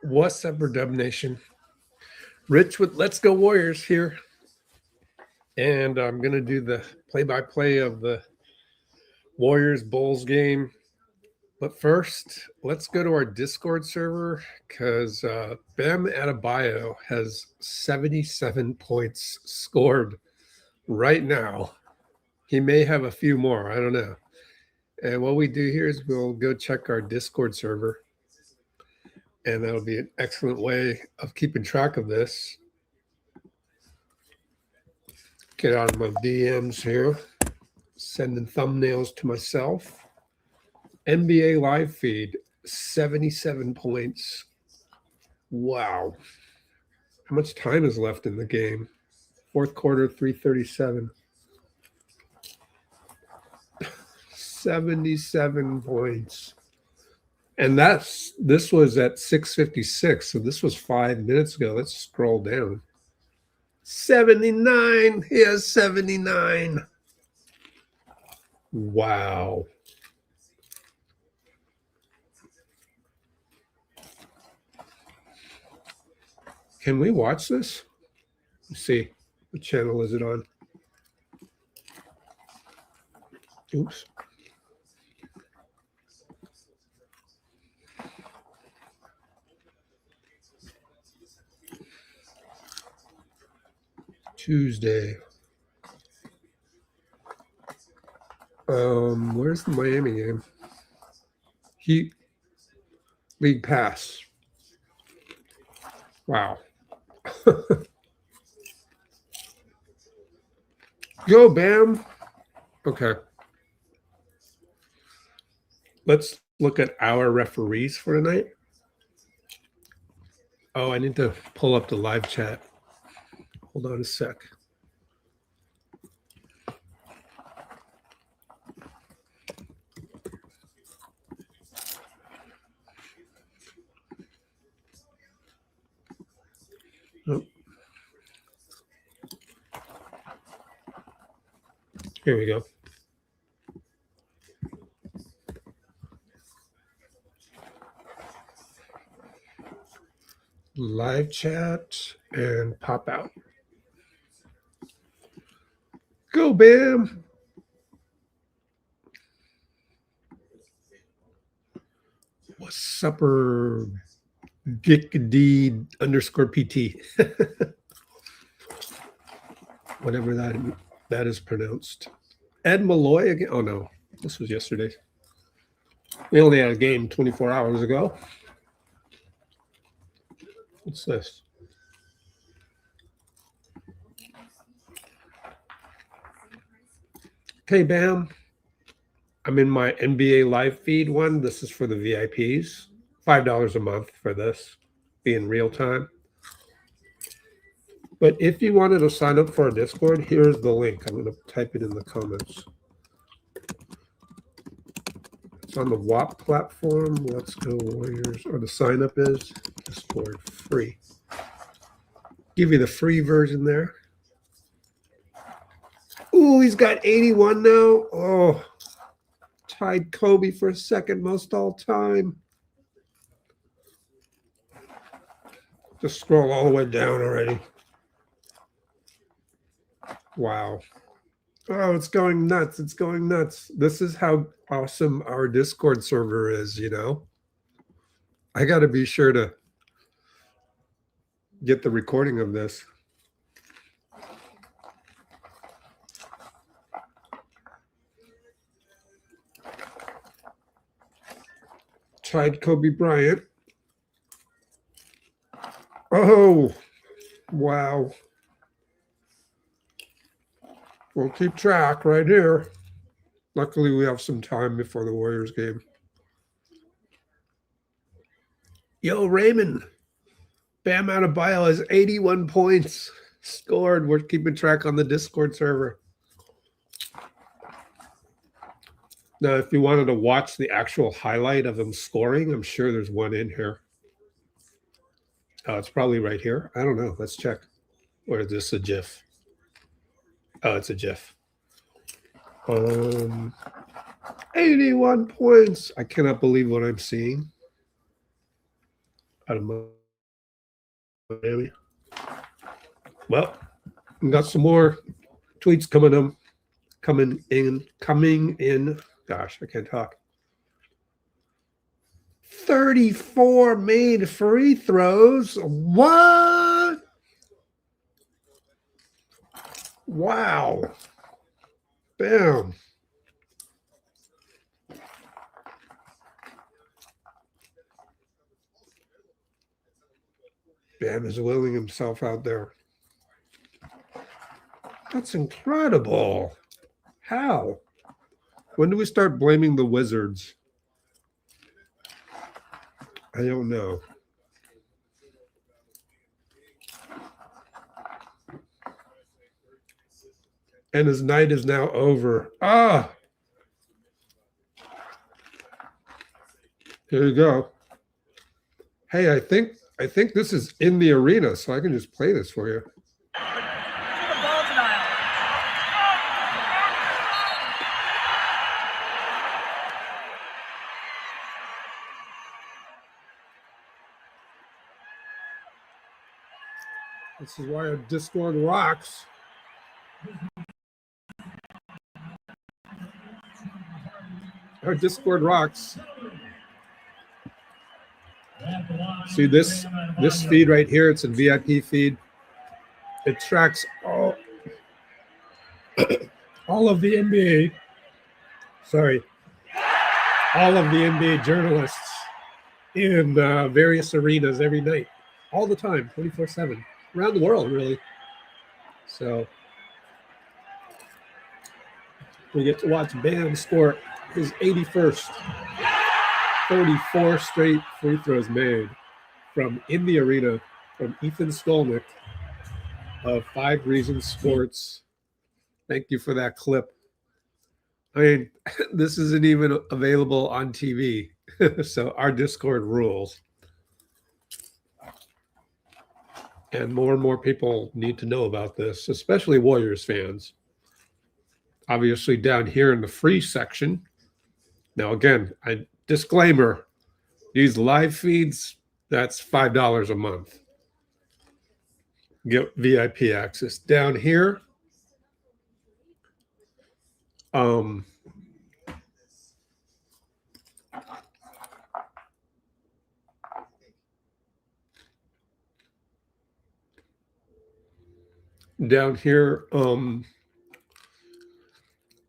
What's up, Dub Nation? Rich with Let's Go Warriors here. And I'm going to do the play-by-play of the Warriors-Bulls game. But first, let's go to our Discord server because Bam Adebayo has 77 points scored right now. He may have a few more. I don't know. And what we do here is we'll go check our Discord server. And that'll be an excellent way of keeping track of this. Get out of my DMs here. Sending thumbnails to myself. NBA live feed, 77 points. Wow. How much time is left in the game? Fourth quarter, 3:37. 77 points. And this was at 6:56, so this was 5 minutes ago. Let's scroll down. 79. He has 79. Wow. Can we watch this? Let's see. What channel is it on? Oops. Tuesday. Where's the Miami game? Heat League Pass. Wow. Go, Bam. Okay. Let's look at our referees for tonight. Oh, I need to pull up the live chat. Hold on a sec. Oh. Here we go. Live chat and pop out. Go, Bam. What's supper? Dick D _PT. Whatever that is pronounced. Ed Malloy again. Oh no, this was yesterday. We only had a game 24 hours ago. What's this? Okay, Bam. I'm in my NBA live feed one. This is for the VIPs. $5 a month for this, be in real time. But if you wanted to sign up for our Discord, here's the link. I'm going to type it in the comments. It's on the WAP platform. Let's Go Warriors. Or the sign up is Discord free. Give you the free version there. Ooh, he's got 81 now. Oh, tied Kobe for second most all time. Just scroll all the way down already. Wow. Oh, it's going nuts. It's going nuts. This is how awesome our Discord server is, you know. I got to be sure to get the recording of this. Tied Kobe Bryant. Oh, wow. We'll keep track right here. Luckily, we have some time before the Warriors game. Yo, Raymond. Bam Adebayo has 81 points scored. We're keeping track on the Discord server. Now, if you wanted to watch the actual highlight of him scoring, I'm sure there's one in here. Oh, it's probably right here. I don't know. Let's check. Or is this a GIF? Oh, it's a GIF. 81 points. I cannot believe what I'm seeing. out of Miami. Well, we got some more tweets coming in. Gosh, I can't talk. 34 made free throws. What? Wow. Bam. Bam is willing himself out there. That's incredible. How? When do we start blaming the Wizards? I don't know. And his night is now over. Ah! Here you go. Hey, I think this is in the arena, so I can just play this for you. This is why our Discord rocks. Our Discord rocks. See this feed right here? It's a VIP feed. It tracks all of the NBA. Sorry, all of the NBA journalists in various arenas every night, all the time, 24/7, around the world, really. So we get to watch Bam score his 81st. 34 straight free throws made from in the arena from Ethan Skolnick of 5 Reasons Sports. Thank you for that clip. I mean, this isn't even available on TV, so our Discord rules. And more people need to know about this, especially Warriors fans. Obviously, down here in the free section. Now, again, disclaimer, these live feeds, that's $5 a month. Get VIP access. Down here,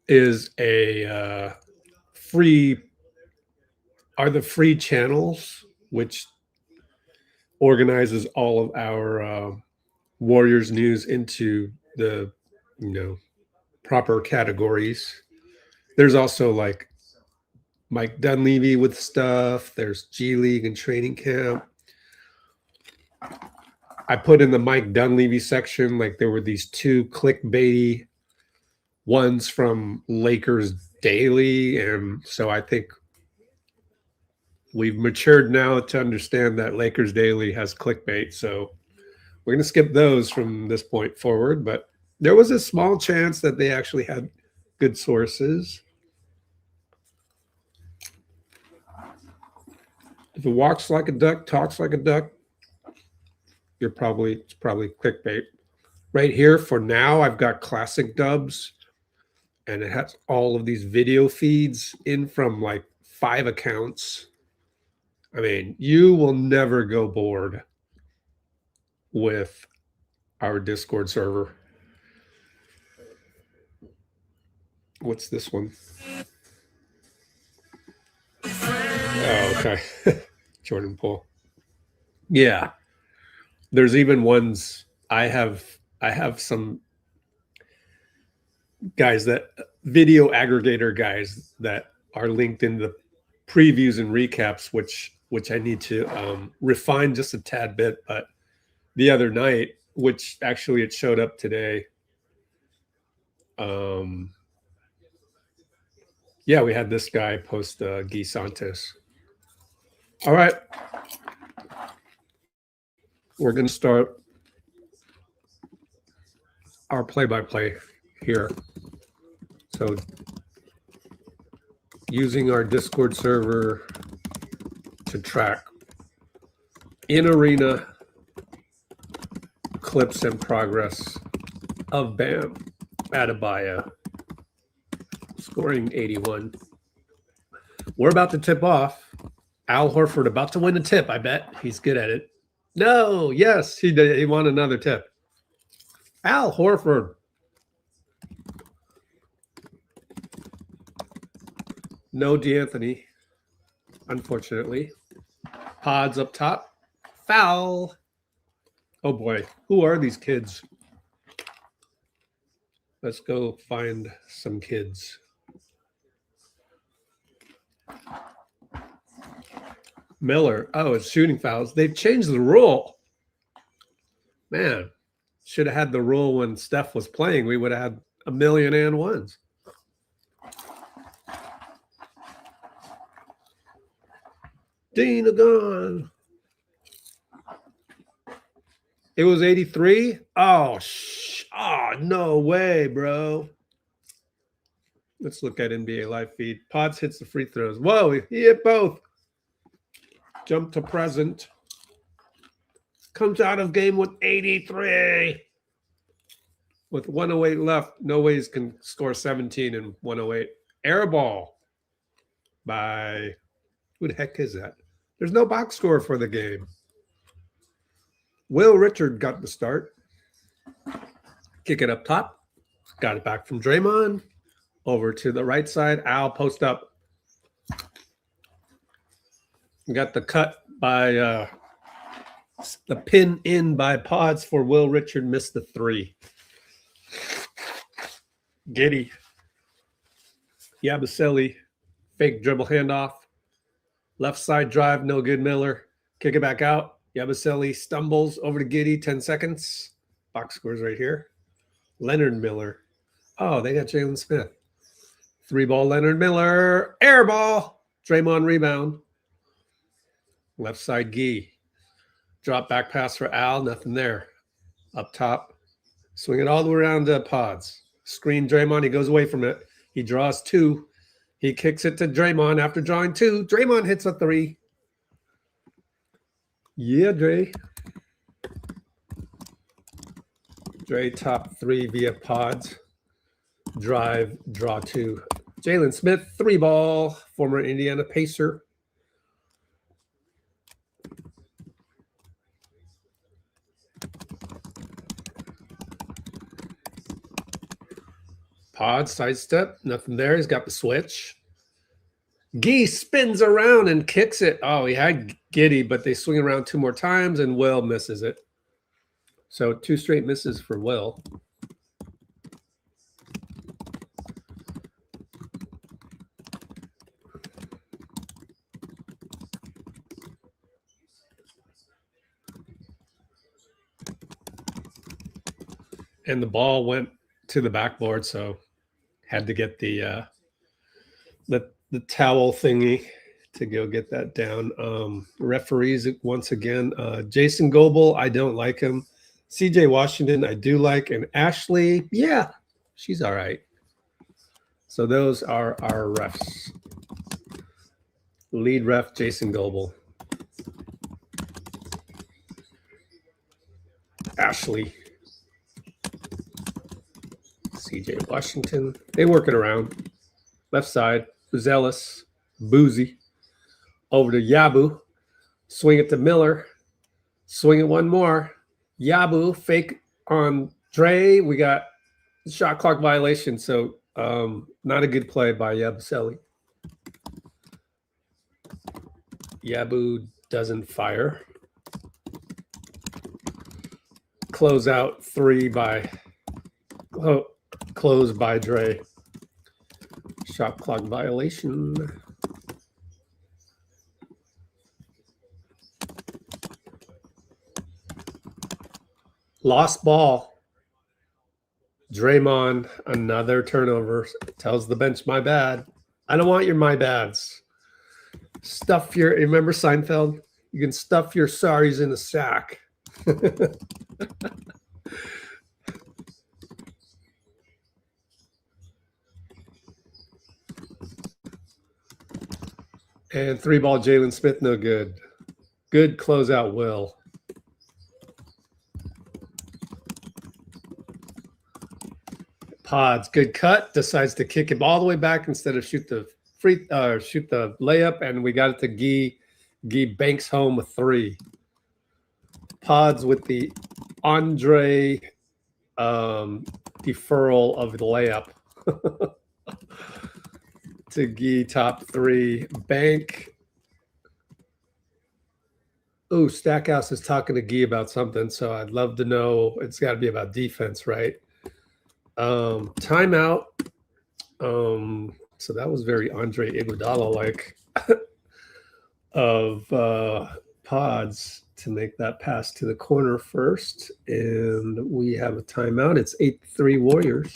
is a the free channels, which organizes all of our Warriors news into the proper categories. There's also like Mike Dunleavy with stuff. There's G League and training camp. I put in the Mike Dunleavy section, like there were these 2 clickbaity ones from Lakers Daily. And so I think we've matured now to understand that Lakers Daily has clickbait. So we're going to skip those from this point forward. But there was a small chance that they actually had good sources. If it walks like a duck, talks like a duck, it's probably clickbait. Right here for now, I've got classic dubs, and it has all of these video feeds in from like 5 accounts. I mean, you will never go bored with our Discord server. What's this one? Oh, okay. Jordan Poole. Yeah. There's even ones I have some guys that video aggregator guys that are linked in the previews and recaps, which I need to refine just a tad bit. But the other night, which actually it showed up today. Yeah, we had this guy post Guy Santos. All right. We're going to start our play-by-play here. So using our Discord server to track in arena clips and progress of Bam Adebayo, scoring 81. We're about to tip off. Al Horford about to win a tip, I bet. He's good at it. No, yes, he did. He won another tip. Al Horford. No D'Anthony, unfortunately. Pods up top. Foul. Oh boy, who are these kids? Let's go find some kids. Miller. Oh, it's shooting fouls. They've changed the rule. Man, should have had the rule when Steph was playing. We would have had 1,000,001s. Dina gone. It was 83. Oh, no way, bro. Let's look at NBA live feed. Pods hits the free throws. Whoa, he hit both. Jump to present. Comes out of game with 83. With 108 left, no ways can score 17 in 108. Air ball by, who the heck is that? There's no box score for the game. Will Richard got the start. Kick it up top. Got it back from Draymond. Over to the right side. Al post up. Got the cut by the pin in by Pods for Will Richard. Missed the three. Giddy. Yabusele. Fake dribble handoff. Left side drive. No good, Miller. Kick it back out. Yabusele stumbles over to Giddy. 10 seconds. Box scores right here. Leonard Miller. Oh, they got Jalen Smith. 3-ball Leonard Miller. Air ball. Draymond rebound. Left side Gui. Drop back pass for Al. Nothing there. Up top. Swing it all the way around to Pods. Screen Draymond. He goes away from it. He draws two. He kicks it to Draymond after drawing two. Draymond hits a three. Yeah, Dray. Dray top three via Pods. Drive, draw two. Jalen Smith, 3-ball, former Indiana Pacer. Pods, sidestep, nothing there. He's got the switch. Gui spins around and kicks it. Oh, he had Giddy, but they swing around two more times, and Will misses it. So 2 straight misses for Will. And the ball went to the backboard, so had to get the towel thingy to go get that down. Referees once again. Jason Goebel, I don't like him. CJ Washington, I do like. And Ashley, yeah, she's all right. So those are our refs. Lead ref, Jason Goebel. Ashley. CJ Washington. They work it around. Left side, Zealous, Boozy. Over to Yabu. Swing it to Miller. Swing it one more. Yabu, fake on Dray. We got shot clock violation, so not a good play by Yabusele. Yabu doesn't fire. Close out 3 by close by Dray. Shot clock violation. Lost ball. Draymond, another turnover. Tells the bench, my bad. I don't want your my bads. Stuff your, remember Seinfeld? You can stuff your sorries in a sack. And 3-ball Jalen Smith, no good. Good closeout, Will. Pods, good cut. Decides to kick him all the way back instead of shoot the layup, and we got it to Gui. Gui banks home a 3. Pods with the Andre deferral of the layup to Gui, top 3. Bank. Oh, Stackhouse is talking to Gui about something, so I'd love to know. It's got to be about defense, right? Timeout. So that was very Andre Iguodala-like of Pods to make that pass to the corner first. And we have a timeout. It's 8-3 Warriors.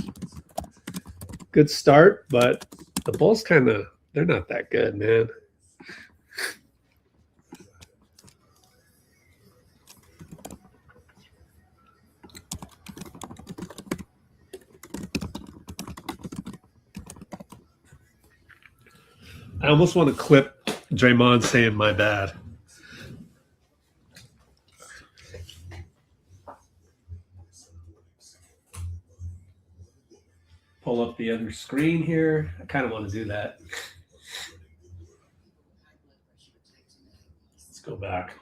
Good start, but the Bulls they're not that good, man. I almost want to clip Draymond saying my bad. Pull up the other screen here. I kind of want to do that. Let's go back.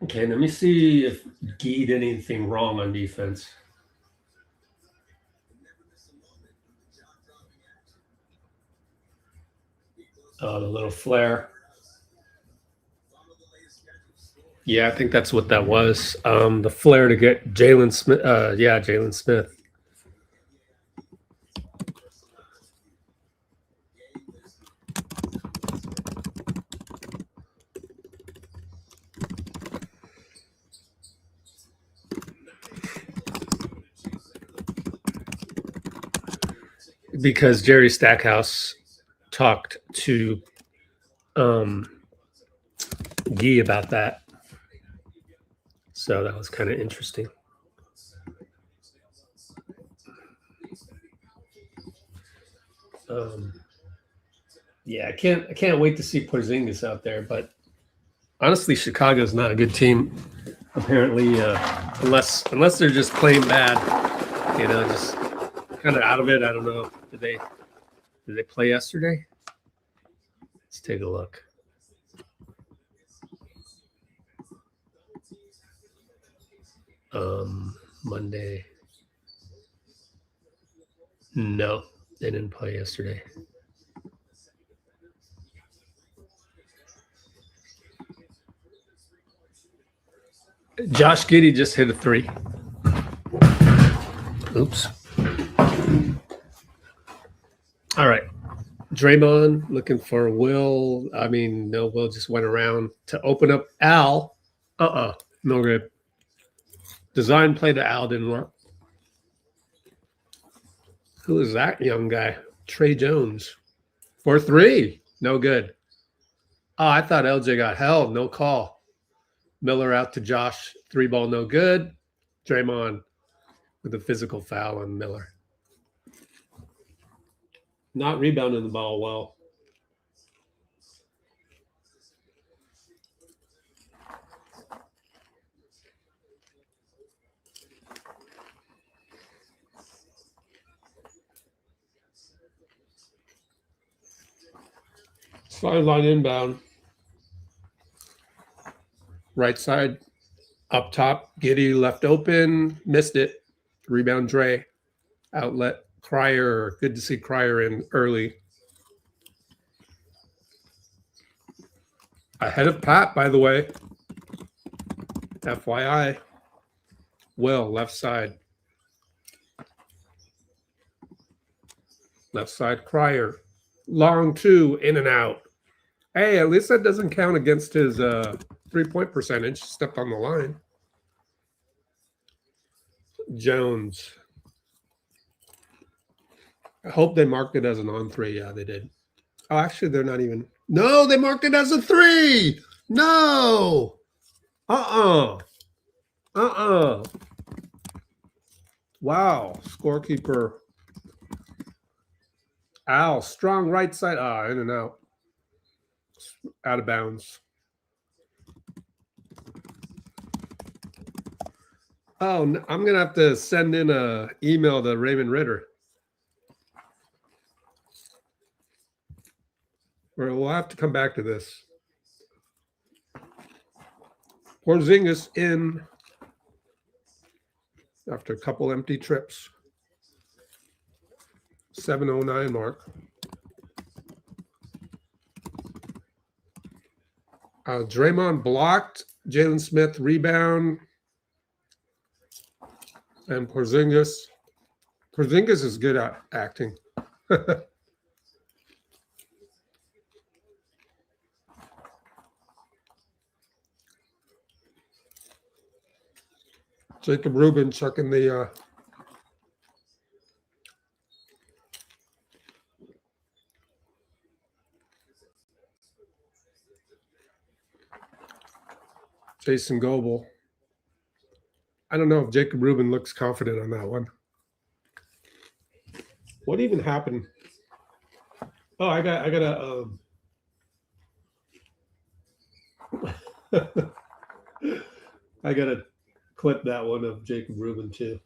Okay, let me see if Gui did anything wrong on defense. Oh, the little flare. Yeah, I think that's what that was. The flare to get Jalen Smith. Jalen Smith. Because Jerry Stackhouse talked to Gui about that. So that was kind of interesting. Yeah, I can't wait to see Porzingis out there, but honestly, Chicago's not a good team, apparently, unless they're just playing bad, just kind of out of it. I don't know. Did they play yesterday? Let's take a look. Monday. No, they didn't play yesterday. Josh Giddey just hit a 3. Oops. All right. Draymond looking for Will. No, Will just went around to open up Al. No good. Design play to Al didn't work. Who is that young guy? Trey Jones. 4-3. No good. Oh, I thought LJ got held. No call. Miller out to Josh. 3-ball, no good. Draymond with a physical foul on Miller. Not rebounding the ball well. Sideline inbound. Right side. Up top. Giddey left open. Missed it. Rebound Dray. Outlet. Cryer. Good to see Cryer in early. Ahead of Pat, by the way. FYI. Will, left side. Left side, Cryer. Long 2, in and out. Hey, at least that doesn't count against his 3-point percentage. Stepped on the line. Jones. I hope they marked it as an on 3. Yeah, they did. Oh, actually, they're not even. No, they marked it as a 3. No. Wow. Scorekeeper. Al, strong right side. In and out. Out of bounds. Oh, I'm going to have to send in an email to Raymond Ritter. Or we'll have to come back to this. Porzingis in after a couple empty trips. 7:09 mark. Draymond blocked. Jalen Smith rebound. And Porzingis. Porzingis is good at acting. Jacob Rubin chucking the Jason Goebel. I don't know if Jacob Rubin looks confident on that one. What even happened? Oh, I got I gotta clip that one of Jacob Rubin too.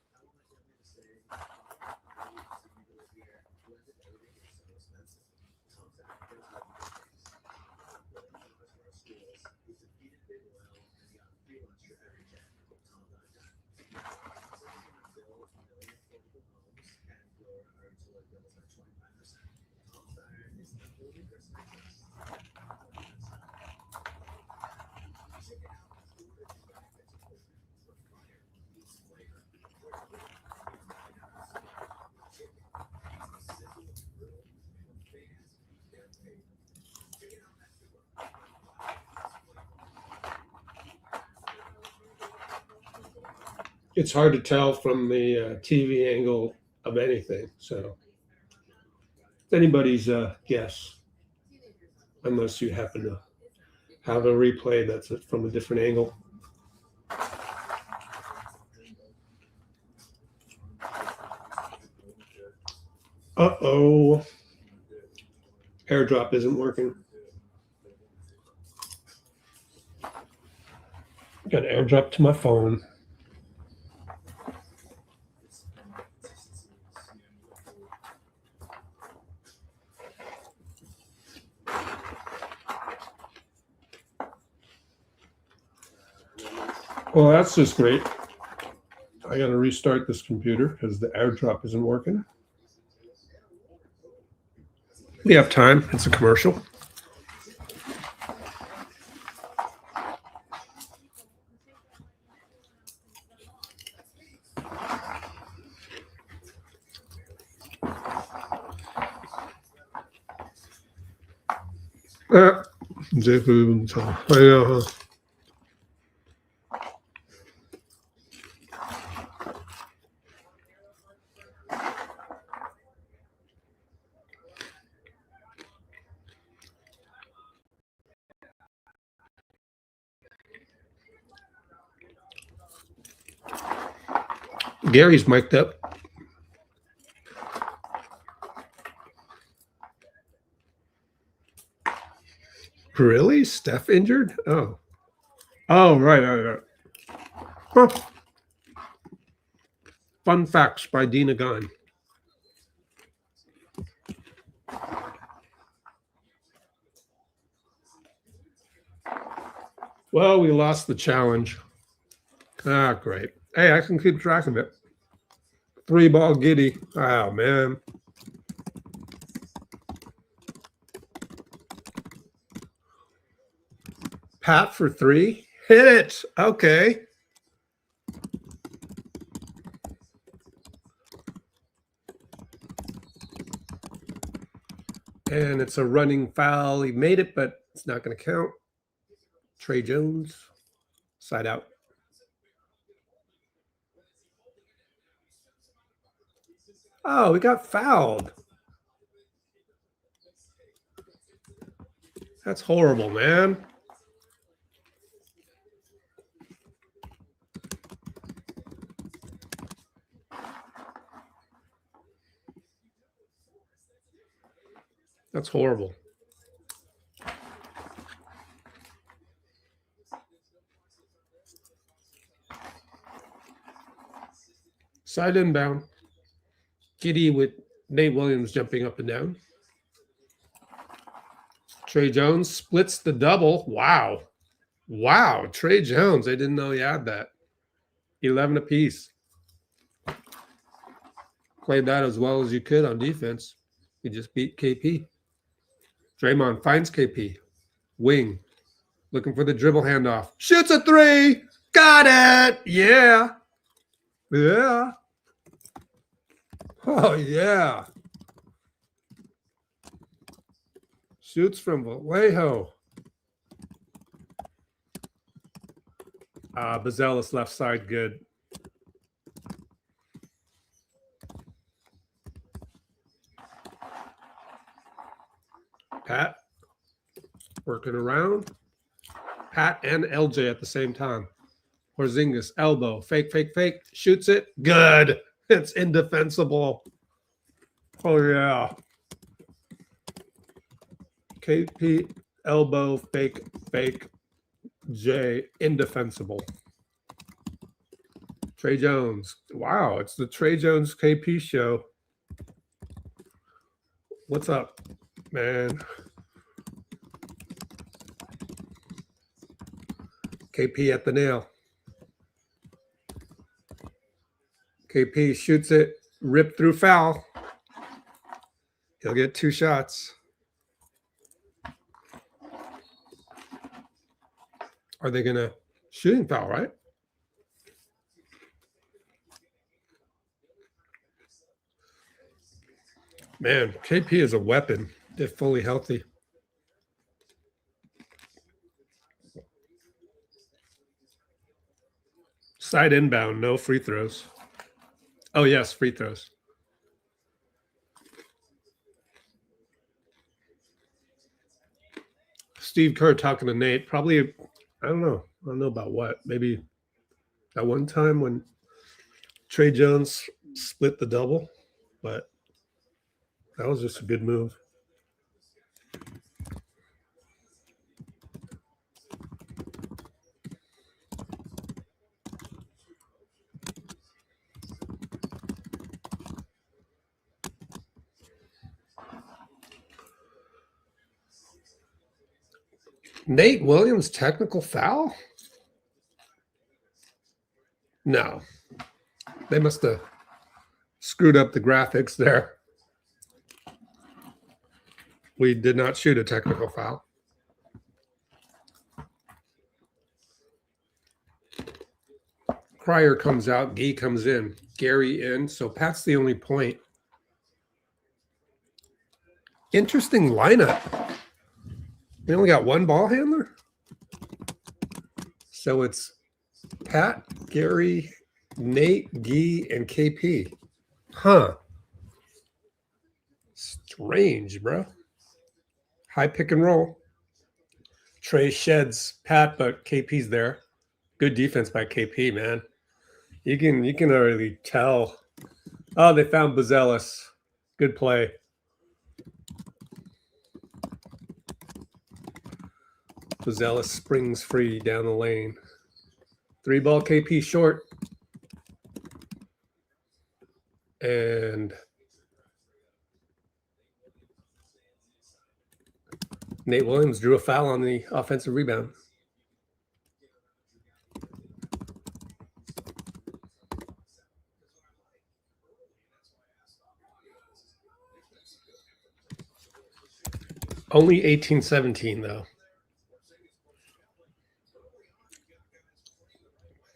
It's hard to tell from the TV angle of anything, so it's anybody's guess, unless you happen to have a replay that's from a different angle. Uh-oh. AirDrop isn't working. Got AirDrop to my phone. Well, that's just great. I got to restart this computer because the AirDrop isn't working. We have time. It's a commercial. Gary's mic'd up. Really? Steph injured? Oh. Oh, right. Huh. Fun facts by Dina Gunn. Well, we lost the challenge. Great. Hey, I can keep track of it. 3-ball giddy. Oh, man. Pat for 3. Hit it. Okay. And it's a running foul. He made it, but it's not going to count. Tre Jones, side out. Oh, we got fouled. That's horrible, man. That's horrible. Side inbound. Giddy with Nate Williams jumping up and down. Tre Jones splits the double. Wow. Wow. Tre Jones. I didn't know he had that. 11 apiece. Played that as well as you could on defense. He just beat KP. Draymond finds KP. Wing. Looking for the dribble handoff. Shoots a three. Got it. Yeah. Yeah. Oh, yeah. Shoots from Vallejo. Bazelis left side, good. Pat working around. Pat and LJ at the same time. Porzingis, elbow, fake, shoots it. Good. It's indefensible. Oh, yeah. KP, elbow, fake, J, indefensible. Tre Jones. Wow, it's the Tre Jones KP show. What's up, man? KP at the nail. KP shoots it, rip through foul. He'll get 2 shots. Are they going to shooting foul, right? Man, KP is a weapon if fully healthy. Side inbound, no free throws. Oh, yes, free throws. Steve Kerr talking to Nate. Probably, I don't know. I don't know about what. Maybe at one time when Tre Jones split the double, but that was just a good move. Nate Williams technical foul? No. They must have screwed up the graphics there. We did not shoot a technical foul. Cryer comes out. Gui comes in. Gary in. So Pat's the only point. Interesting lineup. We only got one ball handler. So it's Pat, Gary, Nate, Gui, and KP. Huh. Strange, bro. High pick and roll. Tre sheds Pat, but KP's there. Good defense by KP, man. You can already tell. Oh, they found Bazelis. Good play. Bazelis springs free down the lane. 3-ball KP short. And Nate Williams drew a foul on the offensive rebound. Only 18-17, though.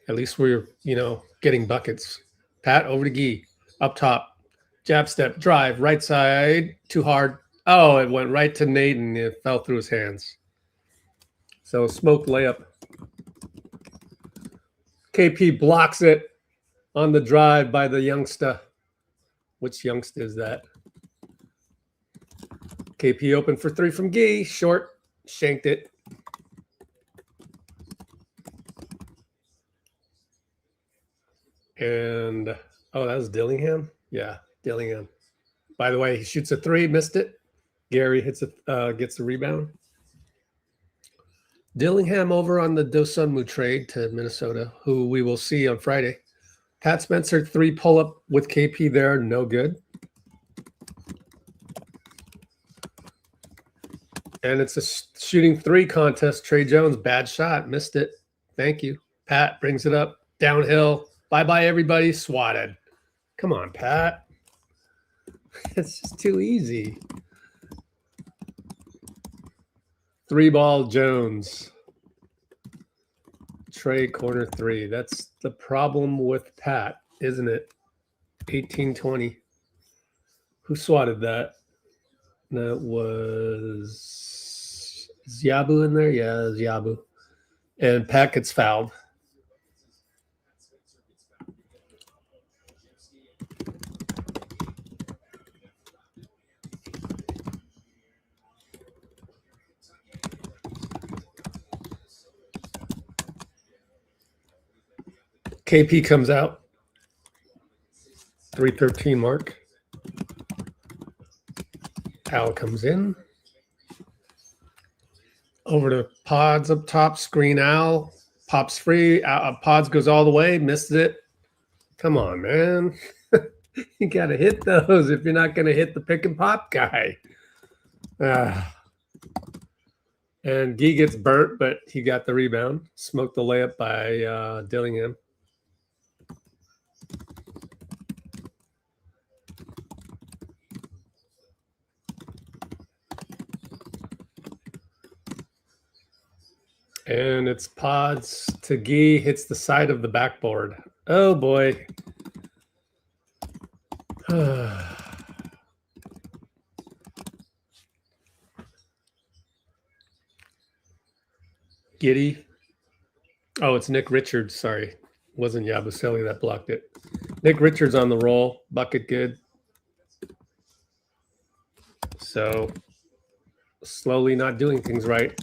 At least we're, getting buckets. Pat over to Gui. Up top. Jab step, drive, right side. Too hard. Oh, it went right to Nate and it fell through his hands. So smoke layup. KP blocks it on the drive by the youngster. Which youngster is that? KP open for three from Gui. Short. Shanked it. And, oh, that was Dillingham? Yeah, Dillingham. By the way, he shoots a three, missed it. Gary gets the rebound. Dillingham over on the Dosunmu trade to Minnesota, who we will see on Friday. Pat Spencer, three pull-up with KP there, no good. And it's a shooting three contest. Trey Jones, bad shot, missed it. Thank you. Pat brings it up, downhill. Bye-bye, everybody, swatted. Come on, Pat. It's just too easy. Three ball Jones. Trey corner three. That's the problem with Pat, isn't it? 18-20. Who swatted that? That was Ziabu in there? Yeah, Ziabu. And Pat gets fouled. KP comes out. 3:13 mark. Al comes in. Over to Podz up top. Screen Al. Pops free. Podz goes all the way. Missed it. Come on, man. You got to hit those if you're not going to hit the pick and pop guy. And Gui gets burnt, but he got the rebound. Smoked the layup by Dillingham. And it's Podz to Gui, hits the side of the backboard. Oh, boy. Giddy. Oh, it's Nick Richards. Sorry. It wasn't Yabusele that blocked it. Nick Richards on the roll. Bucket good. So slowly not doing things right.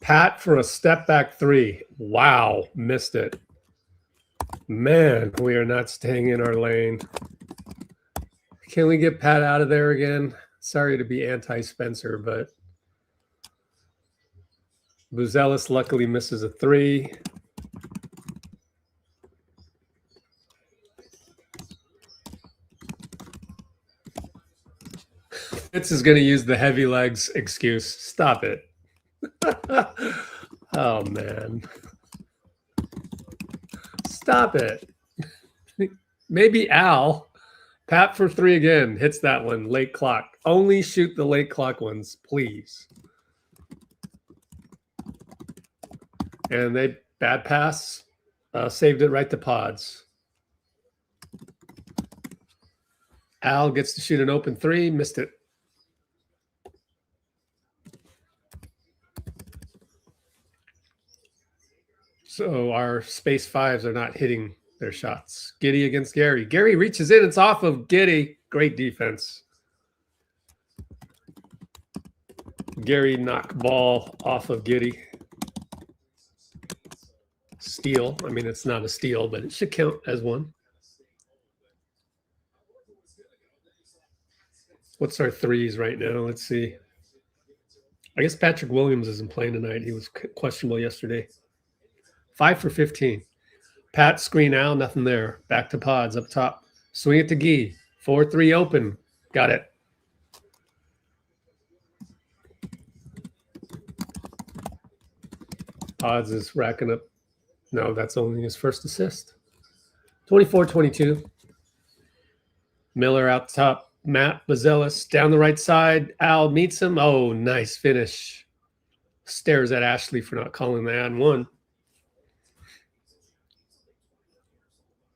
Pat for a step back three. Wow. Missed it. Man, we are not staying in our lane. Can we get Pat out of there again? Sorry to be anti-Spencer, but Buzelis luckily misses a three. Fitz is going to use the heavy legs excuse. Stop it. Oh, man. Stop it. Maybe Al. Pat for three again. Hits that one. Late clock. Only shoot the late clock ones, please. And they bad pass. Saved it right to Podz. Al gets to shoot an open three. Missed it. So our space fives are not hitting their shots. Giddy against Gary. Gary reaches in. It's off of Giddy. Great defense. Gary knock ball off of Giddy. Steal. I mean, it's not a steal, but it should count as one. What's our threes right now? Let's see. I guess Patrick Williams isn't playing tonight. He was questionable yesterday. 5 for 15. Pat screen Al, nothing there. Back to Podz up top. Swing it to Gui. 4-3 open. Got it. Podz is racking up. No, that's only his first assist. 24-22. Miller out top. Matt Buzelis down the right side. Al meets him. Oh, nice finish. Stares at Ashley for not calling the and one.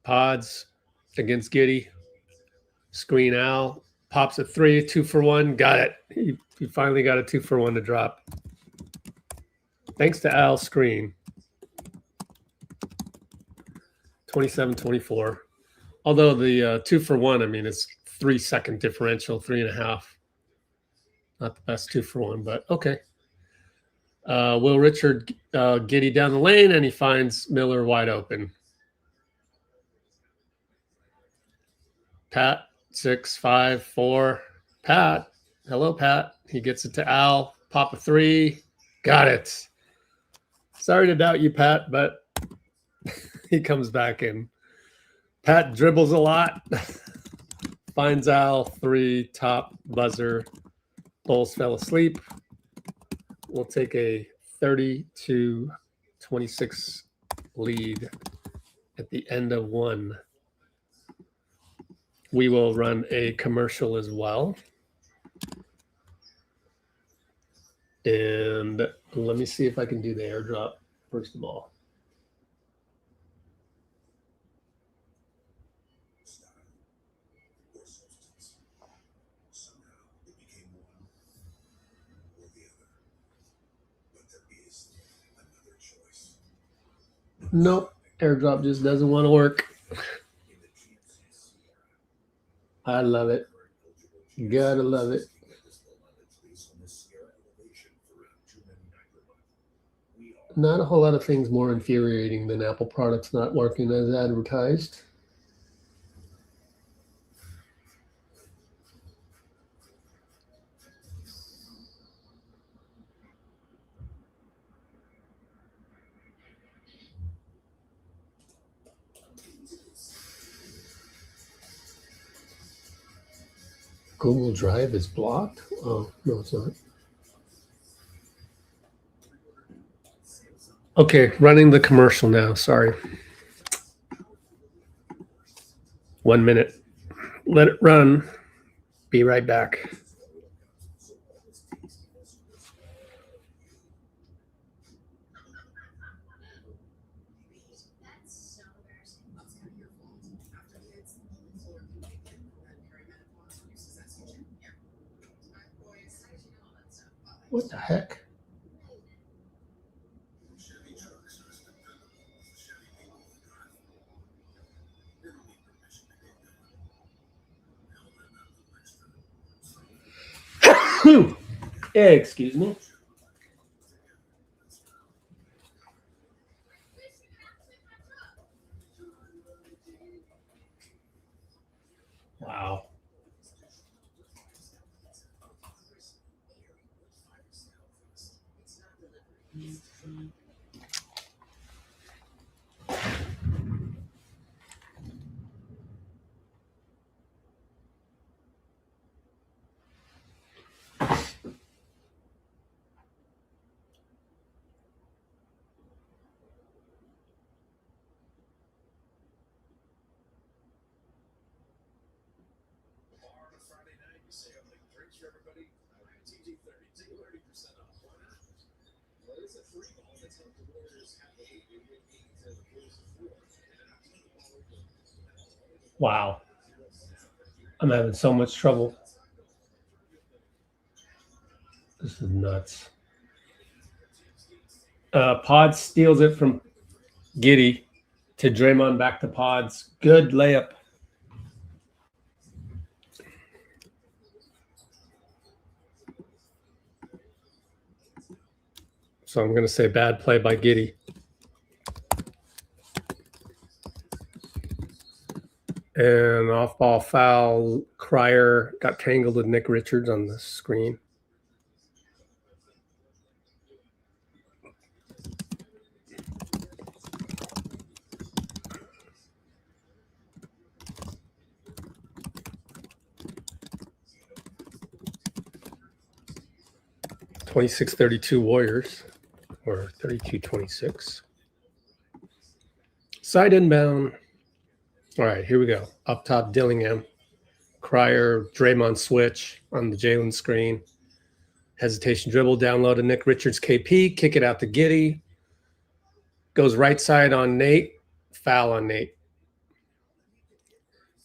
Podz against Giddy. Screen Al. Pops a 3, 2 for 1. Got it. He finally got a 2 for 1 to drop. Thanks to Al's screen. 27-24. Although the 2 for 1, I mean, it's 3-second differential, 3.5. Not the best 2 for 1, but okay. Will Richard Giddy down the lane, and he finds Miller wide open. Pat, 6, 5, 4. Pat. Hello, Pat. He gets it to Al. Pop a 3. Got it. Sorry to doubt you, Pat, but he comes back in. Pat dribbles a lot. Finds Al. 3. Top buzzer. Bulls fell asleep. We'll take a 30-26 lead at the end of 1. We will run a commercial as well. And let me see if I can do the airdrop first of all. Nope, airdrop just doesn't want to work. I love it. Gotta love it. Not a whole lot of things more infuriating than Apple products not working as advertised. Google Drive is blocked? Oh, no, it's not. Okay, running the commercial now. Sorry. 1 minute. Let it run. Be right back. What the heck? Excuse me. Wow. Wow. I'm having so much trouble. This is nuts. Podz steals it from Giddy to Draymond, back to Podz. Good layup. So I'm going to say bad play by Giddy. And off-ball foul. Cryer got tangled with Nick Richards on the screen. (26-32) Warriors, or 32-26. Side inbound. All right, here we go. Up top, Dillingham. Cryer, Draymond switch on the Jalen screen. Hesitation dribble, down low to Nick Richards, KP. Kick it out to Giddy. Goes right side on Nate. Foul on Nate.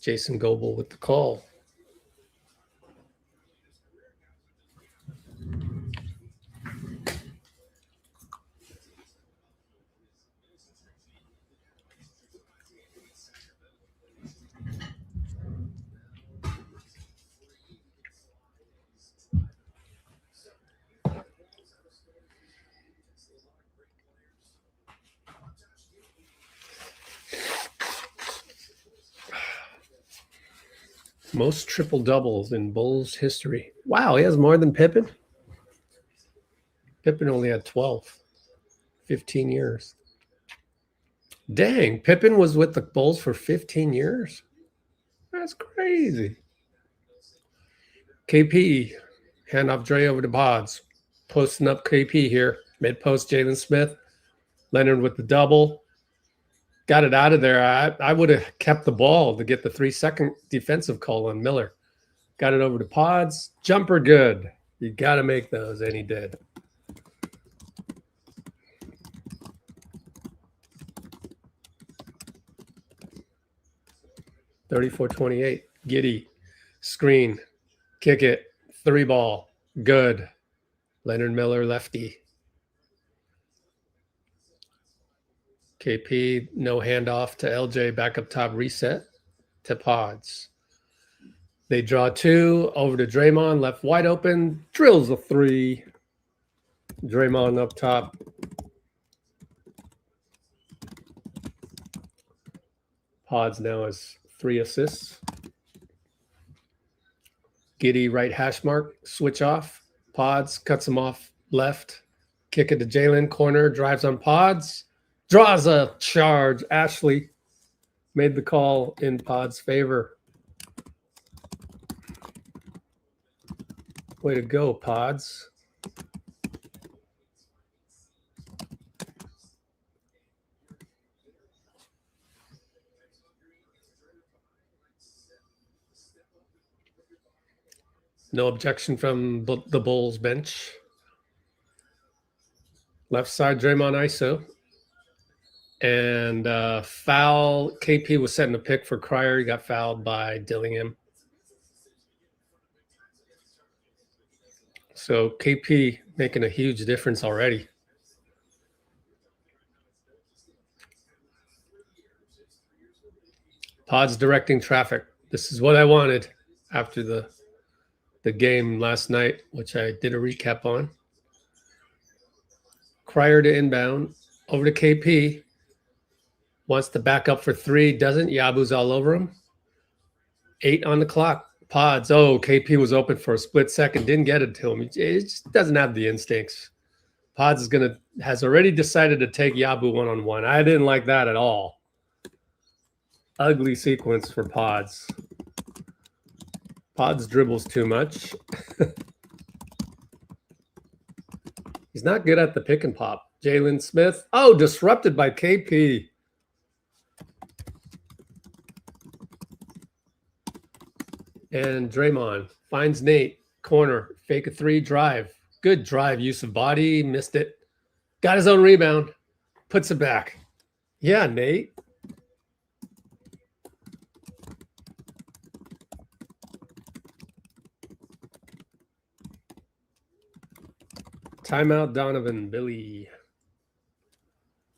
Jason Goebel with the call. Most triple doubles in Bulls history. Wow, he has more than Pippen. Pippen only had 12, 15 years. Dang, Pippen was with the Bulls for 15 years. That's crazy. KP, hand off Dray over to Podz. Posting up KP here. Mid post, Jalen Smith. Leonard with the double. Got it out of there. I would have kept the ball to get the 3-second defensive call on Miller. Got it over to Podz. Jumper good. You got to make those, and he did. $34-28. Giddy. Screen. Kick it. 3-ball. Good. Leonard Miller, lefty. KP, no handoff to LJ, back up top, reset to Podz. They draw 2, over to Draymond, left wide open, drills a 3. Draymond up top. Podz now has 3 assists. Giddy right hash mark, switch off. Podz cuts him off left. Kick it to Jalen, corner, drives on Podz. Draws a charge. Ashley made the call in Pod's favor. Way to go, Podz. No objection from the Bulls bench. Left side, Draymond ISO. And foul. KP was setting a pick for Cryer. He got fouled by Dillingham. So KP making a huge difference already. Podz directing traffic. This is what I wanted after the game last night, which I did a recap on. Cryer to inbound. Over to KP. Wants to back up for 3. Doesn't. Yabu's all over him. 8 on the clock. Podz. Oh, KP was open for a split second. Didn't get it to him. He just doesn't have the instincts. Podz has already decided to take Yabu one-on-one. I didn't like that at all. Ugly sequence for Podz. Podz dribbles too much. He's not good at the pick and pop. Jalen Smith. Oh, disrupted by KP. And Draymond finds Nate. Corner. Fake a 3. Drive. Good drive. Use of body. Missed it. Got his own rebound. Puts it back. Yeah, Nate. Timeout, Donovan. Billy.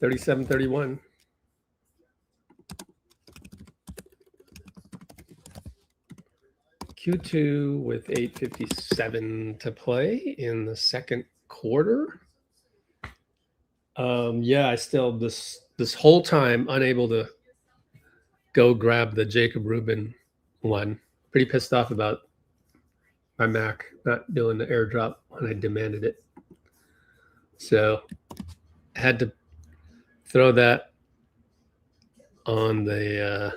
37-31. Q2 with 8:57 to play in the second quarter. Yeah, I still this whole time unable to go grab the Jacob Rubin one. Pretty pissed off about my Mac not doing the airdrop when I demanded it. So I had to throw that on the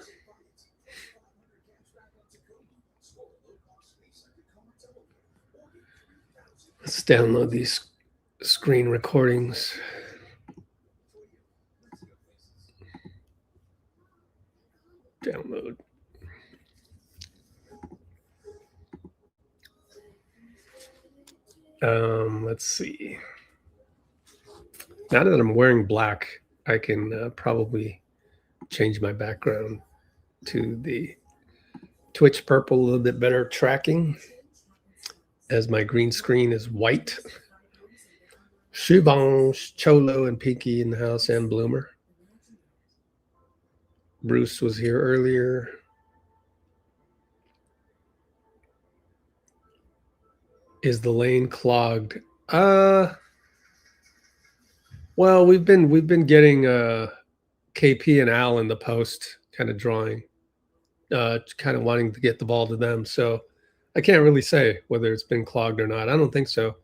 let's download these screen recordings. Download. Let's see. Now that I'm wearing black, I can probably change my background to the Twitch purple a little bit better tracking as my green screen is white. Shubong, Cholo, and Pinky in the house, and Bloomer. Bruce was here earlier. Is the lane clogged? Well, we've been getting KP and Al in the post, kind of drawing, kind of wanting to get the ball to them. So I can't really say whether it's been clogged or not. I don't think so.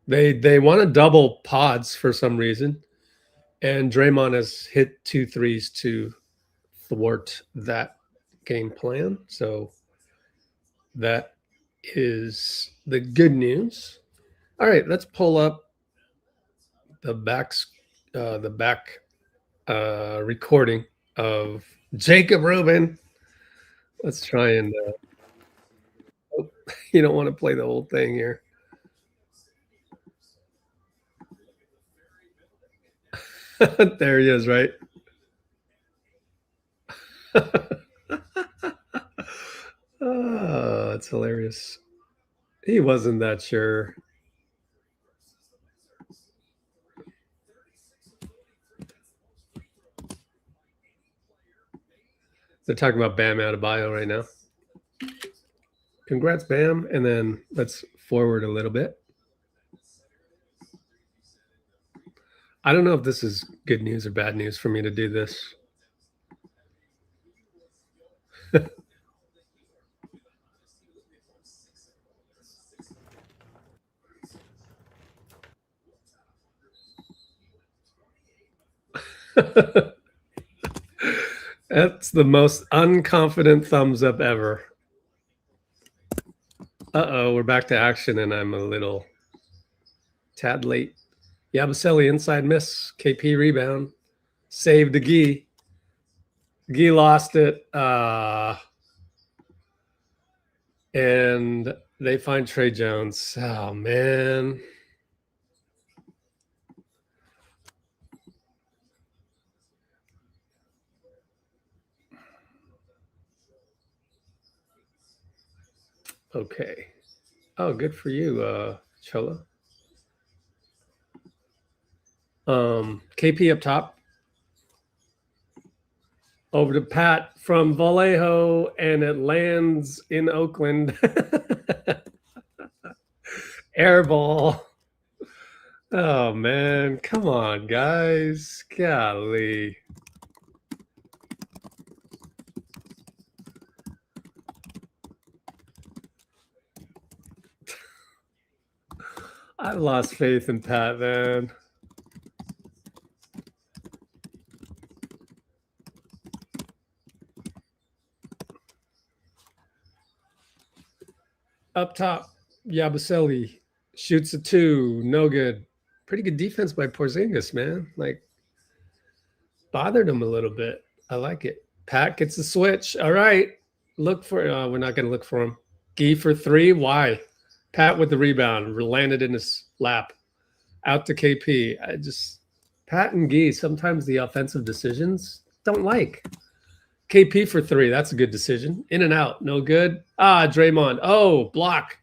They want to double pods for some reason, and Draymond has hit 2 threes to thwart that game plan. So that is the good news. All right, let's pull up the back recording of Jacob Rubin. Let's try and you don't want to play the whole thing here. There he is, right? Oh, that's hilarious. He wasn't that sure. They're talking about Bam Adebayo right now. Congrats, Bam. And then let's forward a little bit. I don't know if this is good news or bad news for me to do this. That's the most unconfident thumbs up ever. Uh-oh, we're back to action, and I'm a little tad late. Yabusele inside miss. KP rebound. Saved the Gui. Gui lost it. And they find Trey Jones. Oh, man. Okay. Oh, good for you, Chola. KP up top. Over to Pat from Vallejo, and it lands in Oakland. Air ball. Oh, man. Come on, guys. Golly. I lost faith in Pat, man. Up top, Yabusele shoots a 2. No good. Pretty good defense by Porzingis, man. Like, bothered him a little bit. I like it. Pat gets the switch. All right. Look for we're not going to look for him. Gui for 3. Why? Pat with the rebound. Landed in his lap. Out to KP. Pat and Gui, sometimes the offensive decisions don't like. KP for 3. That's a good decision. In and out. No good. Draymond. Oh, block.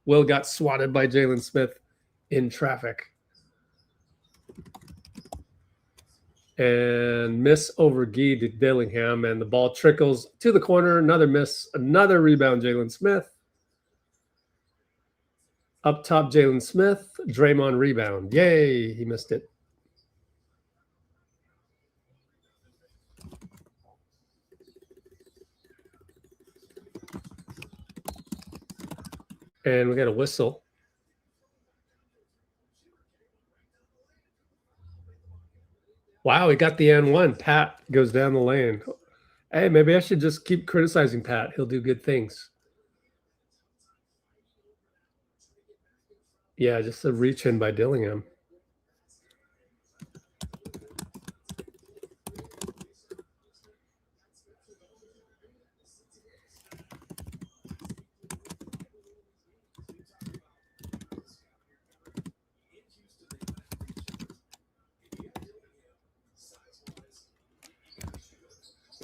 Will got swatted by Jalen Smith in traffic. And miss over Gui to Dillingham. And the ball trickles to the corner. Another miss. Another rebound, Jalen Smith. Up top, Jalen Smith. Draymond rebound. Yay, he missed it. And we got a whistle. Wow, he got the N1. Pat goes down the lane. Hey, maybe I should just keep criticizing Pat. He'll do good things. Yeah, just a reach in by Dillingham.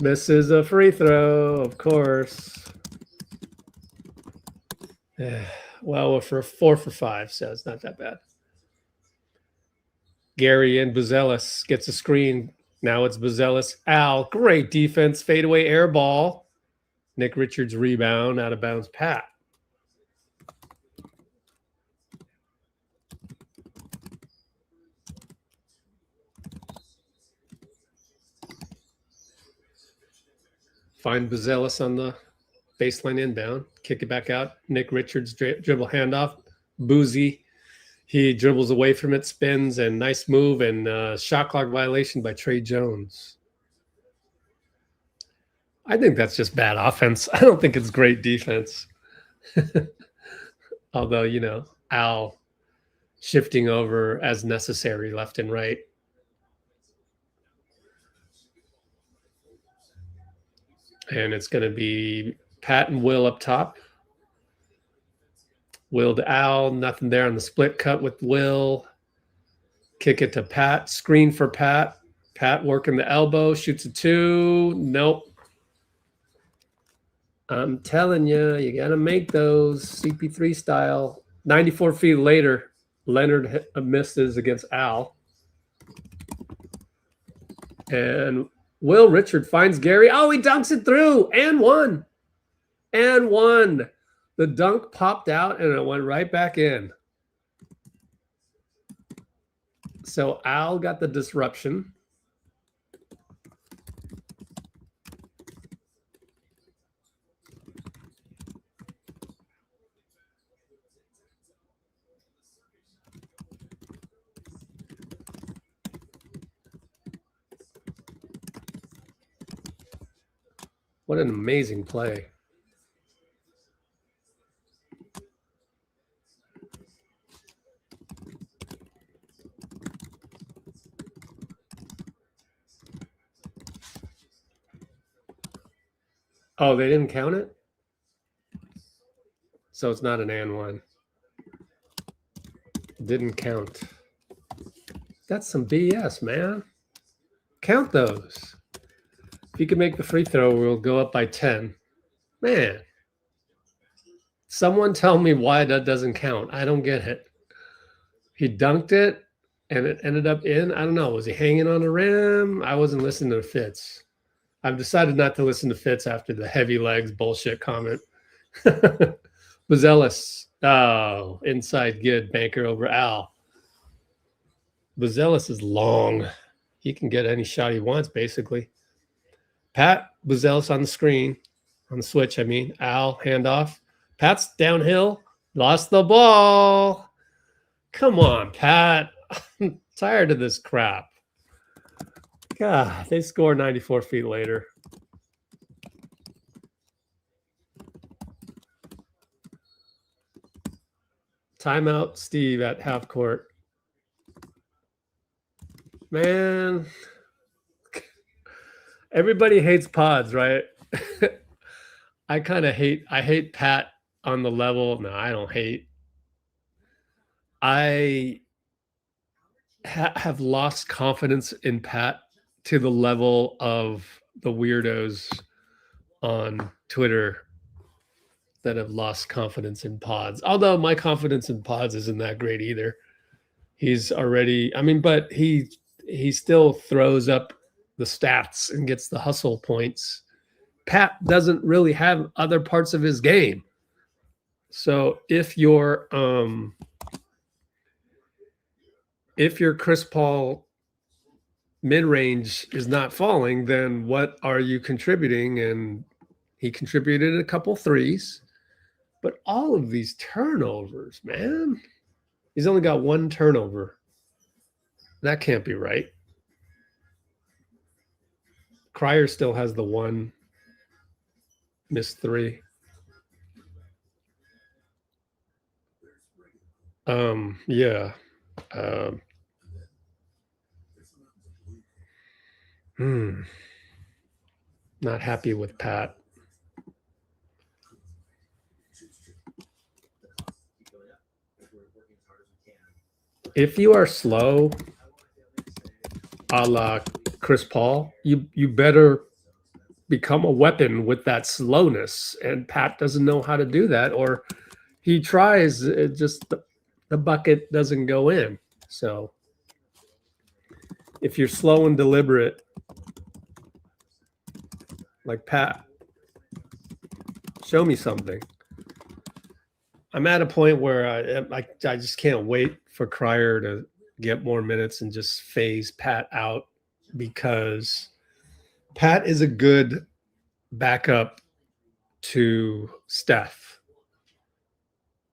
Misses a free throw, of course. Well, for 4 for 5, so it's not that bad. Gary and Buzelis gets a screen. Now it's Buzelis. Al, great defense. Fadeaway air ball. Nick Richards rebound. Out of bounds. Pat. Find Buzelis on the baseline inbound. Kick it back out. Nick Richards dribble handoff. Boozy. He dribbles away from it, spins, and nice move, and shot clock violation by Trey Jones. I think that's just bad offense. I don't think it's great defense. Although, you know, Al shifting over as necessary left and right. And it's going to be Pat and Will up top. Will to Al, nothing there on the split cut with Will. Kick it to Pat, screen for Pat. Pat working the elbow, shoots a 2. Nope. I'm telling you, you got to make those CP3 style. 94 feet later, Leonard misses against Al. And Will Richard finds Gary. Oh, he dunks it through. And one. And one. The dunk popped out and it went right back in. So Al got the disruption. What an amazing play. Oh, they didn't count it? So it's not an and one. Didn't count. That's some BS, man. Count those. If you can make the free throw, we'll go up by 10. Man. Someone tell me why that doesn't count. I don't get it. He dunked it, and it ended up in. I don't know. Was he hanging on the rim? I wasn't listening to Fitz. I've decided not to listen to Fitz after the heavy legs bullshit comment. Buzelis. Oh, inside good. Banker over Al. Buzelis is long. He can get any shot he wants, basically. Pat, Buzelis on the screen. On the switch, I mean. Al, handoff. Pat's downhill. Lost the ball. Come on, Pat. I'm tired of this crap. God, they score 94 feet later. Timeout, Steve at half court. Man, everybody hates pods, right? I hate Pat on the level. No, I don't hate. I have lost confidence in Pat to the level of the weirdos on Twitter that have lost confidence in pods. Although my confidence in pods isn't that great either. He's already, but he still throws up the stats and gets the hustle points. Pat doesn't really have other parts of his game. So if your Chris Paul mid-range is not falling, then what are you contributing? And he contributed a couple threes, but all of these turnovers, man, he's only got one turnover. That can't be right. Cryer still has the one missed three. Yeah. Not happy with Pat. If you are slow, a la Chris Paul, you better become a weapon with that slowness. And Pat doesn't know how to do that, or he tries, it just the bucket doesn't go in. So if you're slow and deliberate, like Pat, show me something. I'm at a point where I just can't wait for Cryer to get more minutes and just phase Pat out, because Pat is a good backup to Steph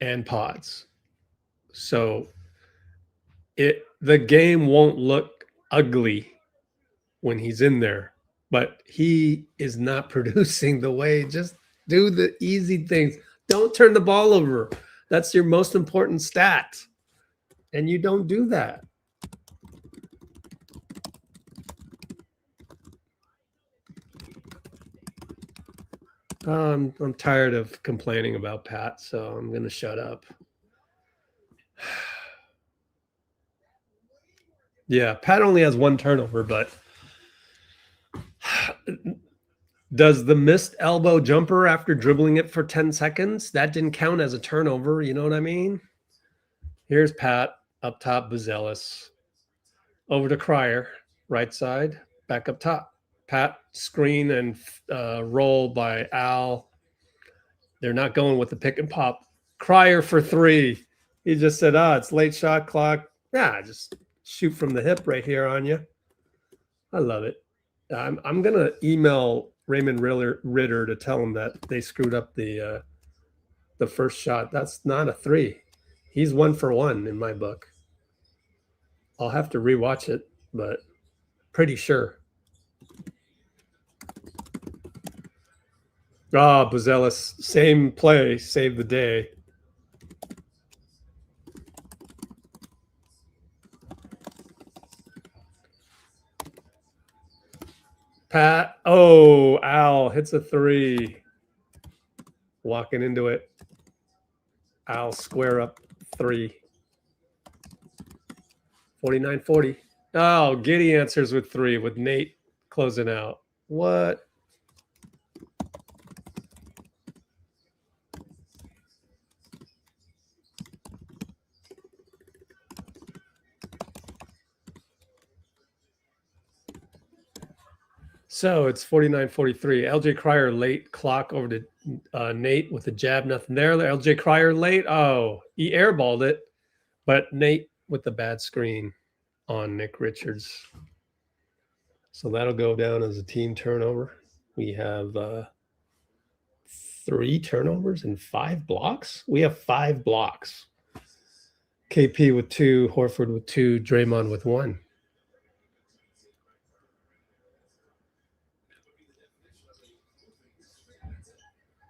and Pods. So the game won't look ugly when he's in there, but he is not producing the way. Just do the easy things. Don't turn the ball over. That's your most important stat. And you don't do that. I'm tired of complaining about Pat, so I'm going to shut up. Yeah, Pat only has one turnover, but does the missed elbow jumper after dribbling it for 10 seconds, that didn't count as a turnover? You know what I mean? Here's Pat up top, Buzelis. Over to Cryer, right side, back up top. Pat, screen and roll by Al. They're not going with the pick and pop. Cryer for three. He just said, it's late shot clock. Yeah, just shoot from the hip right here on you. I love it. I'm going to email Raymond Ritter to tell him that they screwed up the first shot. That's not a three. He's 1 for 1 in my book. I'll have to rewatch it, but pretty sure. Buzelis, same play, saved the day. Pat, Al hits a three. Walking into it. Al square up three. 49-40. Oh, Giddy answers with three with Nate closing out. What? So it's 49-43. LJ Cryer late, clock over to Nate with a jab, nothing there. LJ Cryer late. He airballed it, but Nate with the bad screen on Nick Richards. So that'll go down as a team turnover. We have 3 turnovers and 5 blocks. We have 5 blocks. KP with 2, Horford with 2, Draymond with 1.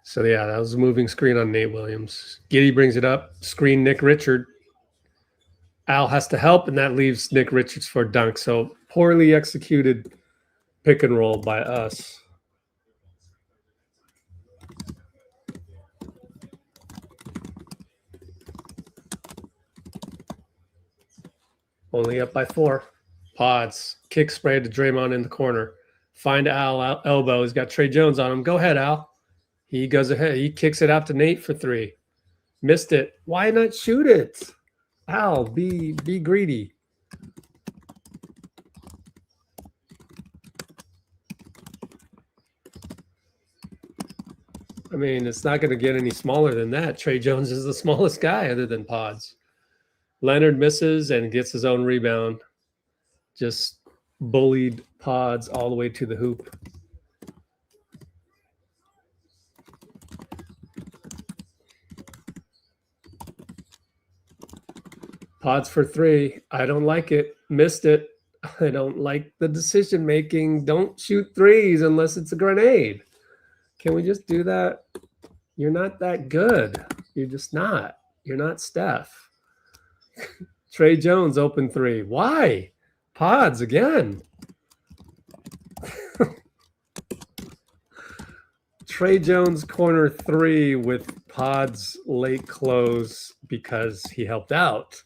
So yeah, that was a moving screen on Nate Williams. Giddy brings it up, screen Nick Richard. Al has to help, and that leaves Nick Richards for a dunk. So poorly executed pick and roll by us. Only up by 4. Pods, kick spray to Draymond in the corner. Find Al elbow. He's got Trey Jones on him. Go ahead, Al. He goes ahead. He kicks it out to Nate for 3. Missed it. Why not shoot it? Al, be greedy. I mean, it's not going to get any smaller than that. Trey Jones is the smallest guy other than Pods. Leonard misses and gets his own rebound. Just bullied Pods all the way to the hoop. Pods for 3. I don't like it. Missed it. I don't like the decision making. Don't shoot threes unless it's a grenade. Can we just do that? You're not that good. You're just not. You're not Steph. Trey Jones open 3. Why? Pods again. Trey Jones corner 3 with Pods late close because he helped out.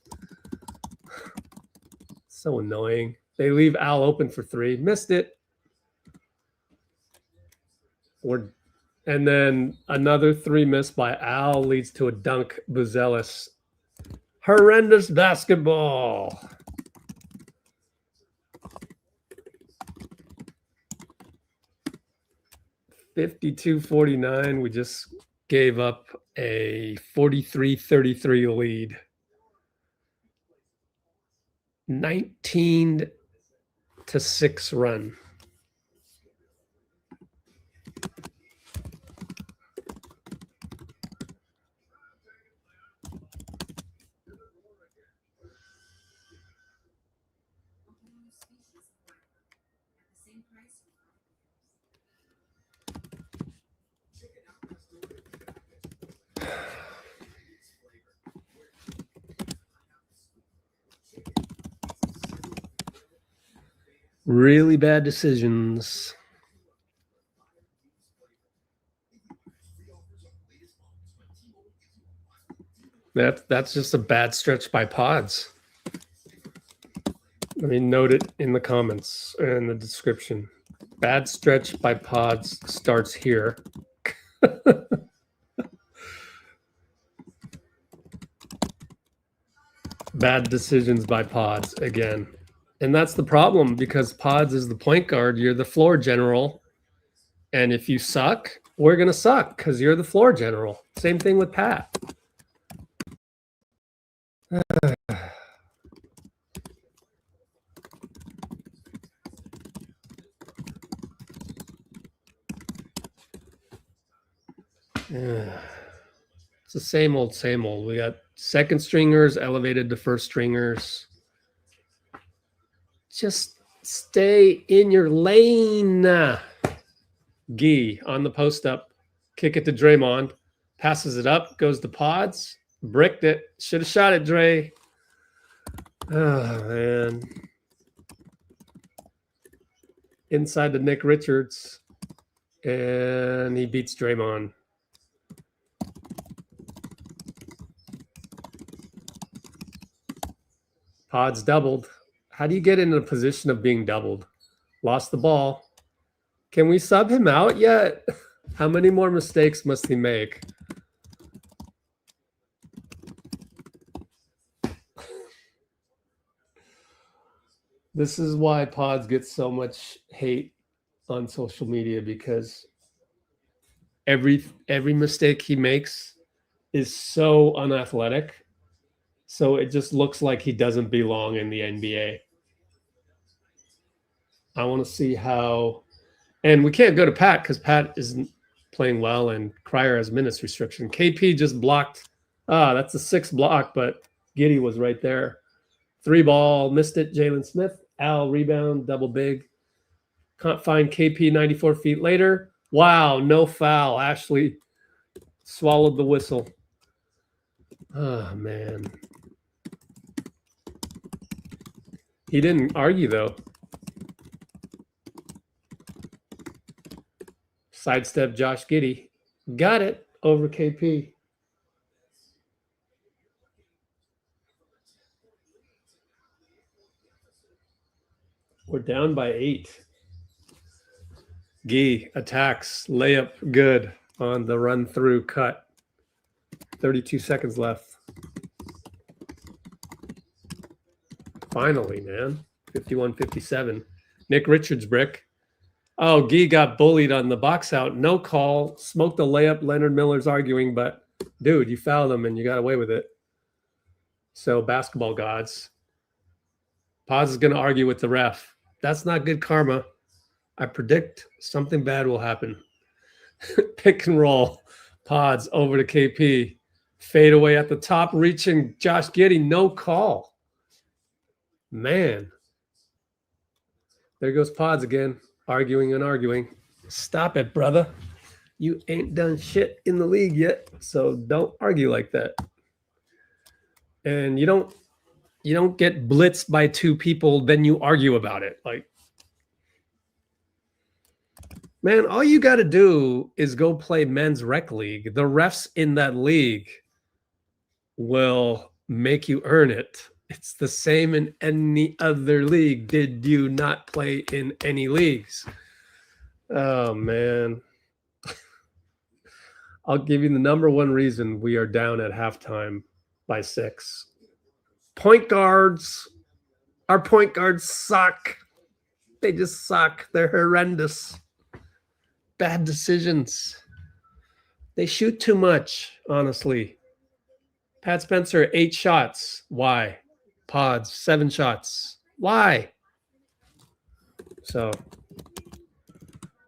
So annoying. They leave Al open for 3. Missed it. And then another 3 missed by Al leads to a dunk. Buzelis. Horrendous basketball. $52-49. We just gave up a 43-33 lead. 19-6 run. Really bad decisions. That's just a bad stretch by Pods. I mean, note it in the comments and the description. Bad stretch by Pods starts here. Bad decisions by Pods again. And that's the problem, because Pods is the point guard. You're the floor general. And if you suck, we're going to suck because you're the floor general. Same thing with Pat. It's the same old, same old. We got second stringers elevated to first stringers. Just stay in your lane. Gui on the post up. Kick it to Draymond. Passes it up. Goes to Pods. Bricked it. Should have shot it, Dray. Oh, man. Inside to Nick Richards. And he beats Draymond. Pods doubled. How do you get in a position of being doubled? Lost the ball. Can we sub him out yet? How many more mistakes must he make? This is why Pods gets so much hate on social media, because every mistake he makes is so unathletic. So it just looks like he doesn't belong in the NBA. I want to see how, and we can't go to Pat because Pat isn't playing well and Cryer has minutes restriction. KP just blocked. That's a 6 block, but Giddey was right there. 3 ball, missed it. Jalen Smith. Al rebound, double big. Can't find KP 94 feet later. Wow, no foul. Ashley swallowed the whistle. Oh, man. He didn't argue, though. Sidestep Josh Giddey. Got it over KP. We're down by 8. Gui attacks. Layup good on the run through cut. 32 seconds left. Finally, man. 51-57. Nick Richards brick. Oh, Gui got bullied on the box out. No call. Smoked the layup. Leonard Miller's arguing, but dude, you fouled him and you got away with it. So basketball gods. Pods is going to argue with the ref. That's not good karma. I predict something bad will happen. Pick and roll. Pods over to KP. Fade away at the top, reaching Josh Giddey. No call. Man. There goes Pods again. Arguing and arguing. Stop it, brother. You ain't done shit in the league yet, so don't argue like that. And you don't get blitzed by 2 people, then you argue about it. Like, man, all you got to do is go play men's rec league. The refs in that league will make you earn it. It's the same in any other league. Did you not play in any leagues? Oh, man. I'll give you the number one reason we are down at halftime by 6. Point guards. Our point guards suck. They just suck. They're horrendous. Bad decisions. They shoot too much, honestly. Pat Spencer, 8 shots. Why? Pods, 7 shots. Why? So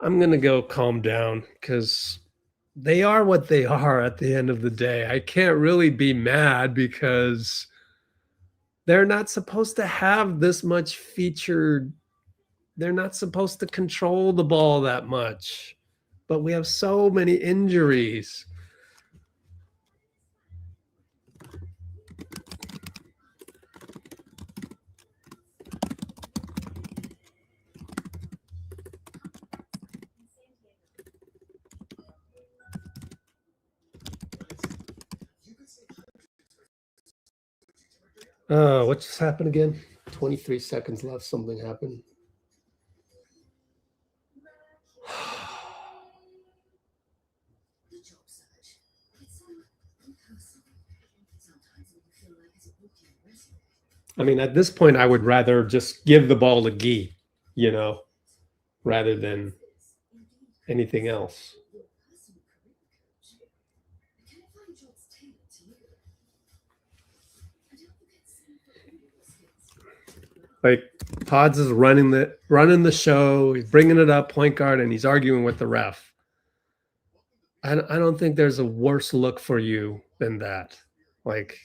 I'm going to go calm down because they are what they are at the end of the day. I can't really be mad because they're not supposed to have this much featured. They're not supposed to control the ball that much. But we have so many injuries. What just happened again? 23 seconds left. Something happened. I mean, at this point, I would rather just give the ball to Gui, rather than anything else. Like Podz is running the show. He's bringing it up, point guard, and he's arguing with the ref. I don't think there's a worse look for you than that. Like,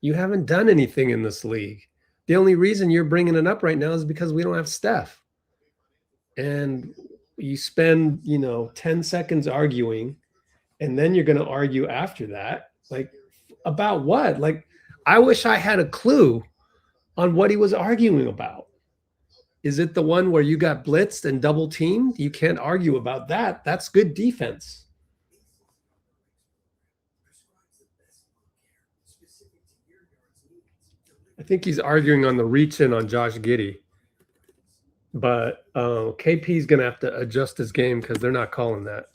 you haven't done anything in this league. The only reason you're bringing it up right now is because we don't have Steph. And you spend, 10 seconds arguing, and then you're going to argue after that. Like, about what? Like, I wish I had a clue on what he was arguing about. Is it the one where you got blitzed and double teamed? You can't argue about that. That's good defense. I think he's arguing on the reach in on Josh Giddey. But KP's going to have to adjust his game because they're not calling that.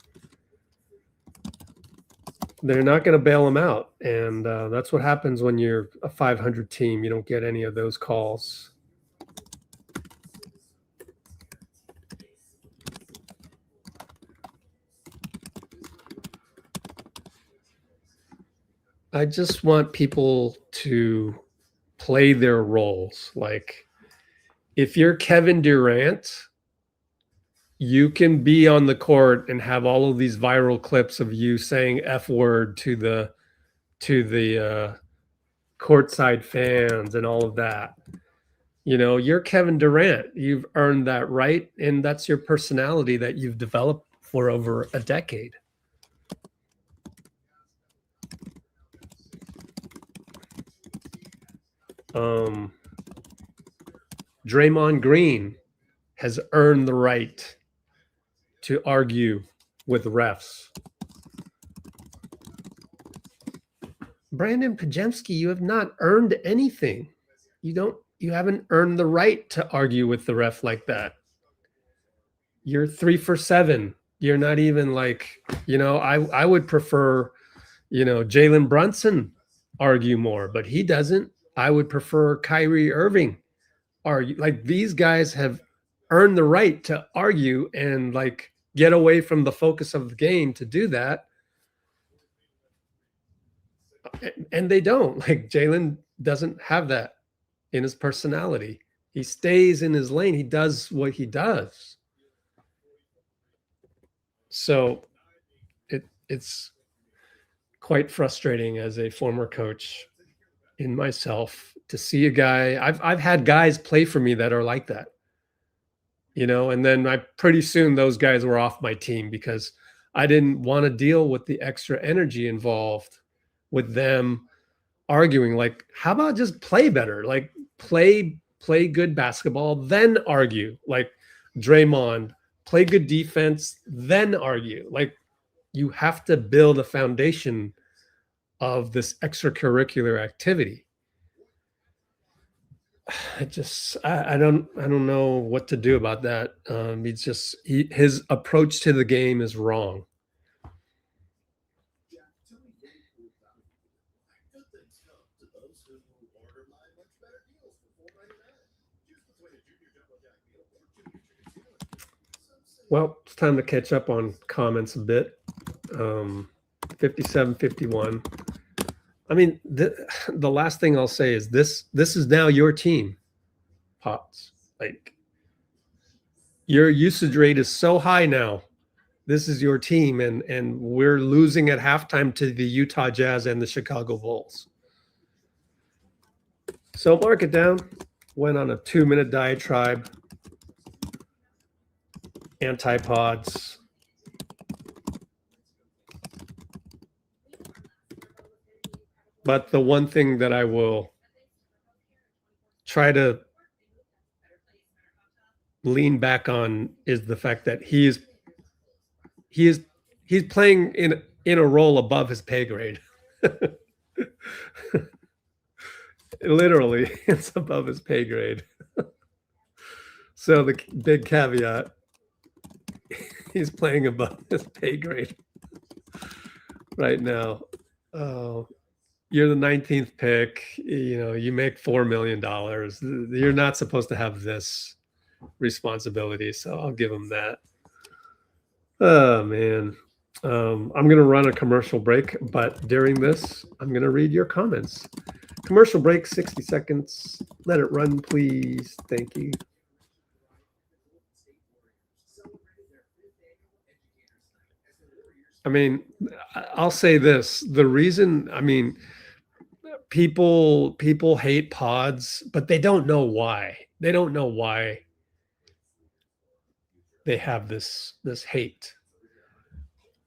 They're not going to bail him out. And that's what happens when you're a 500 team. You don't get any of those calls. I just want people to play their roles. Like, if you're Kevin Durant, you can be on the court and have all of these viral clips of you saying F word to the courtside fans and all of that. You're Kevin Durant. You've earned that right, and that's your personality that you've developed for over a decade. Draymond Green has earned the right to argue with refs. Brandon Podziemski, you have not earned anything. You haven't earned the right to argue with the ref like that. You're 3 for 7. You're not even like, I would prefer, Jalen Brunson argue more, but he doesn't. I would prefer Kyrie Irving argue. Like, these guys have earned the right to argue and like get away from the focus of the game to do that. And they don't. Like, Jalen doesn't have that in his personality. He stays in his lane. He does what he does. So it's quite frustrating as a former coach in myself to see a guy. I've had guys play for me that are like that, and then pretty soon those guys were off my team because I didn't want to deal with the extra energy involved with them arguing. Like, how about just play better? Like, play good basketball, then argue. Like Draymond, play good defense, then argue. Like, you have to build a foundation of this extracurricular activity. I don't know what to do about that. His approach to the game is wrong. Well, it's time to catch up on comments a bit. 57, 51. I mean, the last thing I'll say is this is now your team, Pots. Like, your usage rate is so high now. This is your team, and we're losing at halftime to the Utah Jazz and the Chicago Bulls. So mark it down. Went on a 2-minute diatribe. Anti-Podz. But the one thing that I will try to lean back on is the fact that he's playing in a role above his pay grade. Literally, it's above his pay grade. So the big caveat, he's playing above his pay grade right now. You're the 19th pick. You make $4 million. You're not supposed to have this responsibility, so I'll give him that. Oh, man. I'm going to run a commercial break, but during this, I'm going to read your comments. Commercial break, 60 seconds. Let it run, please. Thank you. I mean, I'll say this. The reason, people hate pods, but they don't know why. They don't know why they have this hate.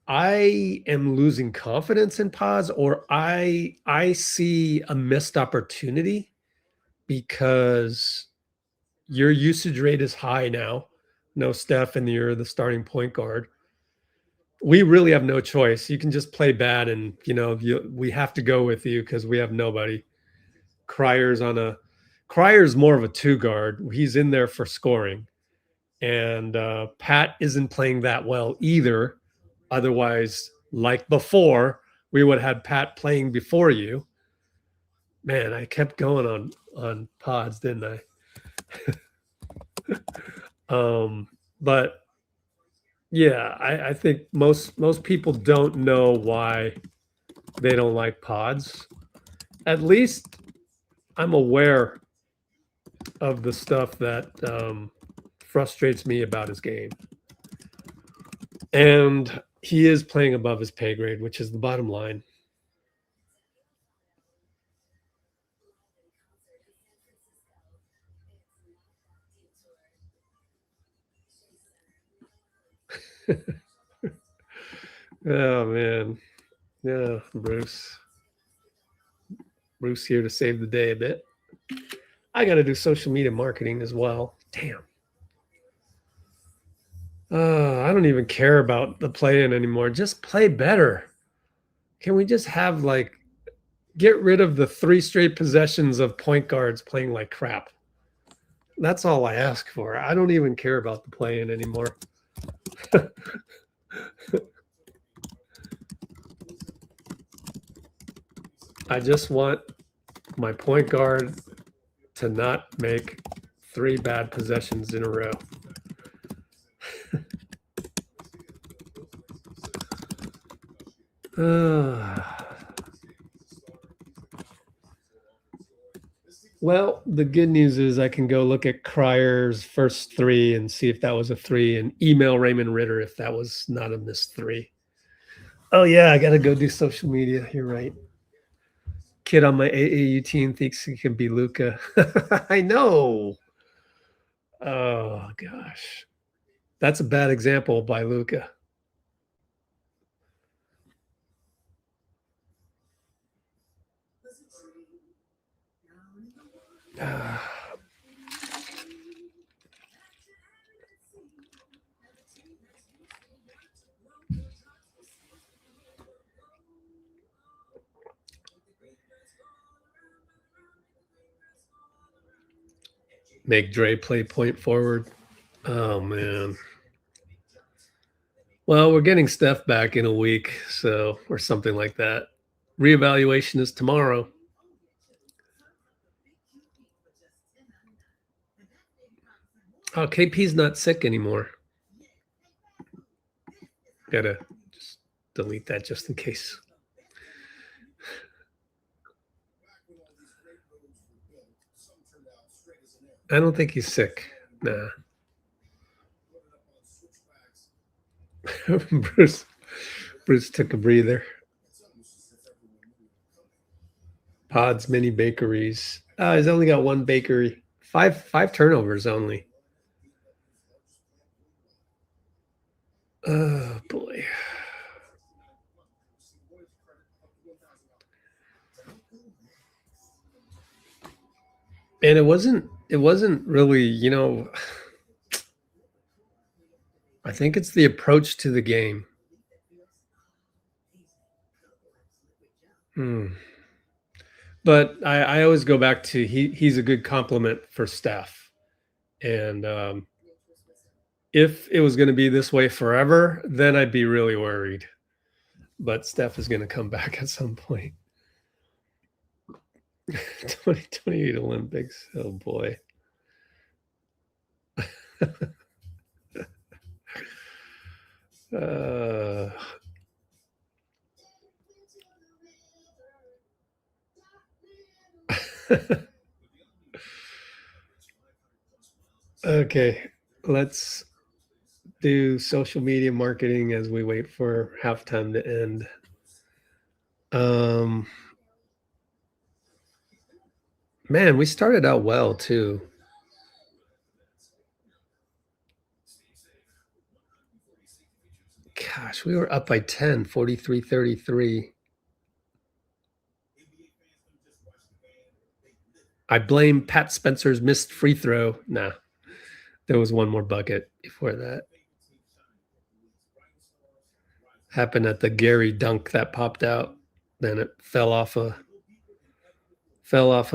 I am losing confidence in pods, or I see a missed opportunity because your usage rate is high now. No Steph, and you're the starting point guard. We really have no choice. You can just play bad, and we have to go with you because we have nobody. Crier's more of a 2 guard. He's in there for scoring, and Pat isn't playing that well either. Otherwise, like before, we would have had Pat playing before you. Man, I kept going on pods, didn't I? But yeah, I think most people don't know why they don't like pods. At least I'm aware of the stuff that frustrates me about his game. And he is playing above his pay grade, which is the bottom line. Oh, man. Yeah, Bruce here to save the day a bit. I got to do social media marketing as well. Damn. I don't even care about the play-in anymore. Just play better. Can we just have, get rid of the 3 straight possessions of point guards playing like crap? That's all I ask for. I don't even care about the play-in anymore. I just want my point guard to not make 3 bad possessions in a row. Well, the good news is I can go look at Crier's first 3 and see if that was a 3, and email Raymond Ritter if that was not a missed 3. Oh, yeah, I got to go do social media. You're right. Kid on my AAU team thinks he can be Luka. I know. Oh, gosh. That's a bad example by Luka. Make Dray play point forward. Oh, man. Well, we're getting Steph back in a week, or something like that. Reevaluation is tomorrow. Oh, KP's not sick anymore. Gotta just delete that just in case. I don't think he's sick. Nah. Bruce took a breather. Pods mini bakeries. He's only got one bakery. Five turnovers only. Oh boy. And it wasn't really, you know, I think it's the approach to the game. But I always go back to he's a good compliment for Steph. And if it was going to be this way forever, then I'd be really worried. But Steph is going to come back at some point. 2028 Olympics. Oh boy. Okay, let's do social media marketing as we wait for halftime to end. Man, we started out well too. Gosh, we were up by 10, 43-33. I blame Pat Spencer's missed free throw. Nah, there was one more bucket before that. Happened at the Gary dunk that popped out. Then it fell off a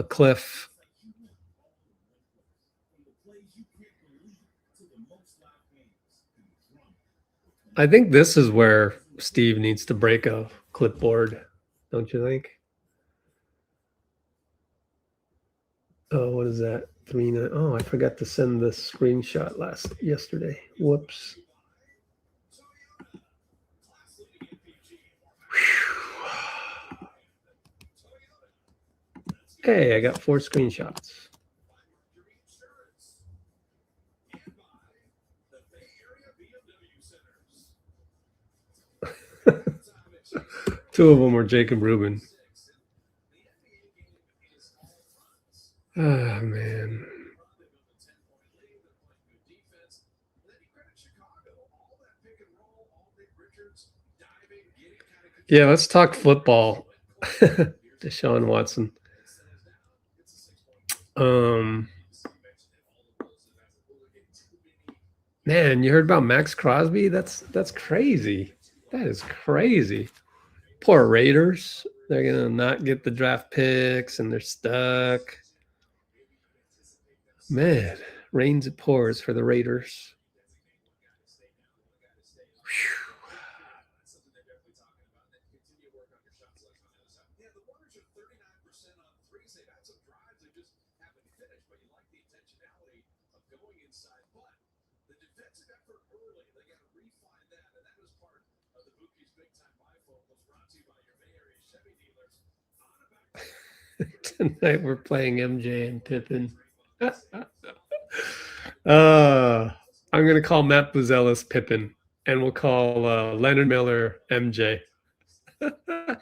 cliff. I think this is where Steve needs to break a clipboard, don't you think? Oh, what is that? 3-9. Oh, I forgot to send the screenshot yesterday. Whoops. Hey, I got 4 screenshots. Two of them were Jacob Rubin. Oh, man. Yeah, let's talk football. Deshaun Watson. Man, you heard about Max Crosby? That's crazy. That is crazy. Poor Raiders. They're going to not get the draft picks and they're stuck. Man, rains it pours for the Raiders. Whew. Tonight we're playing MJ and Pippen. I'm going to call Matt Buzelis Pippen, and we'll call Leonard Miller MJ. Yeah,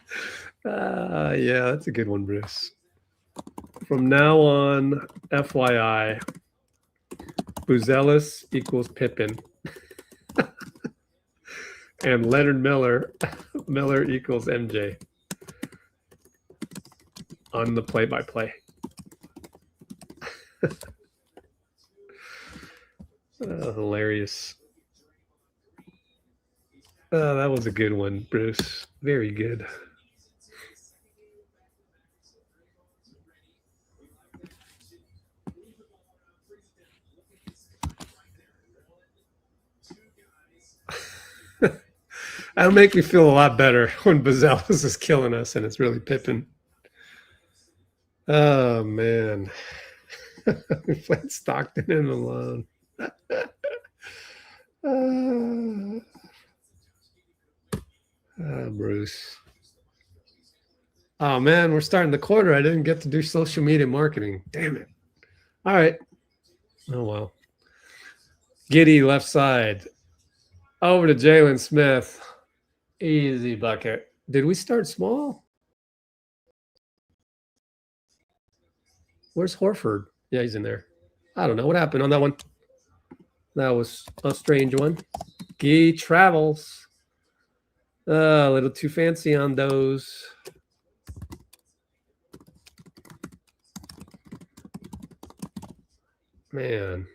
that's a good one, Bruce. From now on, FYI, Buzelis equals Pippen. And Leonard Miller equals MJ on the play-by-play. Hilarious. That was a good one, Bruce. Very good. That'll make me feel a lot better when Buzelis is killing us and it's really Pippen. Oh, man. We played Stockton and Malone. Bruce. Oh, man, we're starting the quarter. I didn't get to do social media marketing. Damn it. All right. Oh, well. Giddy left side. Over to Jalen Smith. Easy bucket. Did we start small? Where's Horford? Yeah, he's in there. I don't know what happened on that one. That was a strange one. Gee travels. A little too fancy on those. Man.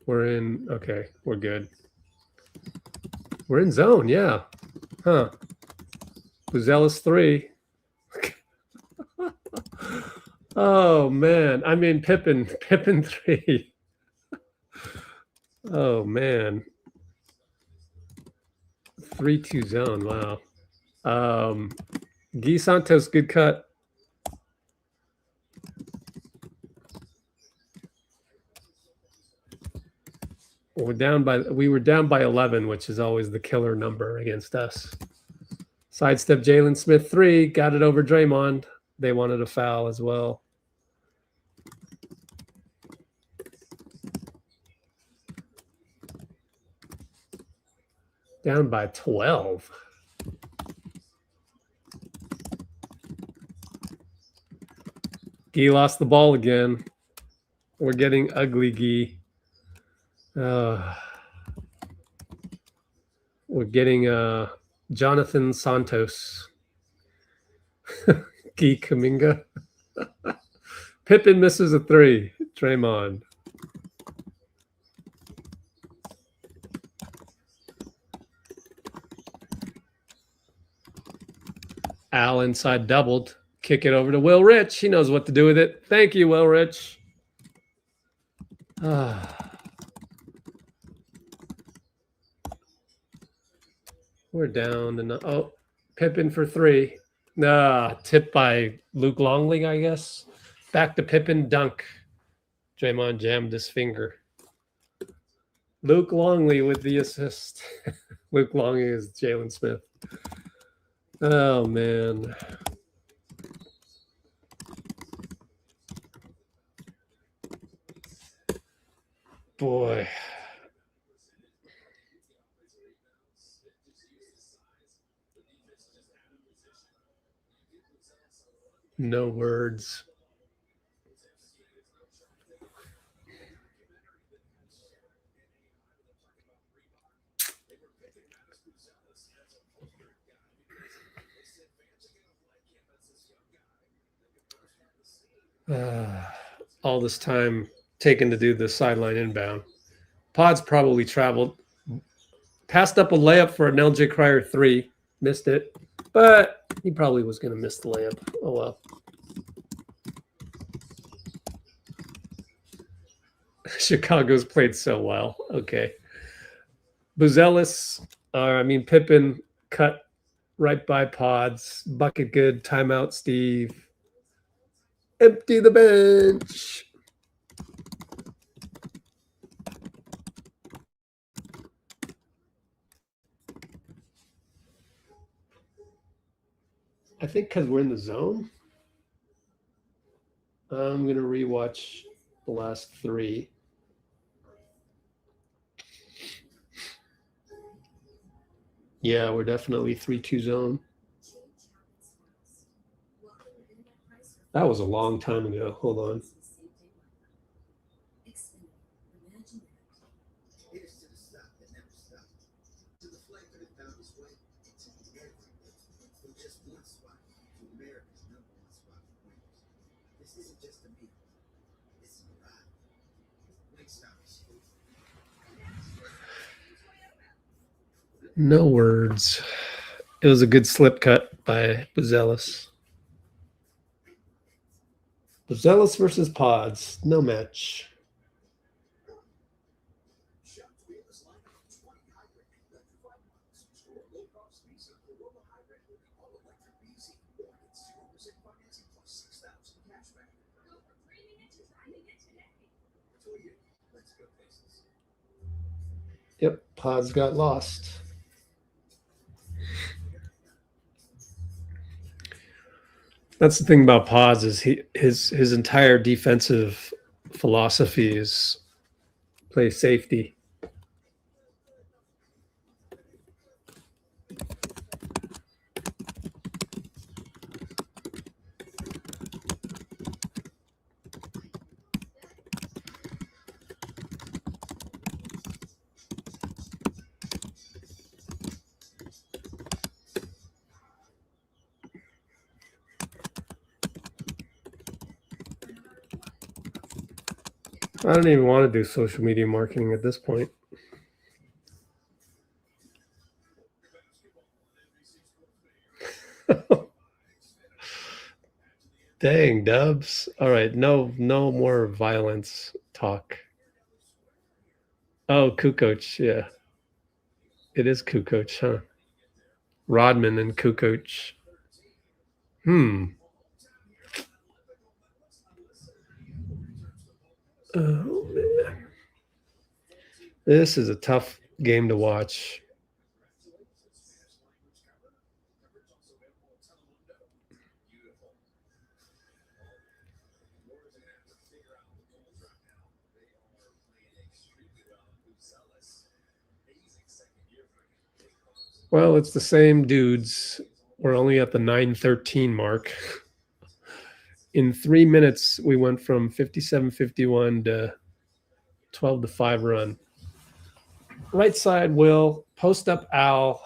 We're in. Okay, we're good. We're in zone, yeah. Huh. Buzelis 3. Oh, man. I mean, Pippen 3. Oh, man. 3-2 zone. Wow. Guy Santos, good cut. We were down by 11, which is always the killer number against us. Sidestep Jalen Smith 3, got it over Draymond. They wanted a foul as well. Down by 12. Guy lost the ball again. We're getting ugly, Guy. We're getting Jonathan Santos. Guy Kuminga. Pippen misses a 3. Draymond. Al inside doubled. Kick it over to Will Rich. He knows what to do with it. Thank you, Will Rich. We're down to Pippen for 3. Tipped by Luke Longley, I guess. Back to Pippen, dunk. Draymond jammed his finger. Luke Longley with the assist. Luke Longley is Jalen Smith. Oh, man. Boy. No words. All this time taken to do the sideline inbound. Pod's probably traveled. Passed up a layup for an LJ Cryer 3. Missed it. But he probably was going to miss the layup. Oh, well. Chicago's played so well. Okay. Buzelis, Pippen cut right by Pods. Bucket good. Timeout, Steve. Empty the bench. I think because we're in the zone, I'm going to rewatch the last 3. Yeah, we're definitely 3-2 zone. That was a long time ago. Hold on. No words. It was a good slip cut by Buzelis. Buzelis versus Pods. No match. Yep, Pods got lost. That's the thing about Pods is his entire defensive philosophy is play safety. I don't even want to do social media marketing at this point. Dang, Dubs. All right, no more violence talk. Oh, Kukoc, yeah. It is Kukoc, huh? Rodman and Kukoc. Oh, man. This is a tough game to watch. Well, it's the same dudes. We're only at the 9:13 mark. In 3 minutes, we went from 57-51 to 12-5 run. Right side, Will. Post up Al.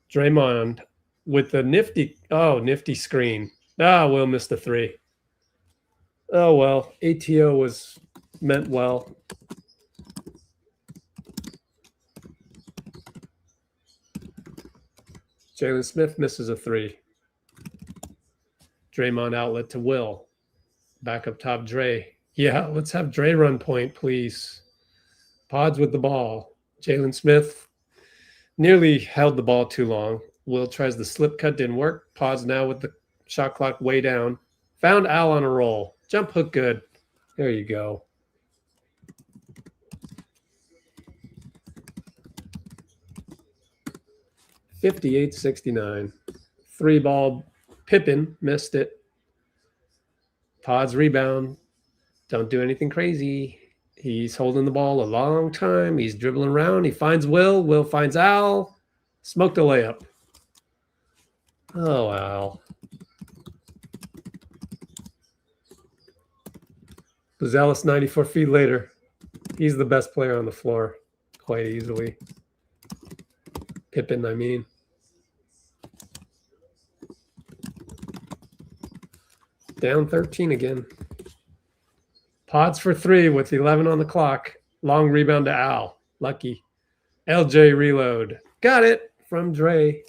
Draymond with the nifty screen. Will missed the three. Oh, well. ATO was meant well. Jalen Smith misses a three. Draymond outlet to Will. Back up top, Dray. Yeah, let's have Dray run point, please. Pods with the ball. Jalen Smith nearly held the ball too long. Will tries the slip cut, didn't work. Pods now with the shot clock way down. Found Al on a roll. Jump hook good. There you go. $58-69. Three ball. Pippen missed it. Pods rebound. Don't do anything crazy. He's holding the ball a long time. He's dribbling around. He finds Will. Will finds Al. Smoked a layup. Oh, Al. Buzelis 94 feet later. He's the best player on the floor quite easily. Pippen, I mean. Down 13 again. Pods for three with 11 on the clock. Long rebound to Al. Lucky. LJ reload. Got it from Dray.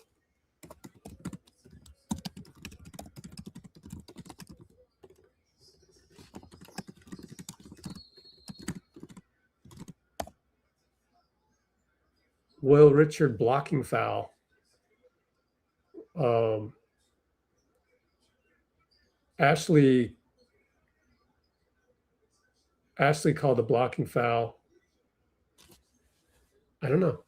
Will Richard blocking foul. Ashley called a blocking foul. I don't know.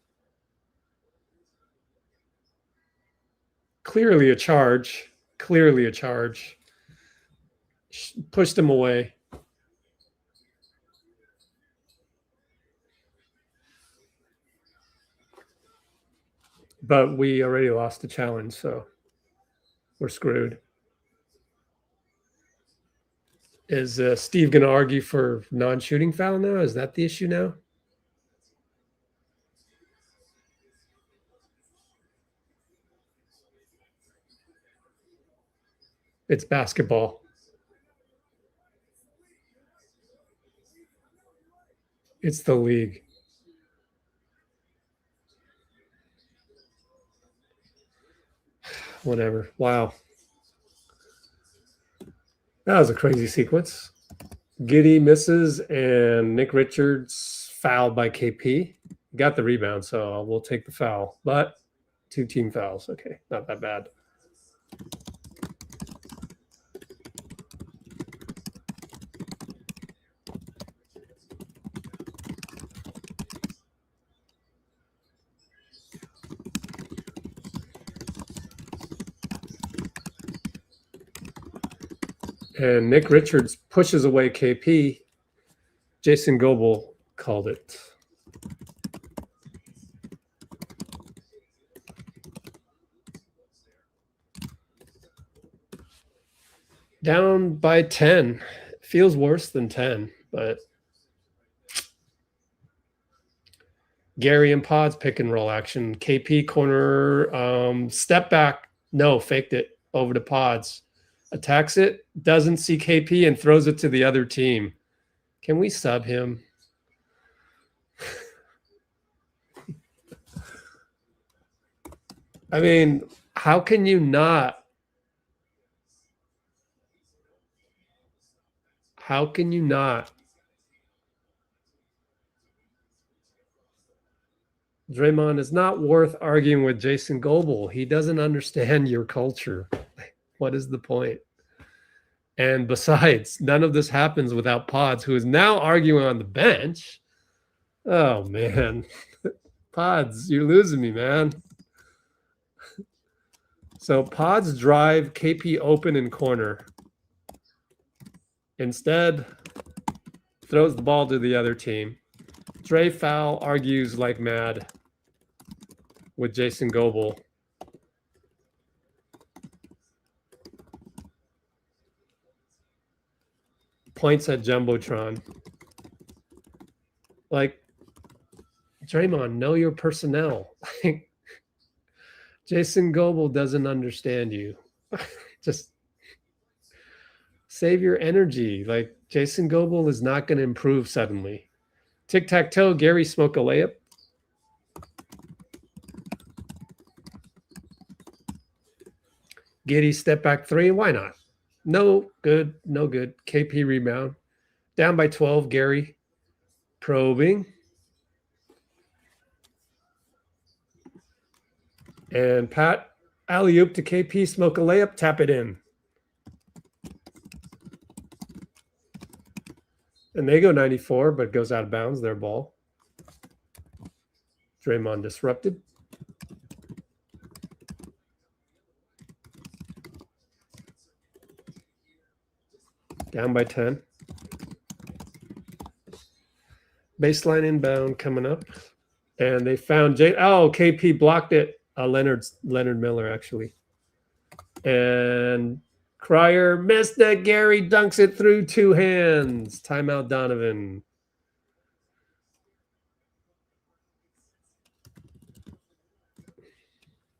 Clearly a charge. Clearly a charge. Pushed him away. But we already lost the challenge, so we're screwed. Is Steve going to argue for non-shooting foul now? Is that the issue now? It's basketball. It's the league. Whatever. Wow. That was a crazy sequence. Giddey misses and Nick Richards fouled by KP. Got the rebound, so we'll take the foul. But 2 team fouls. Okay, not that bad. And Nick Richards pushes away KP. Jason Goebel called it. Down by 10. Feels worse than 10, but Gary and Podz pick and roll action. KP corner, step back. No, faked it over to Podz. Attacks it, doesn't see KP, and throws it to the other team. Can we sub him? I mean, how can you not? How can you not? Draymond is not worth arguing with Jason Goebel. He doesn't understand your culture. What is the point? And besides, none of this happens without Podz, who is now arguing on the bench. Oh, man. Podz, you're losing me, man. So Podz drive, KP open in corner. Instead, throws the ball to the other team. Dray foul, argues like mad with Jason Goebel. Points at Jumbotron. Like, Draymond, know your personnel. Jason Goebel doesn't understand you. Just save your energy. Like, Jason Goebel is not going to improve suddenly. Tic-tac-toe, Gary smoke a layup. Giddy step back three. Why not? No good. No good. KP rebound. Down by 12, Gary probing. And Pat, alley-oop to KP, smoke a layup, tap it in. And they go 94, but goes out of bounds, their ball. Draymond disrupted. Down by 10. Baseline inbound coming up. And they found KP blocked it. Leonard Miller, actually. And Cryer missed it. Gary dunks it through two hands. Timeout, Donovan.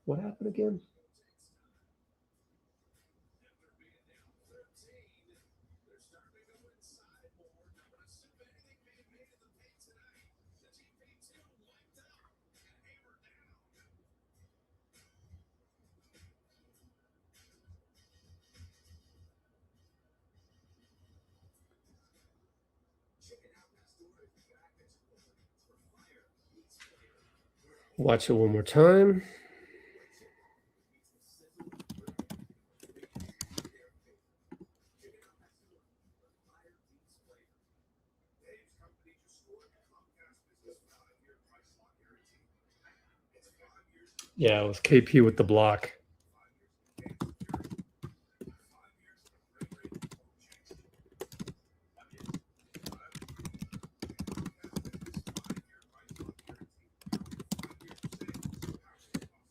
What happened again? Watch it one more time. Yeah, it was KP with the block.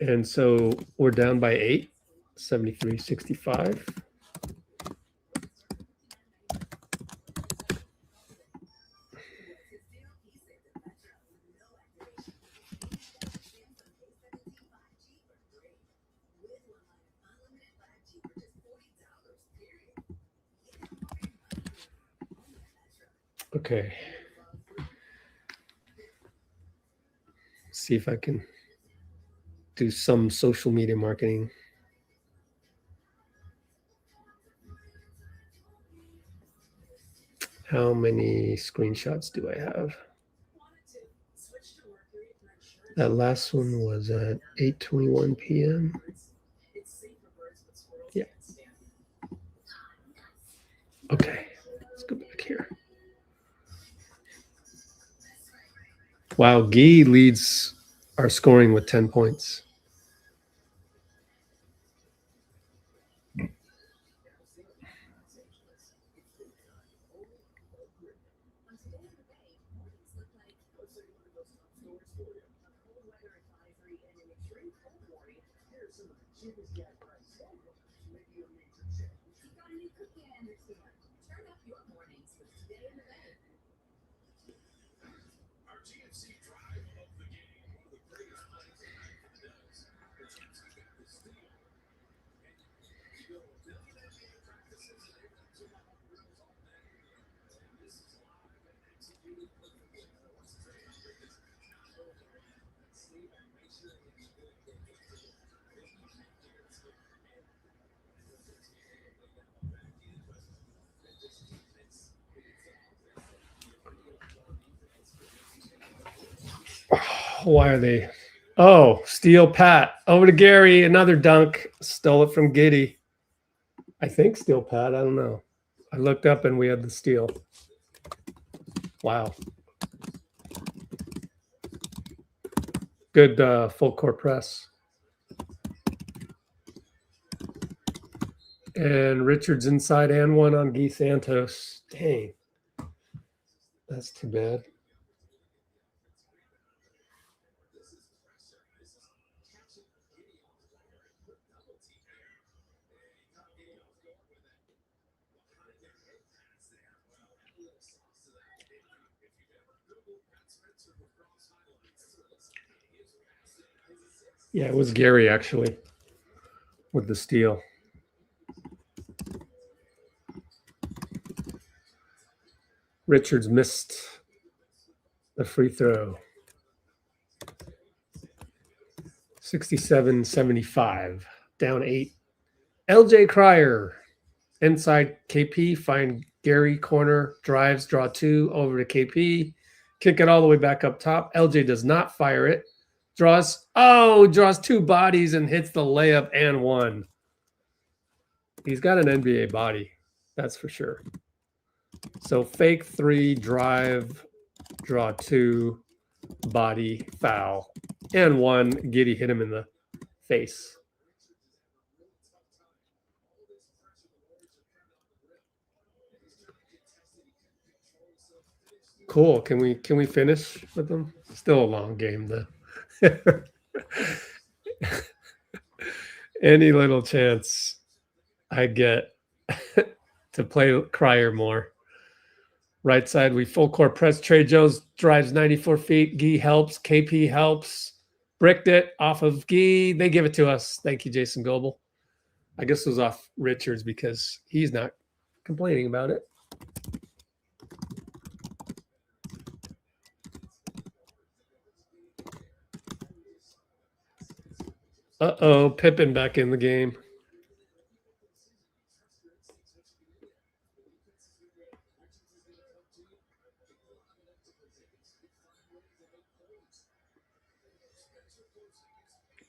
And so we're down by 8, 73-65. Okay. See if I can do some social media marketing. How many screenshots do I have? That last one was at 8:21 p.m. Okay, let's go back here. Wow, Gui leads our scoring with 10 points. Why are they? Oh, steal Pat. Over to Gary. Another dunk. Stole it from Giddy. I think steal Pat. I don't know. I looked up and we had the steal. Wow. Good full court press. And Richards inside and one on Gui Santos. Dang. That's too bad. Yeah, it was Gary actually with the steal. Richards missed the free throw. 67-75, down 8. LJ Cryer, inside KP, find Gary, corner, drives, draw 2, over to KP, kick it all the way back up top. LJ does not fire it. Draws 2 bodies and hits the layup and 1. He's got an NBA body, that's for sure. So fake 3, drive, draw 2, body, foul, and 1. Giddy hit him in the face. Cool. Can we finish with them? Still a long game though. Any little chance I get to play Cryer more. Right side, we full court press. Trey Jones drives 94 feet. Gui helps. KP helps. Bricked it off of Gui. They give it to us. Thank you, Jason Goebel. I guess it was off Richards because he's not complaining about it. Uh-oh, Pippen back in the game.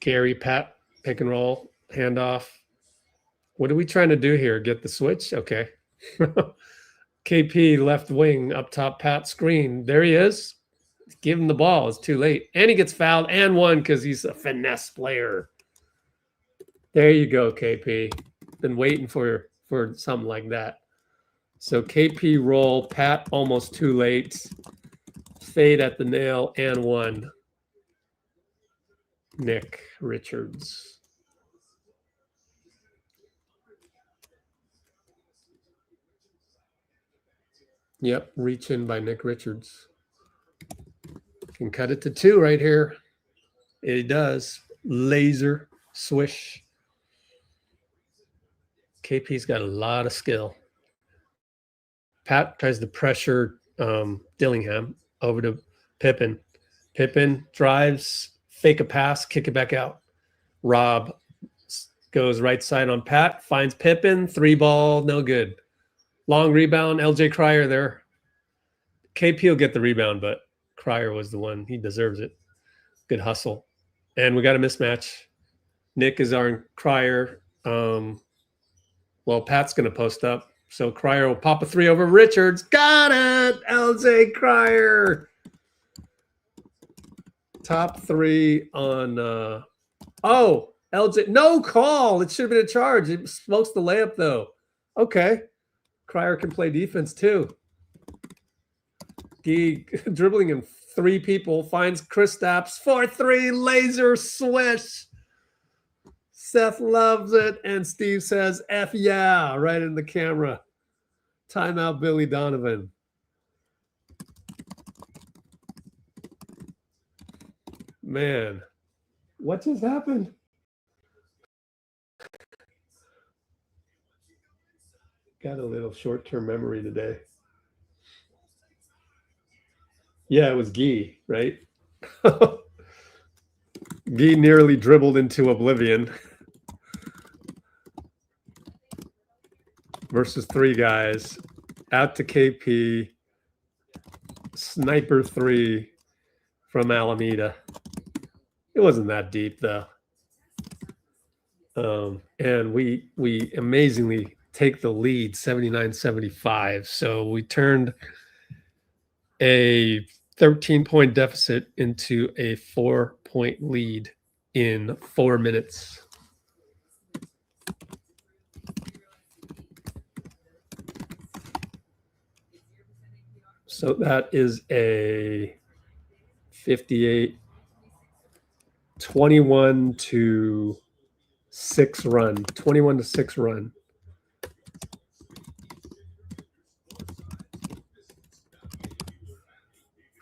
Gary, Pat, pick and roll, handoff. What are we trying to do here? Get the switch? Okay. KP, left wing, up top, Pat, screen. There he is. Give him the ball. It's too late. And he gets fouled and won because he's a finesse player. There you go, KP. Been waiting for something like that. So KP roll, Pat almost too late. Fade at the nail and 1. Nick Richards. Yep, reach in by Nick Richards. Can cut it to 2 right here. It does. Laser swish. KP's got a lot of skill. Pat tries to pressure Dillingham over to Pippen. Pippen drives, fake a pass, kick it back out. Rob goes right side on Pat, finds Pippen, 3-ball, no good. Long rebound, LJ Cryer there. KP will get the rebound, but Cryer was the one. He deserves it. Good hustle. And we got a mismatch. Nick is on Cryer. Well, Pat's going to post up. So Cryer will pop a 3 over Richards. Got it! LJ Cryer. Top 3 on LJ. No call. It should have been a charge. It smokes the layup, though. Okay. Cryer can play defense, too. He dribbling in 3 people. Finds Kristaps. 4-3. Laser swish. Seth loves it. And Steve says, F yeah, right in the camera. Timeout, Billy Donovan. Man, what just happened? Got a little short-term memory today. Yeah, it was Gui, right? Gui nearly dribbled into oblivion. Versus 3 guys. Out to KP. Sniper 3 from Alameda. It wasn't that deep, though. And we amazingly take the lead 79-75. So we turned a 13-point deficit into a 4-point lead in 4 minutes. So that is a 58 21-6 run. 21-6 run.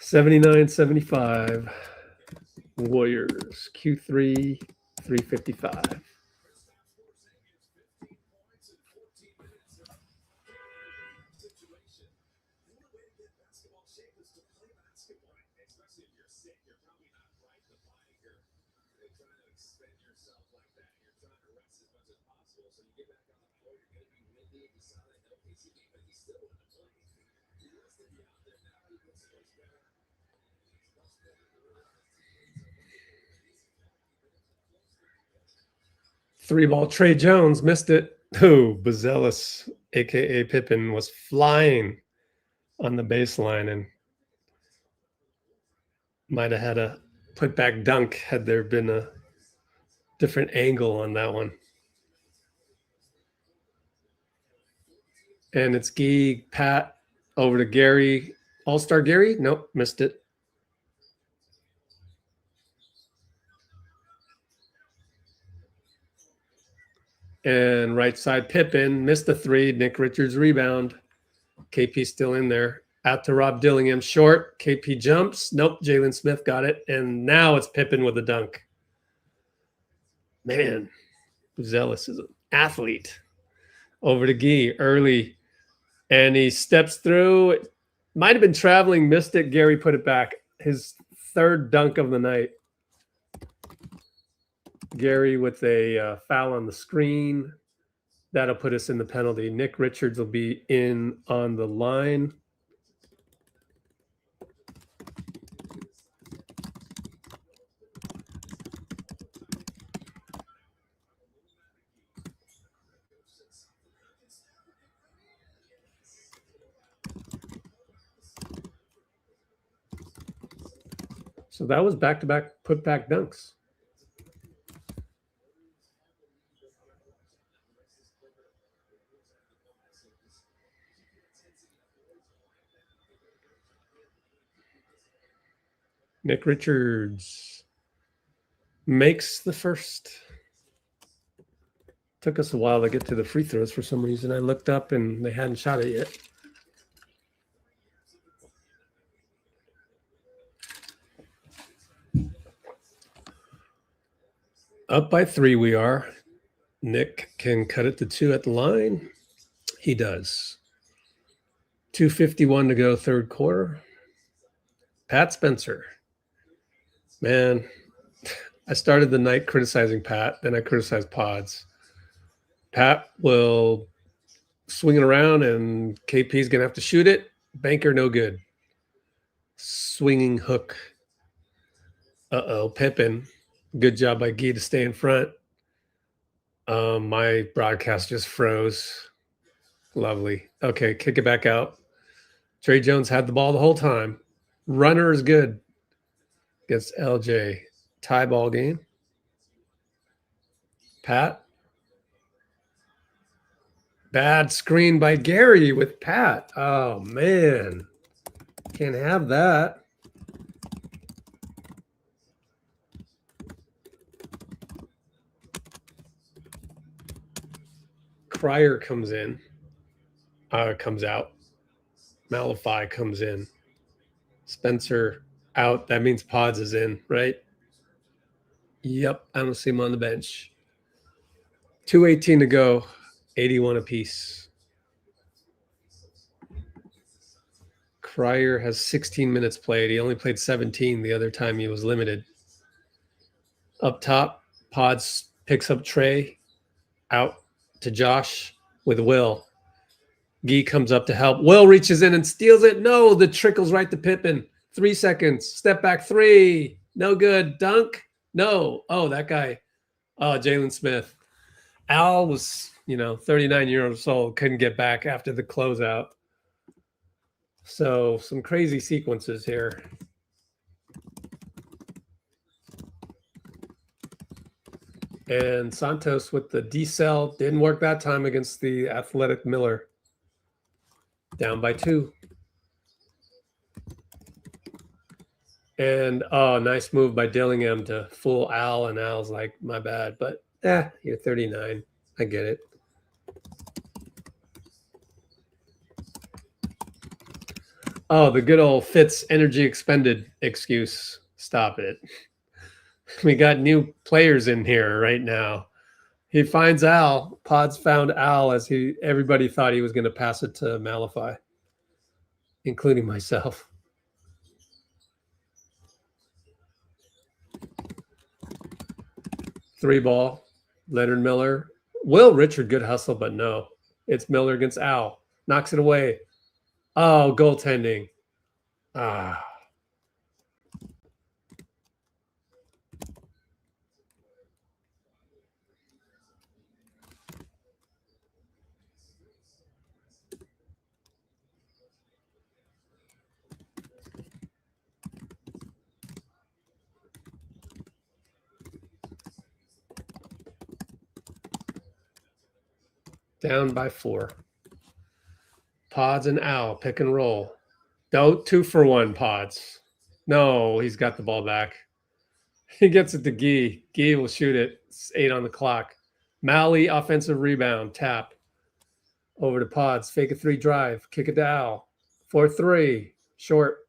$79-75 Warriors. Q3 355. Three ball. Trey Jones missed it. Oh, Bazelis, a.k.a. Pippen, was flying on the baseline and might have had a put-back dunk had there been a different angle on that one. And it's Gui, Pat, over to Gary. All-Star Gary? Nope, missed it. And right side, Pippen missed the 3. Nick Richards rebound. KP still in there. Out to Rob Dillingham. Short. KP jumps. Nope. Jalen Smith got it. And now it's Pippen with a dunk. Man, Zealous is an athlete. Over to Gui early. And he steps through. It might have been traveling. Missed it. Gary put it back. His 3rd dunk of the night. Gary with a foul on the screen. That'll put us in the penalty. Nick Richards will be in on the line. So that was back-to-back put-back dunks. Nick Richards makes the first. Took us a while to get to the free throws for some reason. I looked up and they hadn't shot it yet. Up by 3 we are. Nick can cut it to 2 at the line. He does. 2:51 to go, 3rd quarter. Pat Spencer. Man, I started the night criticizing Pat, then I criticized Pods. Pat will swing it around, and KP's going to have to shoot it. Banker, no good. Swinging hook. Uh-oh, Pippen. Good job by Gui to stay in front. My broadcast just froze. Lovely. Okay, kick it back out. Trey Jones had the ball the whole time. Runner is good against LJ. Tie ball game. Pat. Bad screen by Gary with Pat. Oh, man. Can't have that. Cryer comes in. Comes out. Malify comes in. Spencer out. That means Podz is in, right? Yep. I don't see him on the bench. 2:18 to go. 81 apiece. Cryer has 16 minutes played. He only played 17 the other time he was limited. Up top, Podz picks up Trey. Out to Josh with Will. Gui comes up to help. Will reaches in and steals it. No, the trickles right to Pippen. 3 seconds. Step back 3. No good. Dunk. No. Oh, that guy. Oh, Jalen Smith. Al was, 39 years old. Couldn't get back after the closeout. So some crazy sequences here. And Santos with the decel. Didn't work that time against the athletic Miller. Down by 2. And nice move by Dillingham to fool Al, and Al's like, my bad. But you're 39. I get it. Oh, the good old Fitz energy expended excuse. Stop it. We got new players in here right now. He finds Al. Podz found Al as everybody thought he was going to pass it to Malify, including myself. Three ball. Leonard Miller. Will Richard, good hustle, but no. It's Miller against Al. Knocks it away. Oh, goaltending. Down by 4. Podz and Al pick and roll. No, 2 for 1, Podz. No, he's got the ball back. He gets it to Gui. Gui will shoot it. It's 8 on the clock. Malley, offensive rebound, tap. Over to Podz. Fake a 3 drive. Kick it to Al. 4-3. Short.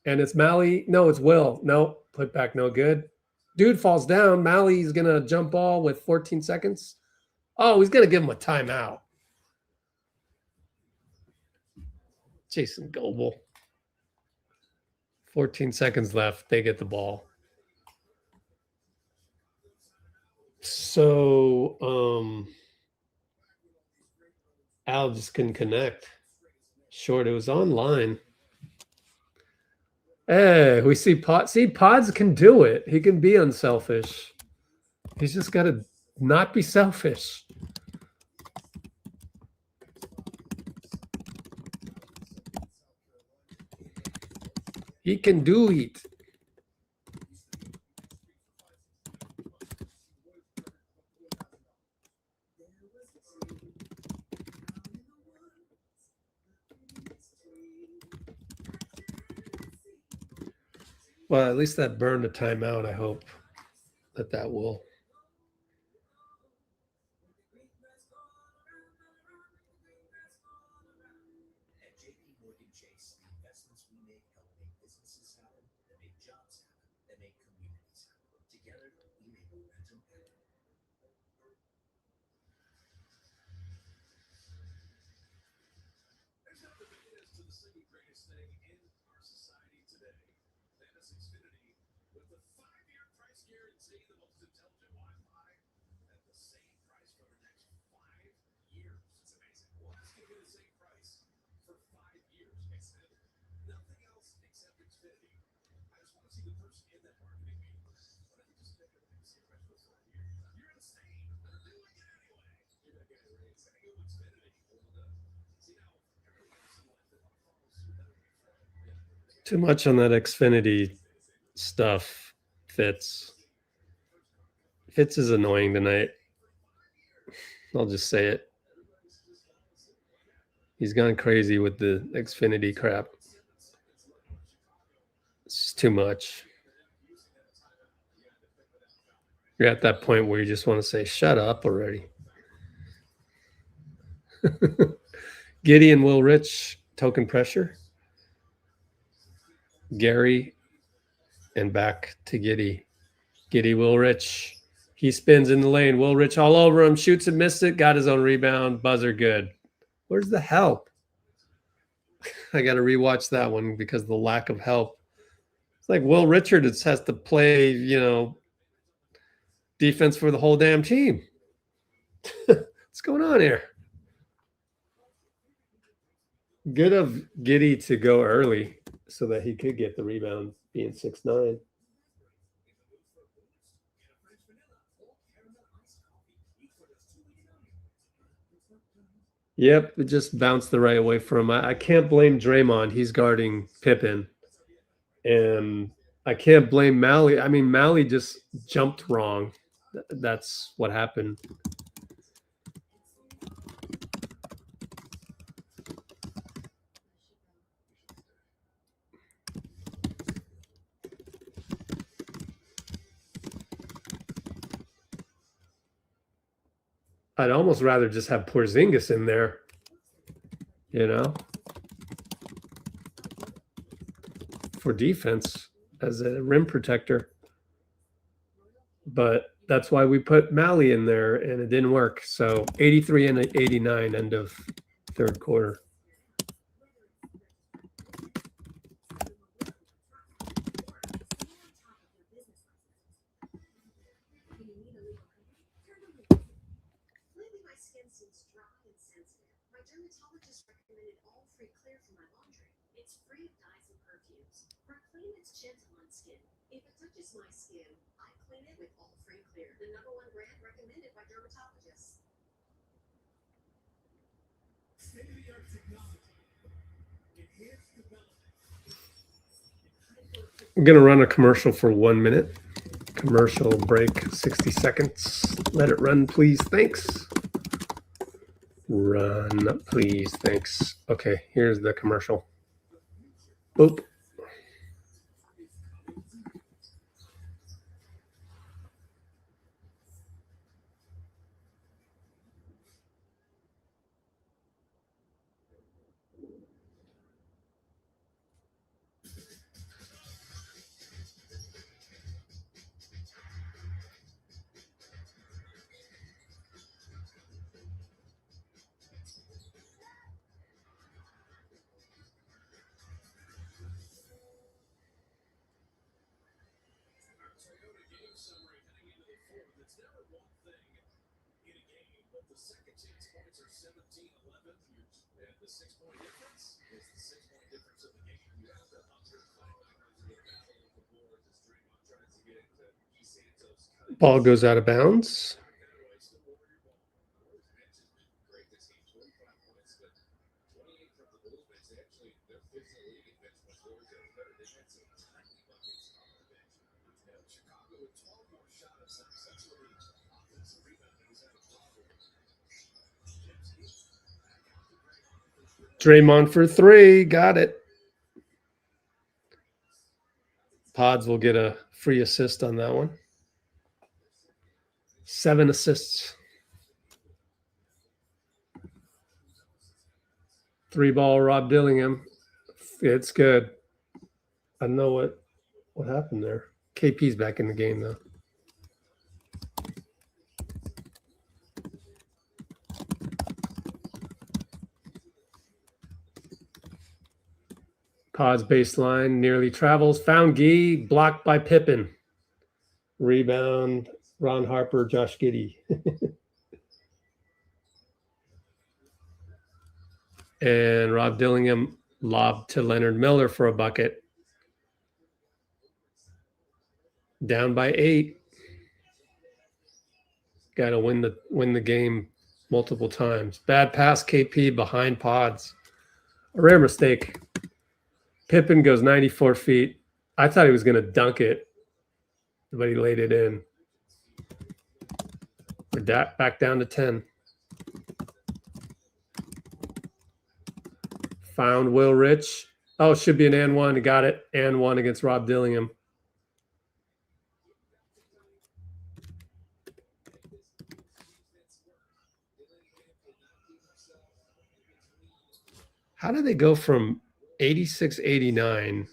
And it's Malley. No, it's Will. No, put back no good. Dude falls down. Malley's going to jump ball with 14 seconds. Oh, he's going to give him a timeout. Jason Goebel. 14 seconds left. They get the ball. So Al just couldn't connect. Short. It was online. Hey, we see Podz. See, Podz can do it. He can be unselfish. He's just got to not be selfish. He can do it. Well, at least that burned a timeout. I hope that will. Too much on that Xfinity stuff, Fitz. Fitz is annoying tonight. I'll just say it. He's gone crazy with the Xfinity crap. It's too much. You're at that point where you just want to say, shut up already. Giddy and Will Rich, token pressure. Gary and back to Giddy. Giddy, Will Rich. He spins in the lane. Will Rich all over him, shoots and missed it, got his own rebound, buzzer good. Where's the help? I got to rewatch that one because of the lack of help. It's like Will Richards has to play, defense for the whole damn team. What's going on here? Good of Giddy to go early so that he could get the rebound, being 6'9". Yep, it just bounced the right way for him. I can't blame Draymond. He's guarding Pippen. And I can't blame Mally. I mean, Mally just jumped wrong. That's what happened. I'd almost rather just have Porzingis in there, for defense as a rim protector. But that's why we put Mally in there, and it didn't work. So 83 and 89, end of third quarter. My skin, I clean it with all free clear, the #1 brand recommended by dermatologists. State-of-the-art technology, enhanced development. I'm going to run a commercial for 1 minute. Commercial break, 60 seconds. Let it run, please. Thanks. Run, please. Thanks. Okay, here's the commercial. Boop. The second team's points are 17-11, and the 6-point difference is the 6-point difference of the game. You have the Hunter linebackers in the battle of the boards as Draymond tries to get into Santos. Ball goes out of bounds. Great this game, 25 points, but 28 from the Bulls. They actually, they're fifth in the league in bench plus scores. They're better defense and tiny buckets on the bench. Now, Chicago with 12 more shot attempts. That's where the offensive rebounding is at a problem. Draymond for 3. Got it. Pods will get a free assist on that one. 7 assists. 3-ball, Rob Dillingham. It's good. I don't know what happened there. KP's back in the game, though. Pods baseline, nearly travels. Found Gui, blocked by Pippen. Rebound, Ron Harper, Josh Giddey. And Rob Dillingham lobbed to Leonard Miller for a bucket. Down by 8. Got to win the game multiple times. Bad pass, KP behind Pods. A rare mistake. Pippen goes 94 feet. I thought he was going to dunk it, but he laid it in. We're back down to 10. Found Will Rich. Oh, should be an and one. He got it. And one against Rob Dillingham. How did they go from 86-89?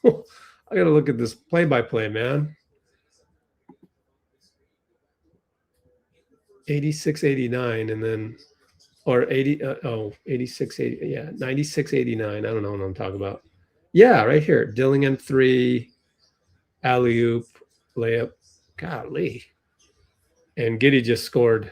I got to look at this play-by-play, man. 86-89 and then, or 86-80, yeah, 96-89. I don't know what I'm talking about. Yeah, right here. Dillingham 3, alley-oop, layup. Golly. And Giddy just scored.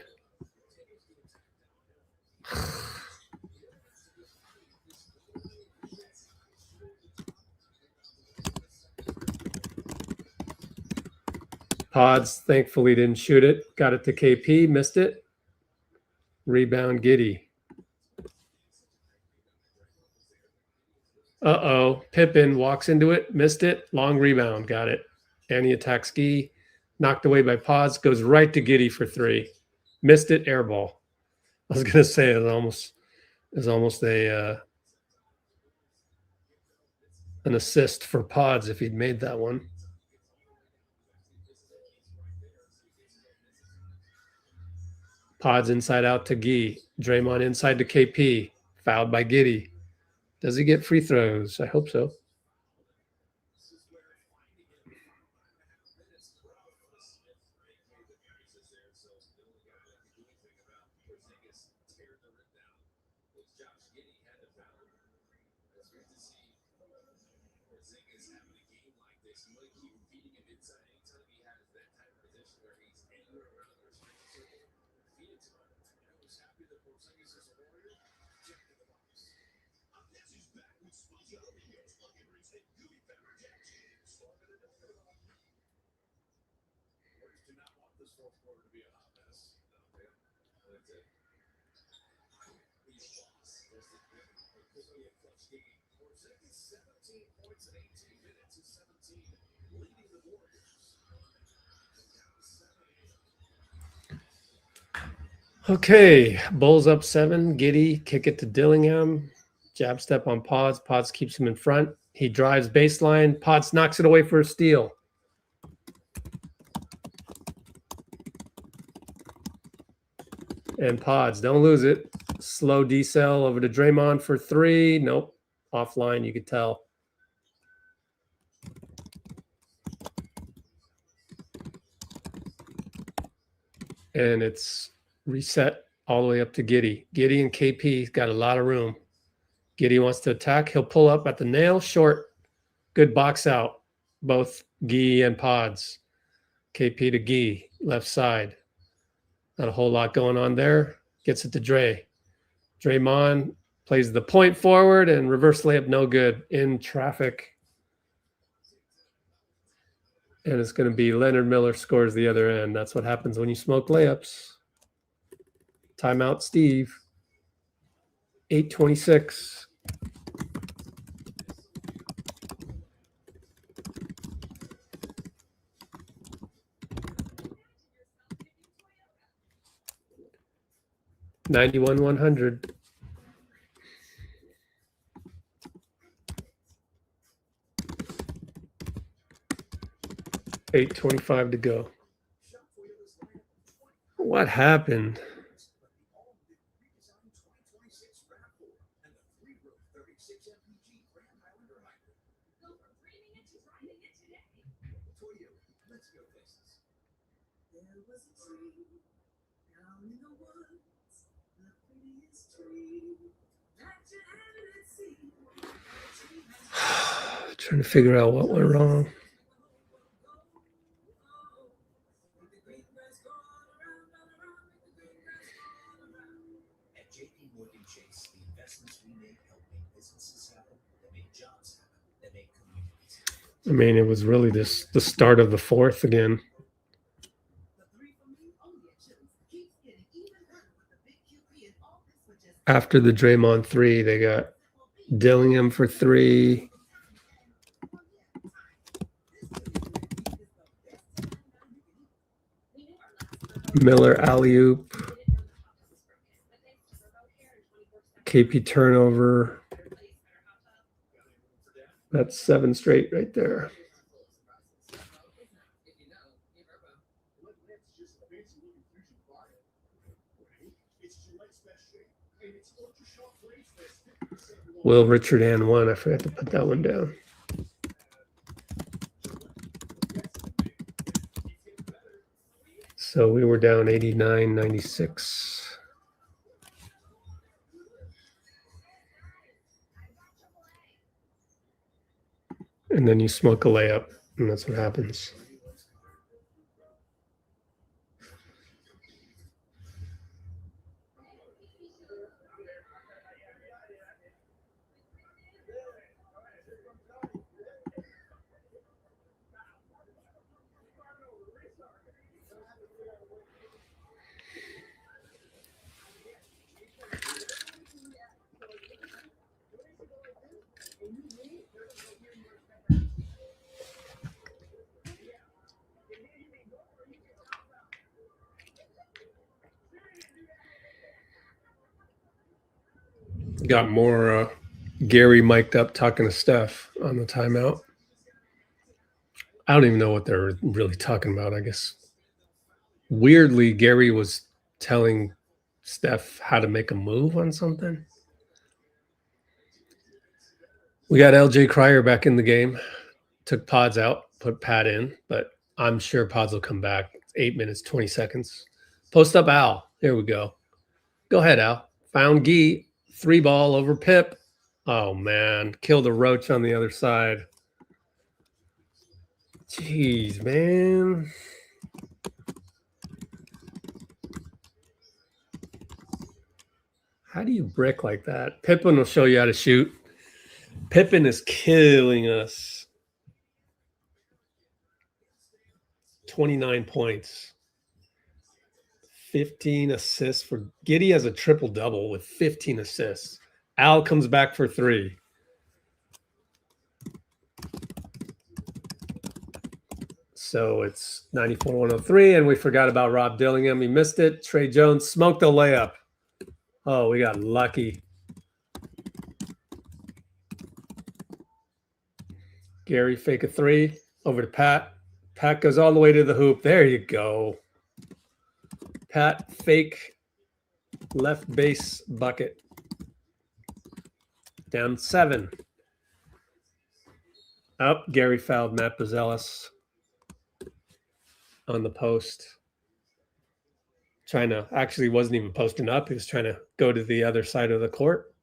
Podz thankfully didn't shoot it. Got it to KP, missed it. Rebound Giddy. Uh-oh. Pippen walks into it, missed it. Long rebound, got it. And he attacks Gui. Knocked away by Podz, goes right to Giddy for 3. Missed it, air ball. I was gonna say it was almost a an assist for Podz if he'd made that one. Podz inside out to Gui. Draymond inside to KP. Fouled by Giddy. Does he get free throws? I hope so. Okay, Bulls up 7. Giddy, kick it to Dillingham. Jab step on Podz. Podz keeps him in front. He drives baseline. Podz knocks it away for a steal. And Podz, don't lose it. Slow decel over to Draymond for 3. Nope. Offline, you could tell. And it's reset all the way up to Giddy. Giddy and KP got a lot of room. Giddy wants to attack. He'll pull up at the nail. Short. Good box out. Both Gui and Podz. KP to Gui. Left side. Not a whole lot going on there. Gets it to Dray. Draymond plays the point forward and reverse layup no good. In traffic. And it's going to be Leonard Miller scores the other end. That's what happens when you smoke layups. Timeout, Steve. 8:26. $91,100. $8:25 to go. What happened? Trying to figure out what went wrong. I mean, it was really the start of the fourth again. After the Draymond 3, they got Dillingham for 3. Miller alley-oop. KP turnover. That's 7 straight right there. Will Richard and 1. I forgot to put that one down. So we were down 89-96. And then you smoke a layup, and that's what happens. Got more Gary mic'd up talking to Steph on the timeout. I don't even know what they're really talking about, I guess. Weirdly, Gary was telling Steph how to make a move on something. We got LJ Cryer back in the game. Took Podz out, put Pat in, but I'm sure Podz will come back. 8 minutes, 20 seconds. Post up Al. Here we go. Go ahead, Al. Found Gui. 3-ball over Pip. Oh, man. Killed a roach on the other side. Jeez, man. How do you brick like that? Pippen will show you how to shoot. Pippen is killing us. 29 points. 15 assists for Giddey has a triple-double with 15 assists. Al comes back for 3. So it's 94-103, and we forgot about Rob Dillingham. He missed it. Trey Jones smoked the layup. Oh, we got lucky. Gary fake a 3 over to Pat. Pat goes all the way to the hoop. There you go. Pat fake left base bucket. Down 7. Up, Gary fouled Matt Bazelis on the post. Actually wasn't even posting up. He was trying to go to the other side of the court.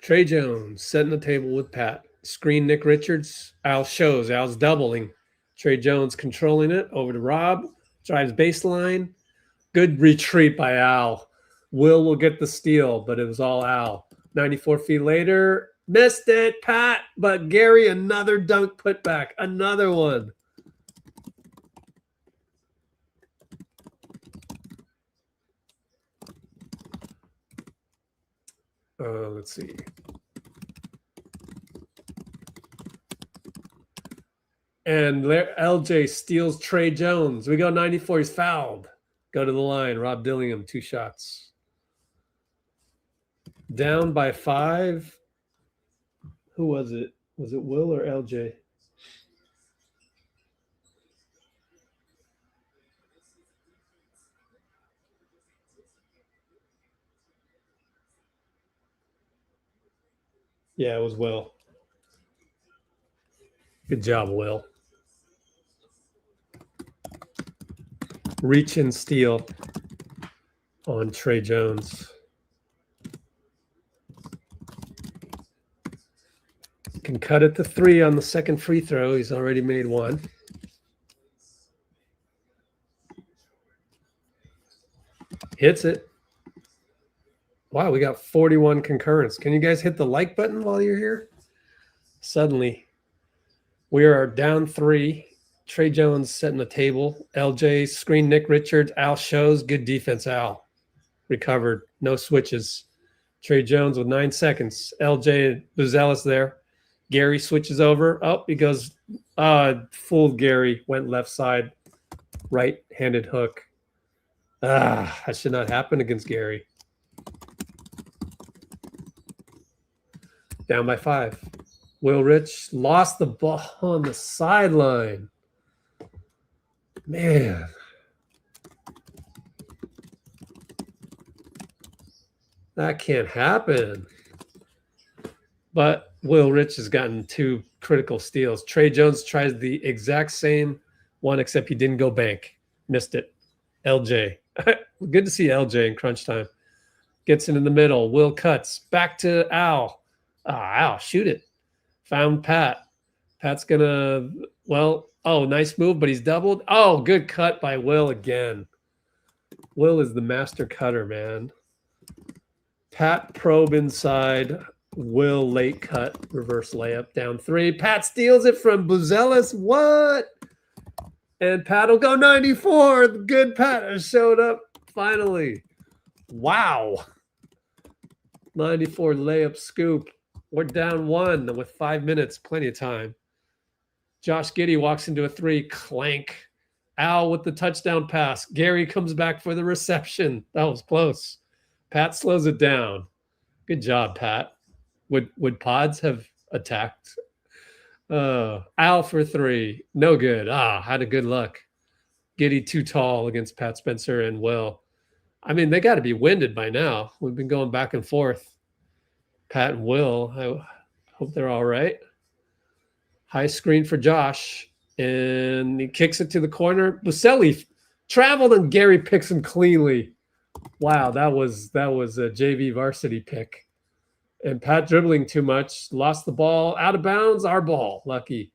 Trey Jones setting the table with Pat. Screen Nick Richards. Al shows. Al's doubling. Trey Jones controlling it. Over to Rob. Drives baseline. Good retreat by Al. Will get the steal, but it was all Al. 94 feet later. Missed it, Pat. But Gary, another dunk putback. Another one. Let's see. And LJ steals Trey Jones. We go 94. He's fouled. Go to the line. Rob Dillingham, 2 shots. Down by 5. Who was it? Was it Will or LJ? Yeah, it was Will. Good job, Will. Reach and steal on Trey Jones. Can cut it to 3 on the second free throw. He's already made 1. Hits it. Wow, we got 41 concurrents. Can you guys hit the like button while you're here? Suddenly, we are down 3. Trey Jones setting the table. LJ screen Nick Richards. Al shows. Good defense, Al. Recovered. No switches. Trey Jones with 9 seconds. LJ Buzelis there. Gary switches over. Oh, he goes. Fooled Gary. Went left side. Right-handed hook. That should not happen against Gary. Down by 5. Will Rich lost the ball on the sideline. Man. That can't happen. But Will Rich has gotten 2 critical steals. Trey Jones tries the exact same one, except he didn't go bank. Missed it. LJ. Good to see LJ in crunch time. Gets it in the middle. Will cuts. Back to Al. Al, shoot it. Found Pat. Pat's going to, nice move, but he's doubled. Oh, good cut by Will again. Will is the master cutter, man. Pat probe inside. Will late cut. Reverse layup down 3. Pat steals it from Buzelis. What? And Pat will go 94. The good Pat has showed up finally. Wow. 94 layup scoop. We're down 1 with 5 minutes. Plenty of time. Josh Giddey walks into a 3. Clank. Al with the touchdown pass. Gary comes back for the reception. That was close. Pat slows it down. Good job, Pat. Would Pods have attacked? Al for 3. No good. Had a good luck. Giddey too tall against Pat Spencer and Will. I mean, they got to be winded by now. We've been going back and forth. Pat and Will. I hope they're all right. High screen for Josh. And he kicks it to the corner. Buselli traveled and Gary picks him cleanly. Wow, that was a JV varsity pick. And Pat dribbling too much. Lost the ball. Out of bounds. Our ball. Lucky.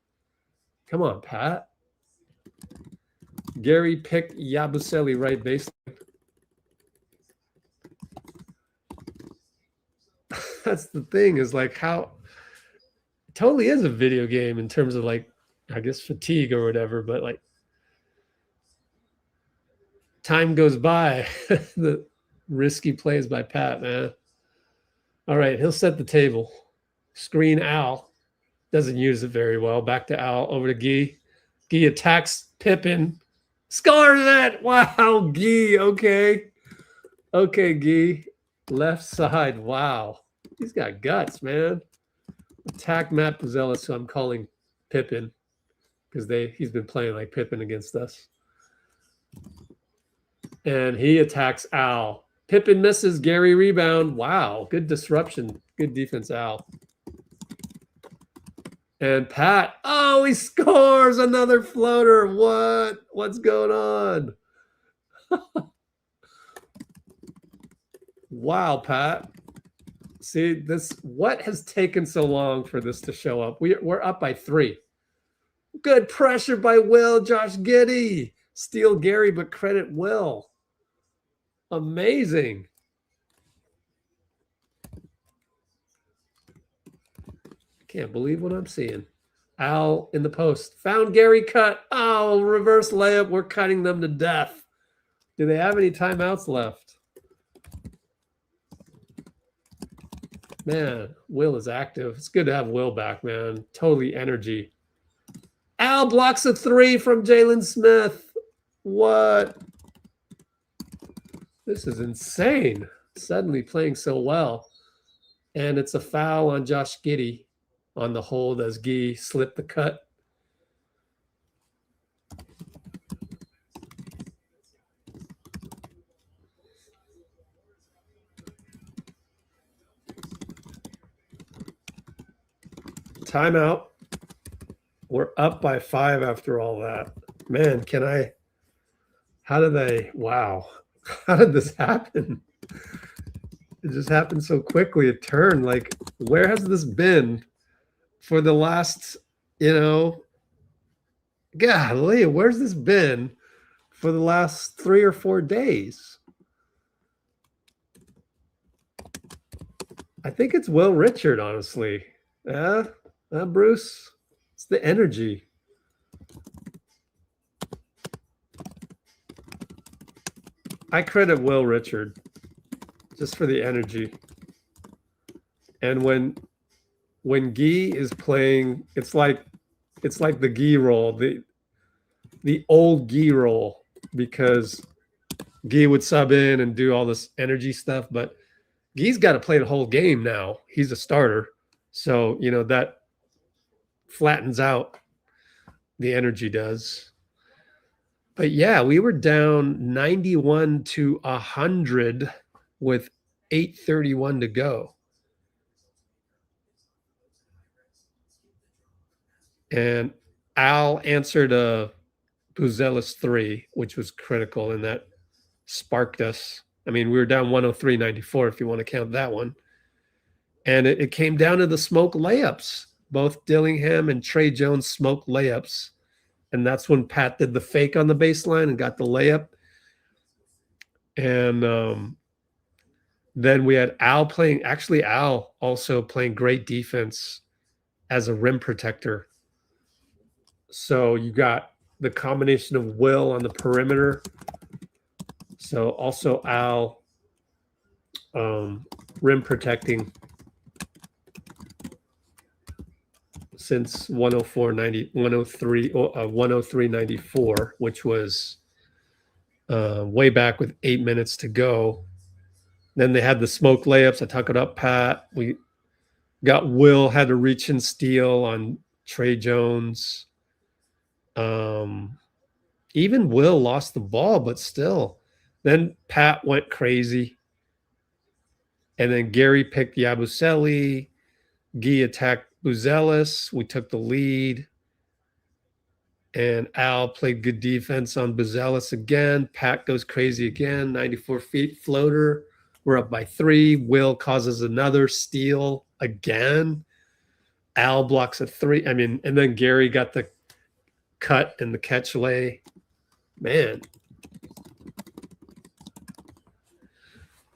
Come on, Pat. Gary picked Yabusele right baseline. That's the thing, is like how it totally is a video game in terms of like, I guess, fatigue or whatever, but like time goes by. The risky plays by Pat, man. All right, he'll set the table. Screen Al. Doesn't use it very well. Back to Al. Over to Gui. Gui attacks Pippen. Scores it. Wow, Gui. Okay. Okay, Gui. Left side. Wow. He's got guts, man. Attack Matt Buzelis, who I'm calling Pippen, because he's been playing like Pippen against us. And he attacks Al. Pippen misses. Gary rebound. Wow. Good disruption. Good defense, Al. And Pat. Oh, he scores another floater. What? What's going on? Wow, Pat. See this. What has taken so long for this to show up? We're up by 3. Good pressure by Will. Josh Giddey. Steal Gary, but credit Will. Amazing. Can't believe what I'm seeing. Al in the post. Found Gary cut. Oh, reverse layup. We're cutting them to death. Do they have any timeouts left? Man, Will is active. It's good to have Will back, man. Totally energy. Al blocks a 3 from Jalen Smith. What? This is insane. Suddenly playing so well. And it's a foul on Josh Giddey on the hold as Gui slipped the cut. Timeout. We're up by 5 after all that. Man, wow. How did this happen? It just happened so quickly. It turned. Like, where has this been for the last, golly, where's this been for the last 3 or 4 days? I think it's Will Richard, honestly. Bruce, it's the energy. I credit Will Richard just for the energy. And when Gui is playing, it's like the Gui role, the old Gui role, because Gui would sub in and do all this energy stuff, but Gui's got to play the whole game now. He's a starter. So, that flattens out the energy does. But yeah, we were down 91 to 100 with 8:31 to go. And Al answered a Buzelis 3, which was critical, and that sparked us. I mean, we were down 103.94 if you want to count that one. And it came down to the smoke layups. Both Dillingham and Trey Jones smoked layups. And that's when Pat did the fake on the baseline and got the layup. And then we had Al playing, actually Al also playing great defense as a rim protector. So you got the combination of Will on the perimeter. So also Al rim protecting since 103.94, which was way back with 8 minutes to go. Then they had the smoke layups. I tuck it up, Pat. We got Will had to reach and steal on Trey Jones. Even Will lost the ball, but still. Then Pat went crazy. And then Gary picked Yabusele. Gui attacked Buzelis. We took the lead. And Al played good defense on Buzelis again. Pat goes crazy again. 94 feet floater. We're up by 3. Will causes another steal again. Al blocks a 3. I mean, and then Gary got the cut and the catch lay. Man.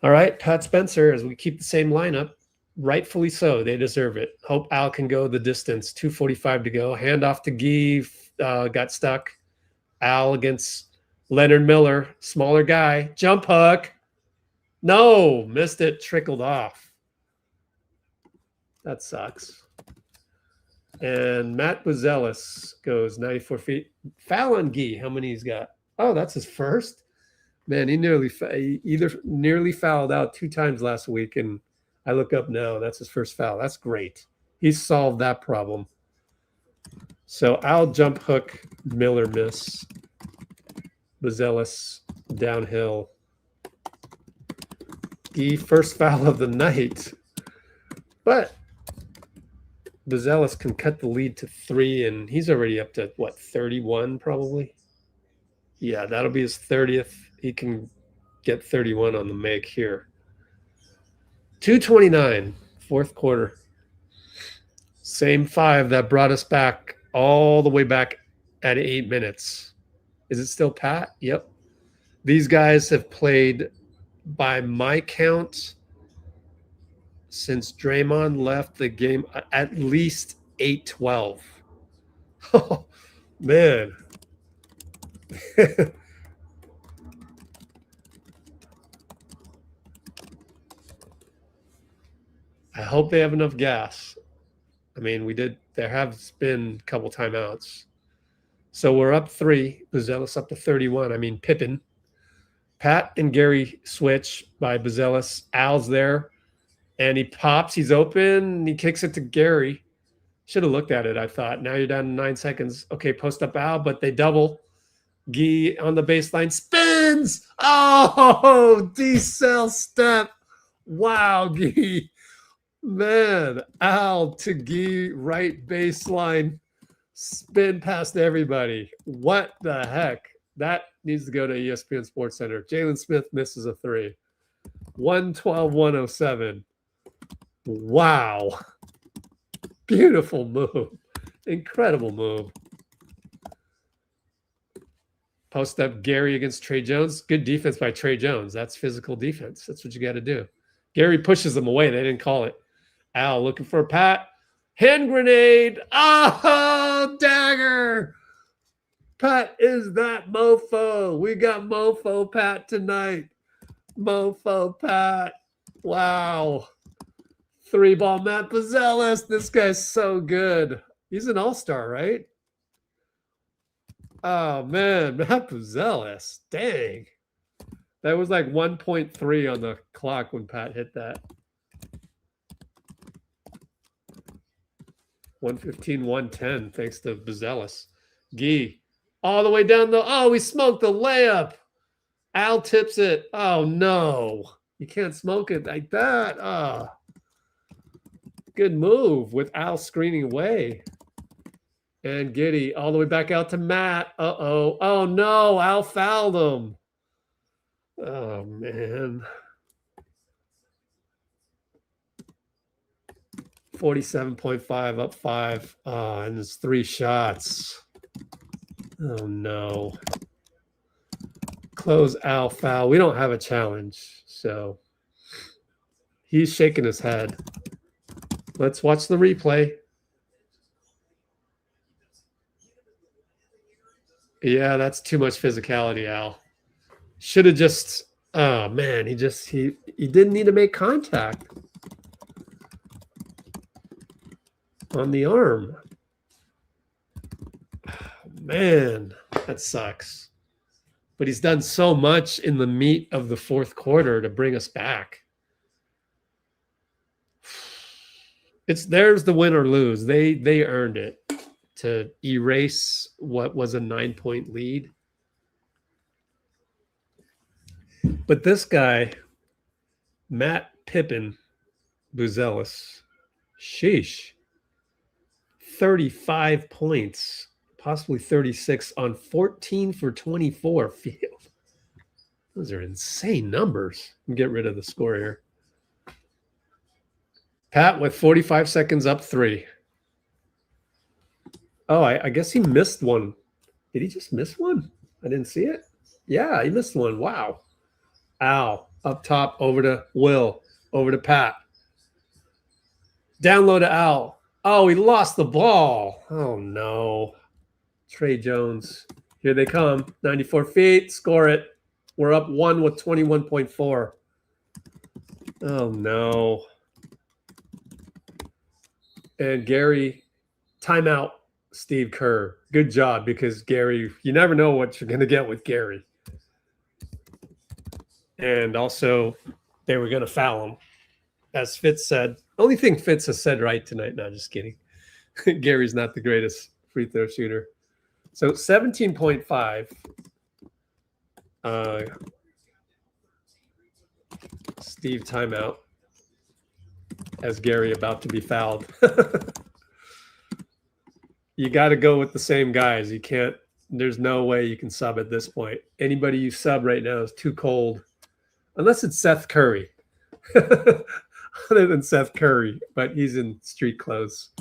All right, Pat Spencer, as we keep the same lineup, rightfully so. They deserve it. Hope Al can go the distance. 2:45 to go. Hand off to Gui. Got stuck. Al against Leonard Miller. Smaller guy. Jump hook. No, missed it. Trickled off. That sucks. And Matt Buzelis goes 94 feet. Foul on Gui. How many he's got? Oh, that's his first? Man, he nearly fouled out 2 times last week, and I look up now. That's his first foul. That's great. He's solved that problem. So Al jump hook, Miller miss. Buzelis downhill. Gui first foul of the night. But Buzelis can cut the lead to 3, and he's already up to, 31 probably? Yeah, that'll be his 30th. He can get 31 on the make here. 2:29, fourth quarter. Same 5 that brought us back all the way back at 8 minutes. Is it still Pat? Yep. These guys have played, by my count, since Draymond left the game, at least 8-12. Oh, man. I hope they have enough gas. I mean, there have been a couple timeouts. So we're up 3. Buzelis up to 31. I mean, Pippen. Pat and Gary switch by Buzelis. Al's there. And he pops. He's open. And he kicks it to Gary. Should have looked at it, I thought. Now you're down to 9 seconds. Okay, post up Al, but they double. Gui on the baseline. Spins! Oh, D-cell step. Wow, Gui. Man, Al to Gui, right baseline, spin past everybody. What the heck? That needs to go to ESPN Sports Center. Jalen Smith misses a 3. 112-107. Wow. Beautiful move. Incredible move. Post up Gary against Trey Jones. Good defense by Trey Jones. That's physical defense. That's what you got to do. Gary pushes them away. They didn't call it. Al looking for a Pat. Hand grenade. Oh, dagger. Pat is that mofo. We got mofo Pat tonight. Mofo Pat. Wow. 3-ball Matt Podziemski. This guy's so good. He's an all-star, right? Oh, man. Matt Podziemski. Dang. That was like 1.3 on the clock when Pat hit that. 115, 110, thanks to Podziemski. Gui, all the way down the... Oh, we smoked the layup. Al tips it. Oh, no. You can't smoke it like that. Oh. Good move with Al screening away. And Giddy all the way back out to Matt. Uh-oh. Oh, no. Al fouled him. Oh, man. 47.5 up 5. Oh, and it's 3 shots. Oh, no. Close Al foul. We don't have a challenge, so he's shaking his head. Let's watch the replay. Yeah, that's too much physicality, Al. Should have just, oh man, he didn't need to make contact on the arm. Oh, man, that sucks. But he's done so much in the meat of the fourth quarter to bring us back. There's the win or lose. They earned it to erase what was a 9-point lead. But this guy, Matt Pippin Podziemski, sheesh, 35 points, possibly 36 on 14 for 24 field. Those are insane numbers. Get rid of the score here. Pat with 45 seconds up 3. Oh, I guess he missed one. Did he just miss one? I didn't see it. Yeah, he missed one. Wow. Al up top over to Will, over to Pat. Down low to Al. Oh, he lost the ball. Oh, no. Trey Jones. Here they come. 94 feet. Score it. We're up 1 with 21.4. Oh, no. And Gary, timeout, Steve Kerr. Good job, because Gary, you never know what you're going to get with Gary. And also, they were going to foul him, as Fitz said. Only thing Fitz has said right tonight. No, just kidding. Gary's not the greatest free throw shooter. So 17.5. Steve timeout. As Gary about to be fouled. You got to go with the same guys. You can't, there's no way you can sub at this point. Anybody you sub right now is too cold. Unless it's Seth Curry. Other than Seth Curry, but he's in street clothes.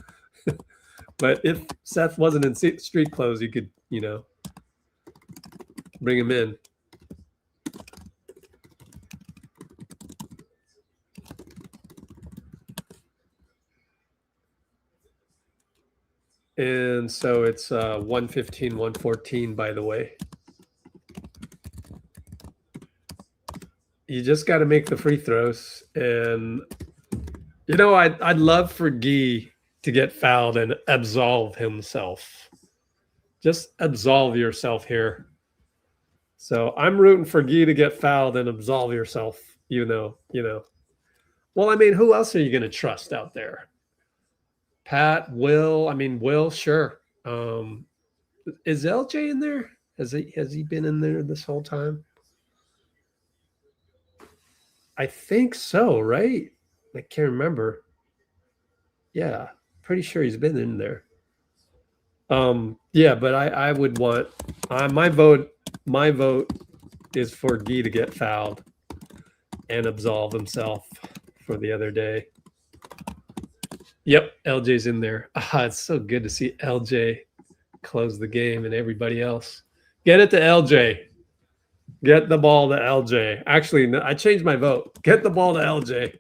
But if Seth wasn't in street clothes, you could, bring him in. And so it's 115, 114, by the way. You just got to make the free throws. And, I'd love for Gui to get fouled and absolve himself. Just absolve yourself here. So I'm rooting for Gui to get fouled and absolve yourself, Well, I mean, who else are you going to trust out there? Pat, Will. I mean, Will, sure. Is LJ in there? Has he been in there this whole time? I think so, right? I can't remember. Yeah, pretty sure he's been in there. Yeah, but I would want my vote is for Gui to get fouled and absolve himself for the other day. Yep, LJ's in there. It's so good to see LJ close the game and everybody else. Get it to LJ. Get the ball to LJ. Actually, no, I changed my vote. Get the ball to LJ.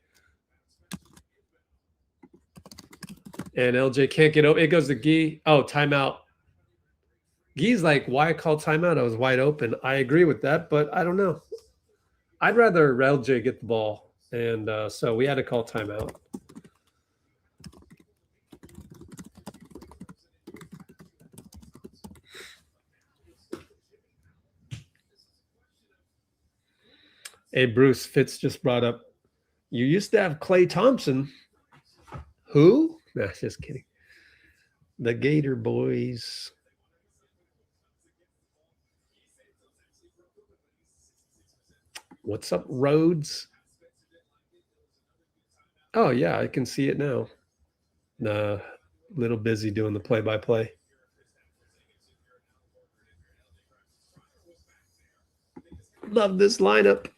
And LJ can't get over. It goes to Gui. Oh, timeout. Gui's like, why call timeout? I was wide open. I agree with that, but I don't know. I'd rather LJ get the ball. And so we had to call timeout. Hey, Bruce Fitz just brought up, you used to have Klay Thompson. Who? Nah, just kidding. The Gator Boys. What's up, Rhodes? Oh, yeah, I can see it now. Little busy doing the play-by-play. Love this lineup.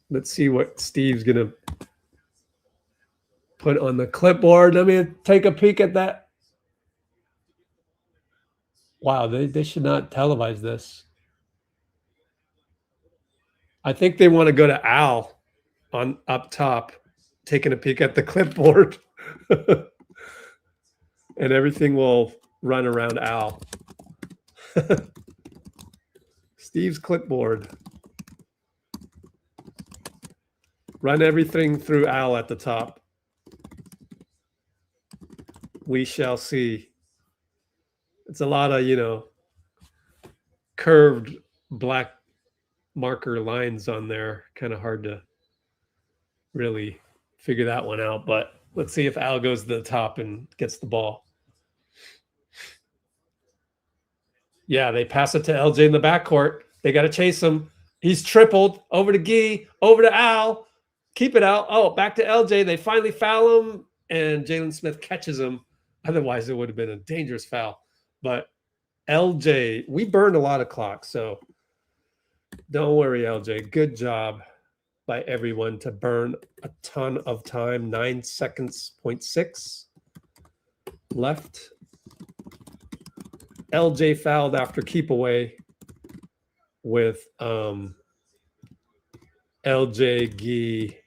Let's see what Steve's going to put on the clipboard. Let me take a peek at that. Wow, they should not televise this. I think they want to go to Al on up top, taking a peek at the clipboard. And everything will run around Al. Steve's clipboard. Run everything through Al at the top. We shall see. It's a lot of, curved black marker lines on there. Kind of hard to really figure that one out. But let's see if Al goes to the top and gets the ball. Yeah, they pass it to LJ in the backcourt. They got to chase him. He's tripled. Over to Gui. Over to Al. Keep it out. Oh, back to LJ. They finally foul him, and Jalen Smith catches him. Otherwise, it would have been a dangerous foul. But LJ, we burned a lot of clock, so don't worry, LJ. Good job by everyone to burn a ton of time. 9 seconds, 0.6 left. LJ fouled after keep away with LJ, Gui,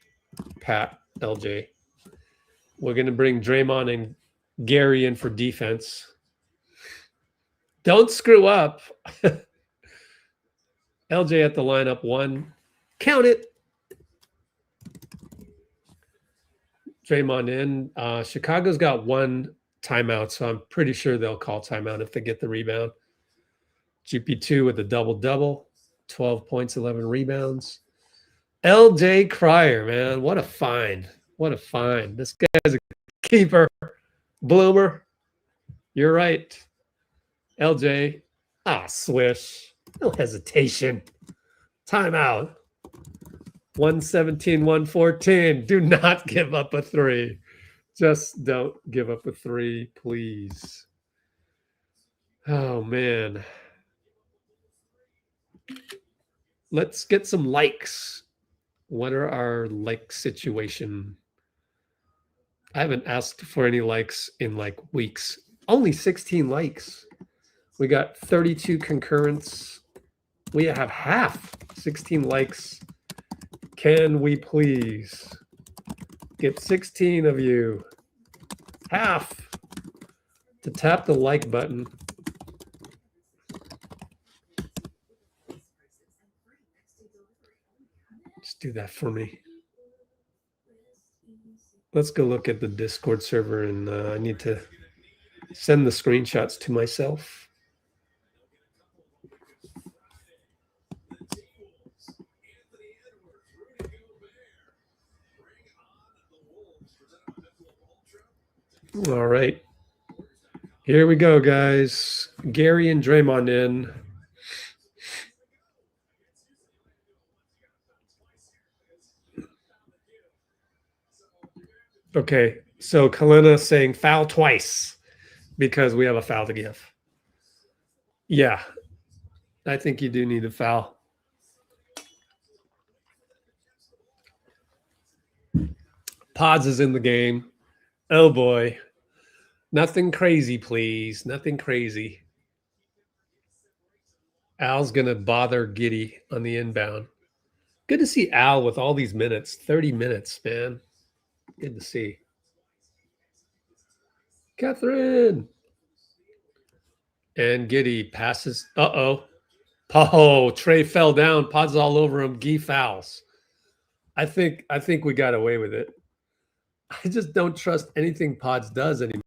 Pat, LJ. We're going to bring Draymond and Gary in for defense. Don't screw up. LJ at the lineup, 1. Count it. Draymond in. Chicago's got 1 timeout, so I'm pretty sure they'll call timeout if they get the rebound. GP2 with a double-double, 12 points, 11 rebounds. LJ Cryer, man, what a find. What a find. This guy's a keeper. Bloomer. You're right. LJ. Swish. No hesitation. Timeout. 117, 114. Do not give up a 3. Just don't give up a 3, please. Oh, man. Let's get some likes. What are our like situation? I haven't asked for any likes in like weeks. Only 16 likes. We got 32 concurrents. We have half. 16 likes. Can we please get 16 of you? Half to tap the like button. Just do that for me. Let's go look at the Discord server, and I need to send the screenshots to myself. All right. Here we go, guys. Gary and Draymond in. Okay, so Kalina saying foul twice because we have a foul to give. Yeah, I think you do need a foul. Pods is in the game. Oh, boy. Nothing crazy, please. Nothing crazy. Al's going to bother Giddy on the inbound. Good to see Al with all these minutes. 30 minutes, man. Good to see. Catherine. And Giddy passes. Uh-oh. Oh, Trey fell down. Pod's all over him. Gui fouls. I think we got away with it. I just don't trust anything Pods does anymore,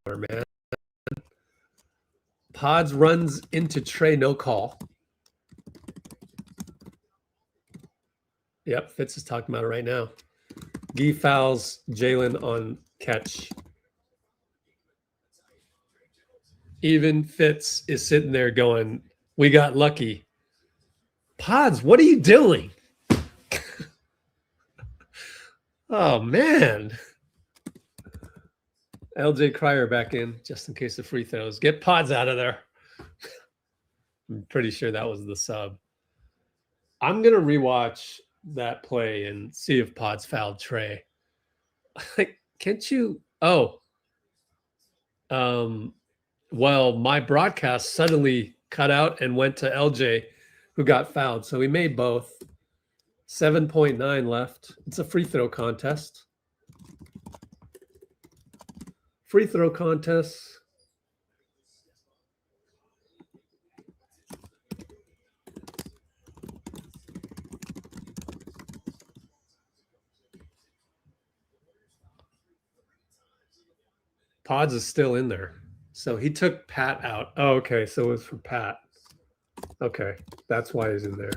man. Pods runs into Trey, no call. Yep, Fitz is talking about it right now. Gui fouls Jalen on catch. Even Fitz is sitting there going, we got lucky. Pods, what are you doing? Oh, man. LJ Cryer back in, just in case the free throws. Get Pods out of there. I'm pretty sure that was the sub. I'm going to rewatch that play and see if Pods fouled Trey. Like, can't you? Oh. Well, my broadcast suddenly cut out and went to LJ, who got fouled. So we made both. 7.9 left. It's a free throw contest. Free throw contest. Pods is still in there. So he took Pat out. Oh, okay. So it was for Pat. Okay. That's why he's in there.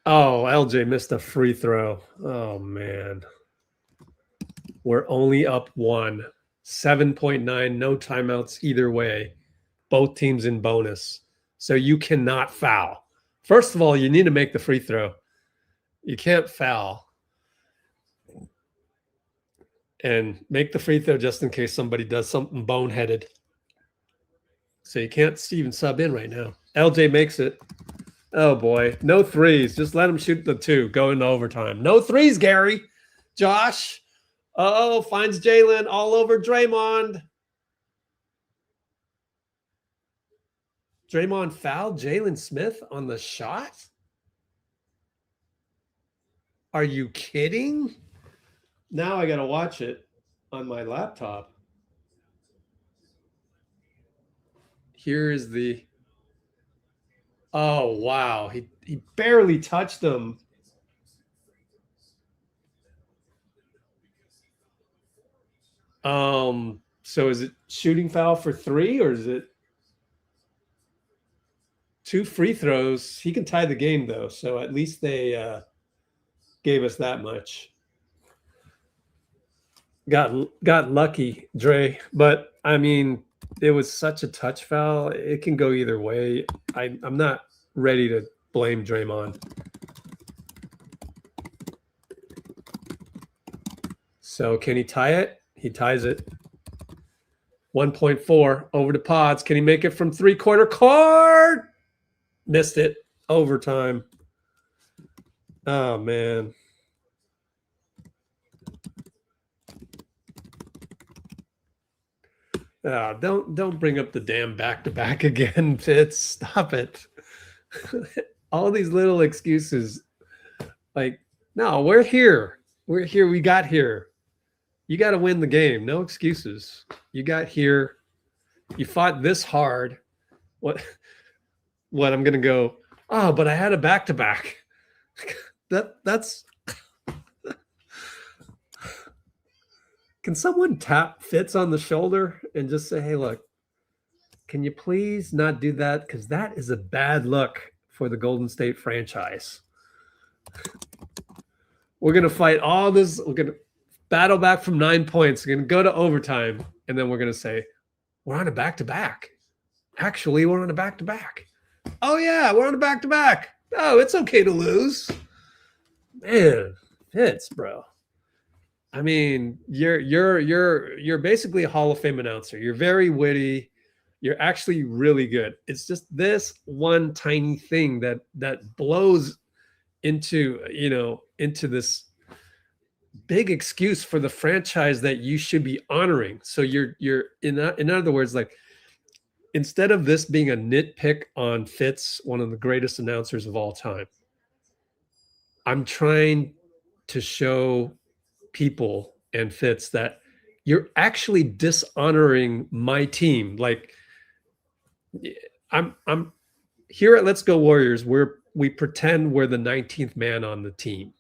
Oh, LJ missed a free throw. Oh, man. We're only up 1. 7.9. No timeouts either way. Both teams in bonus. So you cannot foul. First of all, you need to make the free throw. You can't foul. And make the free throw just in case somebody does something boneheaded. So you can't even sub in right now. LJ makes it. Oh, boy. No threes. Just let him shoot the 2. Go into overtime. No threes, Gary. Josh. Uh-oh. Finds Jalen all over Draymond. Draymond fouled Jalen Smith on the shot? Are you kidding? Now I got to watch it on my laptop. Here is the... Oh, wow. He barely touched him. So is it shooting foul for 3 or is it 2 free throws? He can tie the game, though. So at least they gave us that much. Got lucky, Dray. But, I mean... It was such a touch foul. It can go either way. I'm not ready to blame Draymond. So can he tie it? He ties it. 1.4 over to Pods. Can he make it from 3/4 court? Missed it. Overtime. Oh, man. Don't bring up the damn back-to-back again, Fitz. Stop it. All these little excuses. Like, no, we're here. We're here. We got here. You got to win the game. No excuses. You got here. You fought this hard. What I'm going to go, oh, but I had a back-to-back. That's... Can someone tap Fitz on the shoulder and just say, hey, look, can you please not do that? Because that is a bad look for the Golden State franchise. We're going to fight all this. We're going to battle back from 9 points. We're going to go to overtime. And then we're going to say, we're on a back-to-back. Actually, we're on a back-to-back. Oh, yeah, we're on a back-to-back. Oh, it's okay to lose. Man, Fitz, bro. I mean, you're basically a Hall of Fame announcer. You're very witty. You're actually really good. It's just this one tiny thing that blows into this big excuse for the franchise that you should be honoring. So you're in other words, like, instead of this being a nitpick on Fitz, one of the greatest announcers of all time, I'm trying to show people and Fitz that you're actually dishonoring my team. Like I'm here at Let's Go Warriors, we pretend we're the 19th man on the team.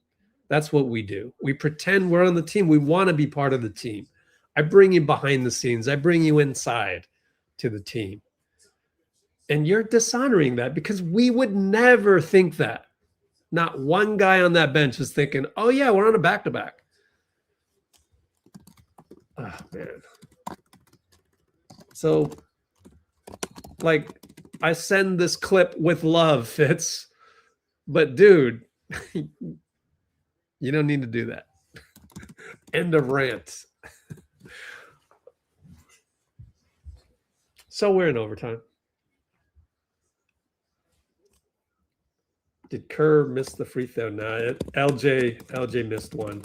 That's what we do. We pretend we're on the team. We want to be part of the team. I bring you behind the scenes. I bring you inside to the team. And you're dishonoring that because we would never think that. Not one guy on that bench is thinking, oh, yeah, we're on a back-to-back. Oh, man. So, like, I send this clip with love, Fitz. But, dude, you don't need to do that. End of rant. So we're in overtime. Did Kerr miss the free throw? No, LJ missed one,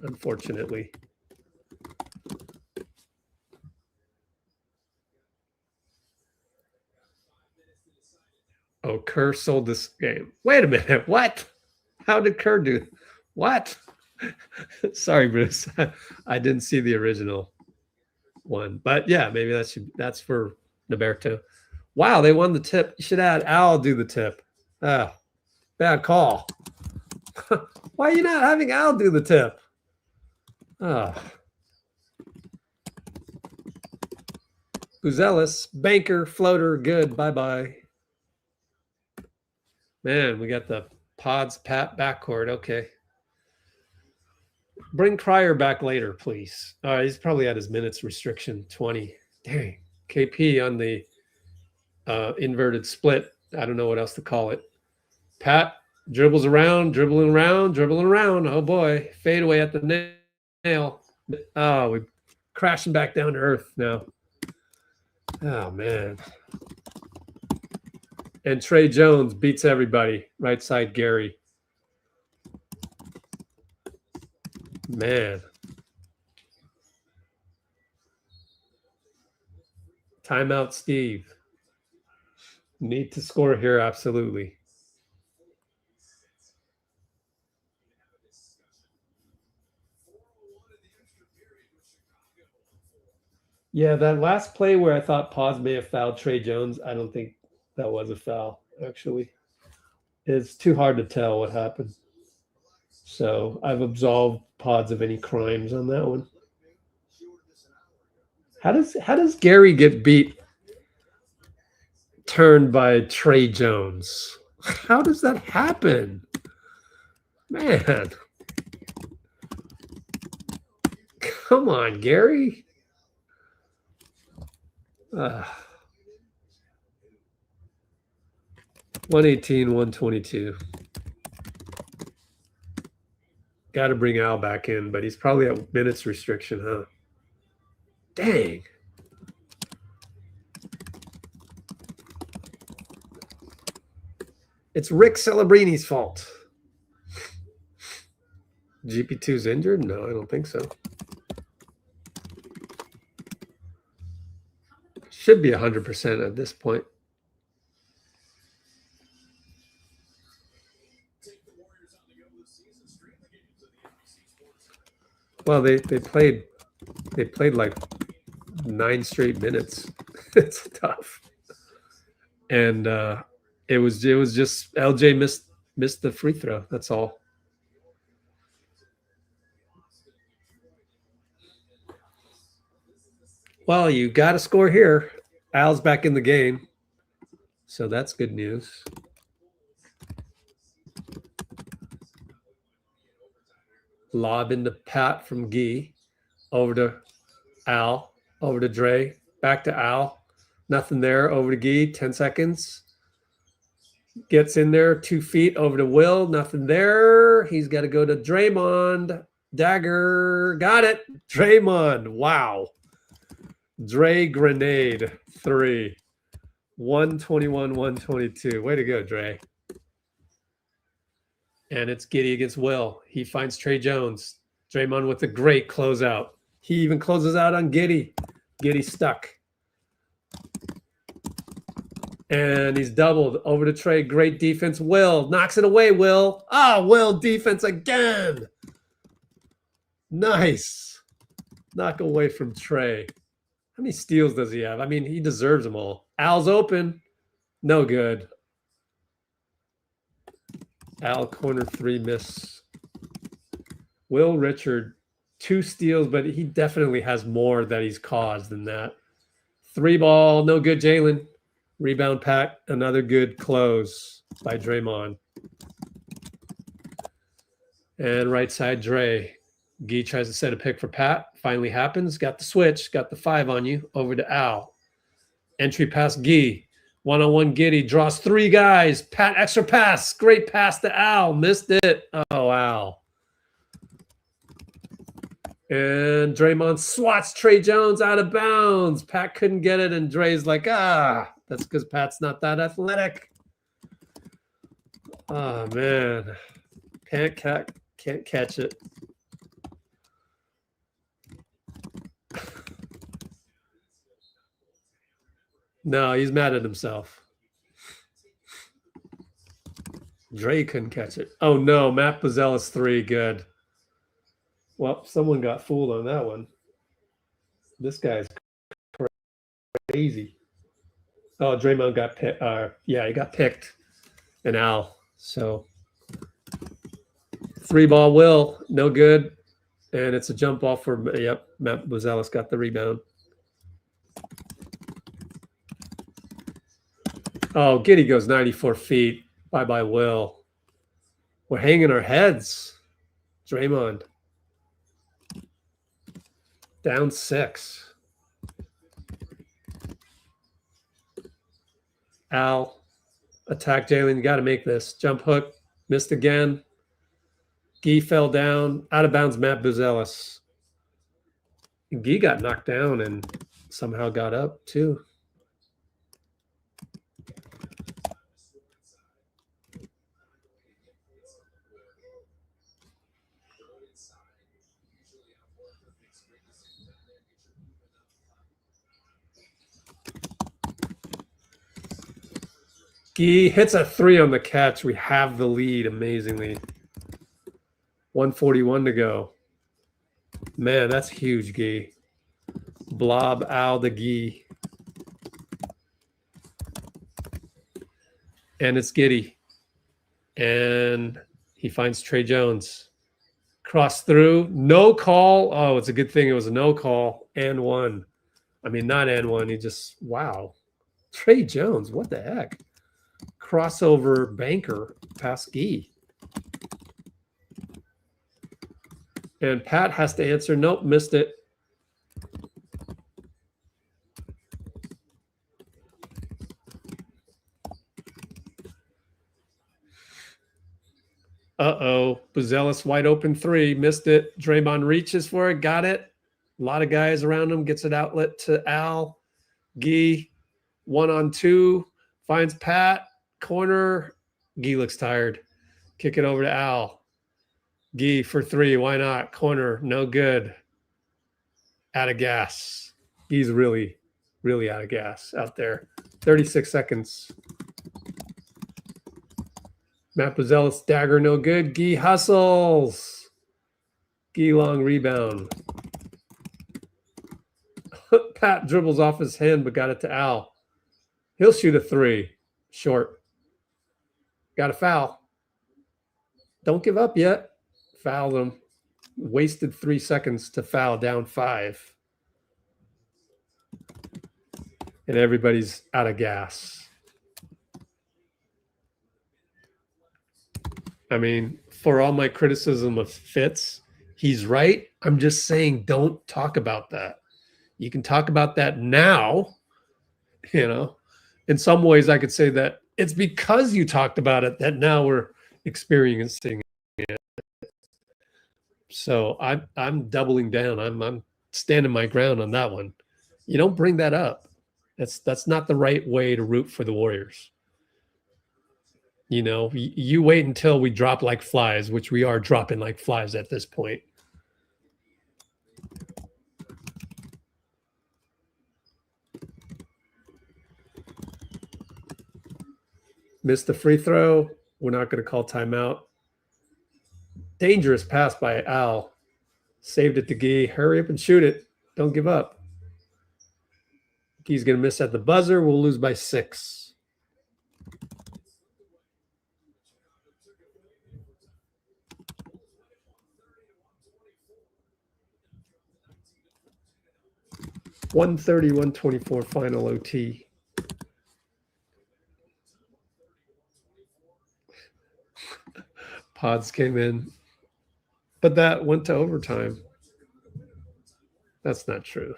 unfortunately. Oh, Kerr sold this game. Wait a minute. What? How did Kerr do? What? Sorry, Bruce. I didn't see the original one. But yeah, maybe that's for Roberto. Wow, they won the tip. You should add Al do the tip. Ah, bad call. Why are you not having Al do the tip? Ah. Buzelis, banker, floater, good. Bye-bye. Man, we got the Pods Pat backcourt. Okay. Bring Cryer back later, please. He's probably at his minutes restriction, 20. Dang. KP on the inverted split. I don't know what else to call it. Pat dribbles around, dribbling around. Oh, boy. Fade away at the nail. Oh, we're crashing back down to earth now. Oh, man. And Trey Jones beats everybody. Right side, Gary. Man. Timeout, Steve. Need to score here, absolutely. Yeah, that last play where I thought Podz may have fouled Trey Jones, I don't think that was a foul, actually. It's too hard to tell what happened. So I've absolved Podz of any crimes on that one. How does Gary get beat turned by Trey Jones? How does that happen? Man. Come on, Gary. 118, 122. Got to bring Al back in, but he's probably at minutes restriction, huh? Dang. It's Rick Celebrini's fault. GP2's injured? No, I don't think so. Should be 100% at this point. Well, they played like 9 straight minutes. It's tough. And it was just LJ missed the free throw. That's all. Well, you got to score here. Al's back in the game. So that's good news. Lob into Pat from Gui. Over to Al. Over to Dray. Back to Al. Nothing there. Over to Gui. 10 seconds. Gets in there. 2 feet. Over to Will. Nothing there. He's got to go to Draymond. Dagger. Got it. Draymond. Wow. Dray grenade. 3. 121, 122. Way to go, Dray. And it's Giddey against Will. He finds Trey Jones. Draymond with a great closeout. He even closes out on Giddey. Giddey stuck. And he's doubled over to Dray. Great defense. Will knocks it away. Will. Will defense again. Nice. Knock away from Dray. How many steals does he have? I mean, he deserves them all. Al's open. No good. Al corner 3 miss. Will Richard 2 steals, but he definitely has more that he's caused than that. 3 ball, no good. Jalen. Rebound Pat, another good close by Draymond. And right side, Dray. Gui tries to set a pick for Pat. Finally happens. Got the switch. Got the 5 on you. Over to Al. Entry pass, Gui. One-on-one Giddy. Draws 3 guys. Pat, extra pass. Great pass to Al. Missed it. Oh, Al. And Draymond swats Tre Jones out of bounds. Pat couldn't get it, and Dre's like, that's because Pat's not that athletic. Oh, man. Can't catch it. No, he's mad at himself. Dray couldn't catch it. Oh, no. Matt Buzelis 3. Good. Well, someone got fooled on that one. This guy's crazy. Oh, Draymond got picked. Yeah, he got picked. And Al. So 3 ball Will. No good. And it's a jump off for, Matt Buzelis got the rebound. Oh, Giddy goes 94 feet. Bye-bye, Will. We're hanging our heads. Draymond. Down 6. Al. Attack Jalen. You got to make this. Jump hook. Missed again. Gui fell down. Out of bounds, Matt Buzelis. Gui got knocked down and somehow got up, too. Gui hits a 3 on the catch. We have the lead, amazingly. 1:41 to go. Man, that's huge, Gui. Blob Al the Gui. And it's Giddy. And he finds Tre Jones. Cross through. No call. Oh, it's a good thing it was a no call. And 1. I mean, not and 1. He just, wow. Tre Jones, what the heck? Crossover banker past Gui. And Pat has to answer. Nope, missed it. Uh-oh. Buzelis wide open 3. Missed it. Draymond reaches for it. Got it. A lot of guys around him. Gets an outlet to Al. Gui. 1-on-2. Finds Pat. Corner. Gui looks tired. Kick it over to Al. Gui for 3. Why not? Corner. No good. Out of gas. He's really, really out of gas out there. 36 seconds. Matt Buzelis dagger, no good. Gui hustles. Gui long rebound. Pat dribbles off his hand, but got it to Al. He'll shoot a 3. Short. Got a foul. Don't give up yet. Fouled him. Wasted 3 seconds to foul, down 5. And everybody's out of gas. I mean, for all my criticism of Fitz, he's right. I'm just saying don't talk about that. You can talk about that now, you know. In some ways, I could say that it's because you talked about it that now we're experiencing it. So I'm doubling down. I'm standing my ground on that one. You don't bring that up. That's not the right way to root for the Warriors. You know, you wait until we drop like flies, which we are dropping like flies at this point. Missed the free throw. We're not going to call timeout. Dangerous pass by Al. Saved it to Gui. Hurry up and shoot it. Don't give up. Gui's going to miss at the buzzer. We'll lose by 6. .130, 124 final OT. Pods came in, but that went to overtime. That's not true.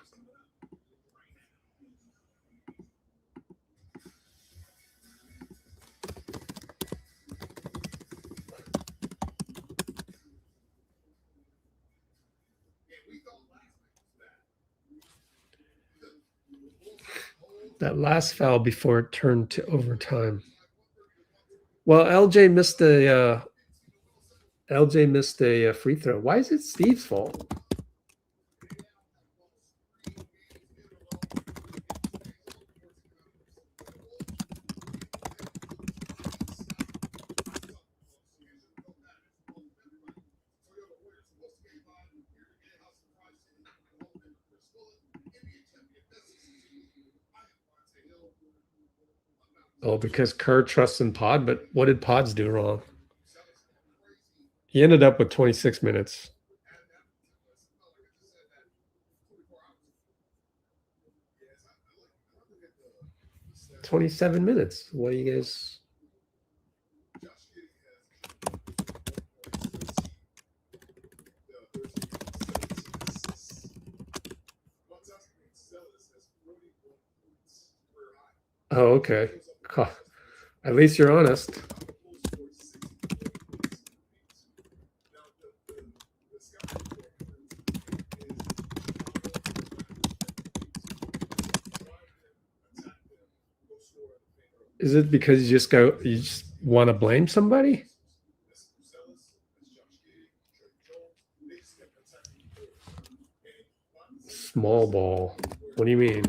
That last foul before it turned to overtime. Well, LJ missed a free throw. Why is it Steve's fault? Oh, because Kerr trusts in Pod, but what did Pods do wrong? He ended up with 26 minutes. 27 minutes. What do you guys? Oh, okay. At least you're honest. Is it because you just want to blame somebody? Small ball. What do you mean?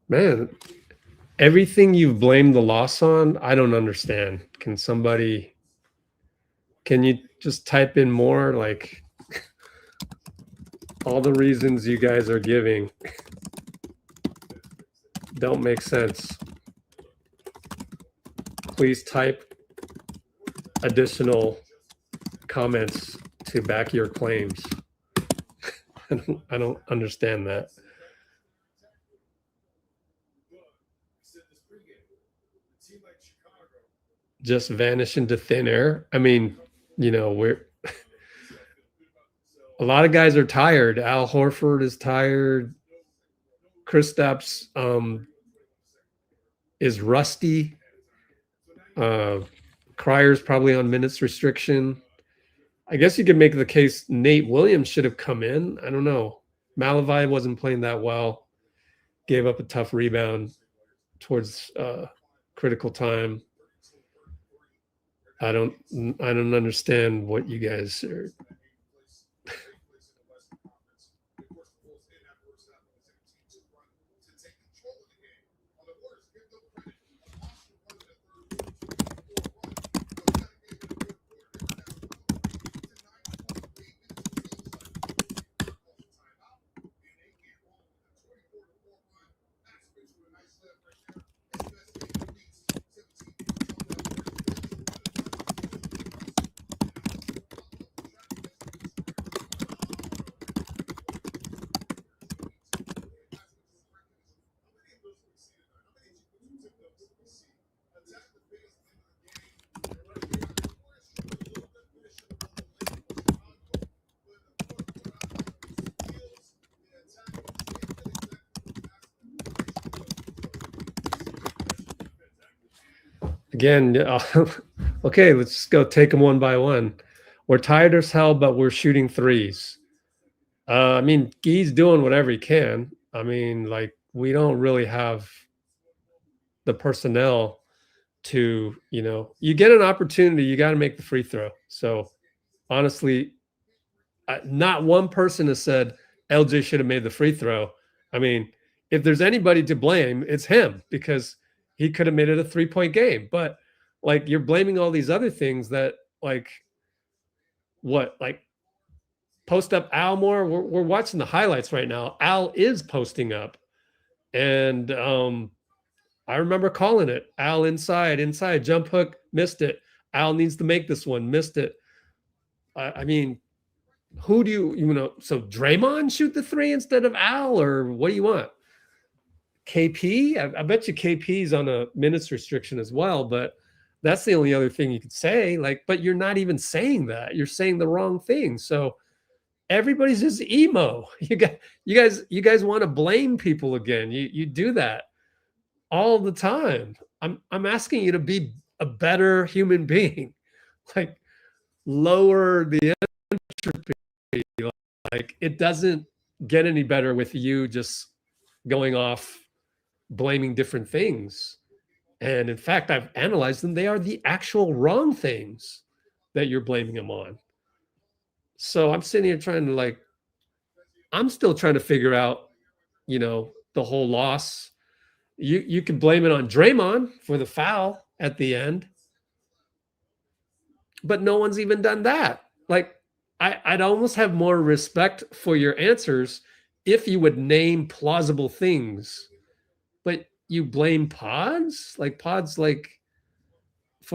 Man, everything you've blamed the loss on, I don't understand. Can you just type in more, like all the reasons you guys are giving don't make sense. Please type additional comments to back your claims. I don't understand that. Just vanish into thin air. I mean, we're a lot of guys are tired. Al Horford is tired. Kristaps is rusty. Cryer's probably on minutes restriction. I guess you could make the case Nate Williams should have come in. I don't know. Malavai wasn't playing that well. Gave up a tough rebound towards critical time. I don't understand what you guys are. Again, okay, let's go take them one by one. We're tired as hell, but we're shooting threes. I mean, Gui's doing whatever he can. I mean, like, we don't really have the personnel to, you get an opportunity, you got to make the free throw. So honestly, not one person has said LJ should have made the free throw. I mean, if there's anybody to blame, it's him, because he could have made it a 3-point game. But like, you're blaming all these other things that, like, what, like, post up Al more. We're watching the highlights right now. Al is posting up, and I remember calling it. Al inside jump hook, missed it. Al needs to make this one, missed it. I mean, who do so Draymond shoot the three instead of Al, or what do you want? KP? I bet you KP's on a minutes restriction as well, but that's the only other thing you could say. Like, but you're not even saying that. You're saying the wrong thing. So everybody's just emo. You guys want to blame people again. You do that all the time. I'm asking you to be a better human being. Like, lower the entropy. Like, it doesn't get any better with you just going off blaming different things. And in fact, I've analyzed them. They are the actual wrong things that you're blaming them on. So I'm sitting here trying to, I'm still trying to figure out, the whole loss. You can blame it on Draymond for the foul at the end, but no one's even done that. Like, I'd almost have more respect for your answers if you would name plausible things, but you blame Pods, for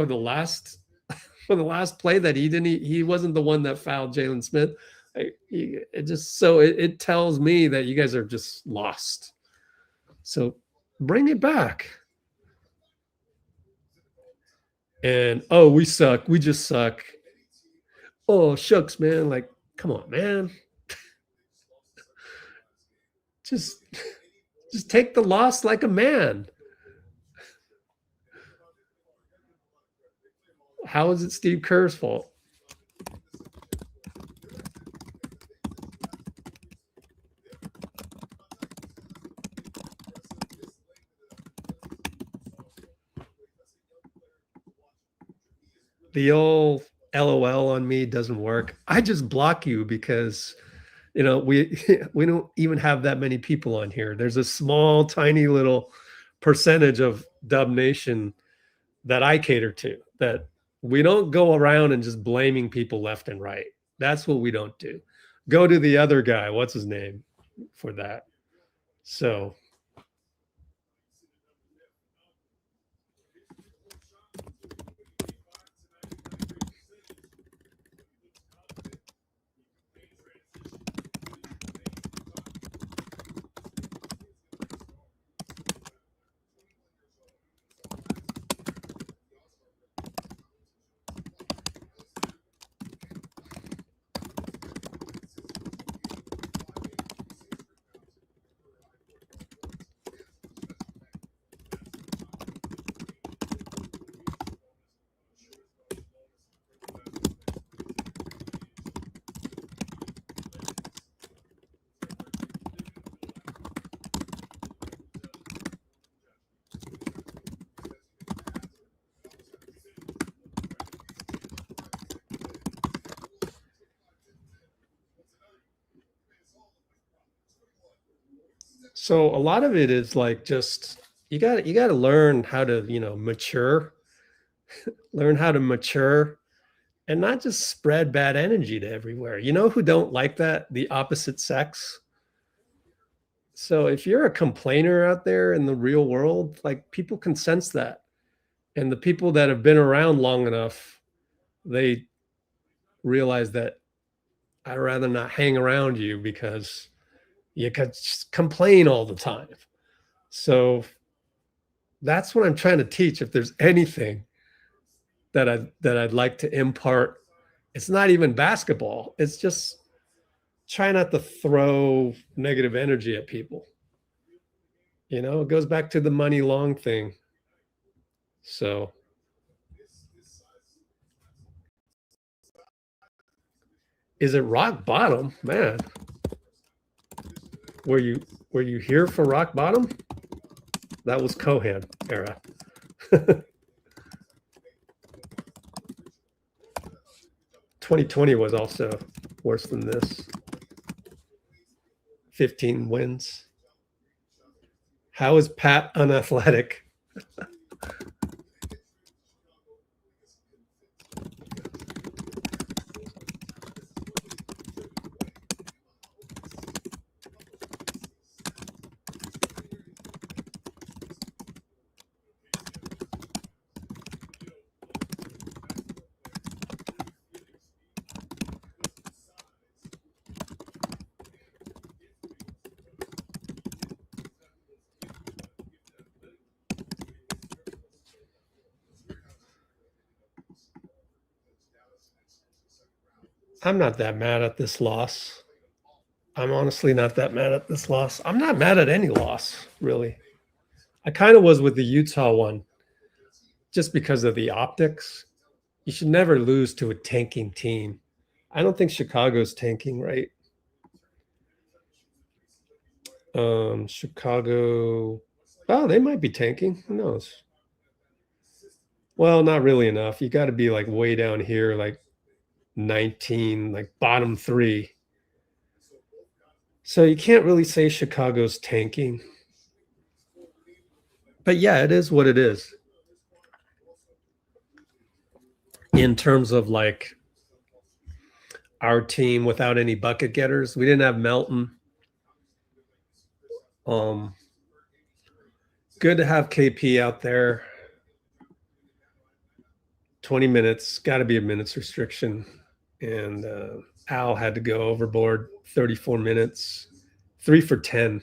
the last play that he wasn't the one that fouled Jalen Smith. It tells me that you guys are just lost. So bring it back. And we suck. We just suck. Oh, shucks, man. Like, come on, man. just take the loss like a man. How is it Steve Kerr's fault? The old LOL on me doesn't work. I just block you because, we don't even have that many people on here. There's a small, tiny little percentage of Dub Nation that I cater to, that we don't go around and just blaming people left and right. That's what we don't do. Go to the other guy. What's his name for that? So So a lot of it is like, just you got to learn how to, mature, learn how to mature, and not just spread bad energy to everywhere. You know who don't like that? The opposite sex. So if you're a complainer out there in the real world, like, people can sense that. And the people that have been around long enough, they realize that I'd rather not hang around you because you could just complain all the time. So that's what I'm trying to teach. If there's anything that I'd like to impart, it's not even basketball. It's just try not to throw negative energy at people. It goes back to the money long thing. So Is it rock bottom, man? Were you here for rock bottom? That was Cohan era. 2020 was also worse than this. 15 wins. How is Pat unathletic? I'm not that mad at this loss. I'm honestly not that mad at this loss. I'm not mad at any loss, really. I kind of was with the Utah one just because of the optics. You should never lose to a tanking team. I don't think Chicago's tanking, right? Chicago, oh, they might be tanking. Who knows? Well, not really enough. You got to be like way down here, like 19, like bottom 3. So you can't really say Chicago's tanking. But yeah, it is what it is. In terms of like our team without any bucket getters, we didn't have Melton. Good to have KP out there. 20 minutes, got to be a minutes restriction. And Al had to go overboard 34 minutes, 3 for 10.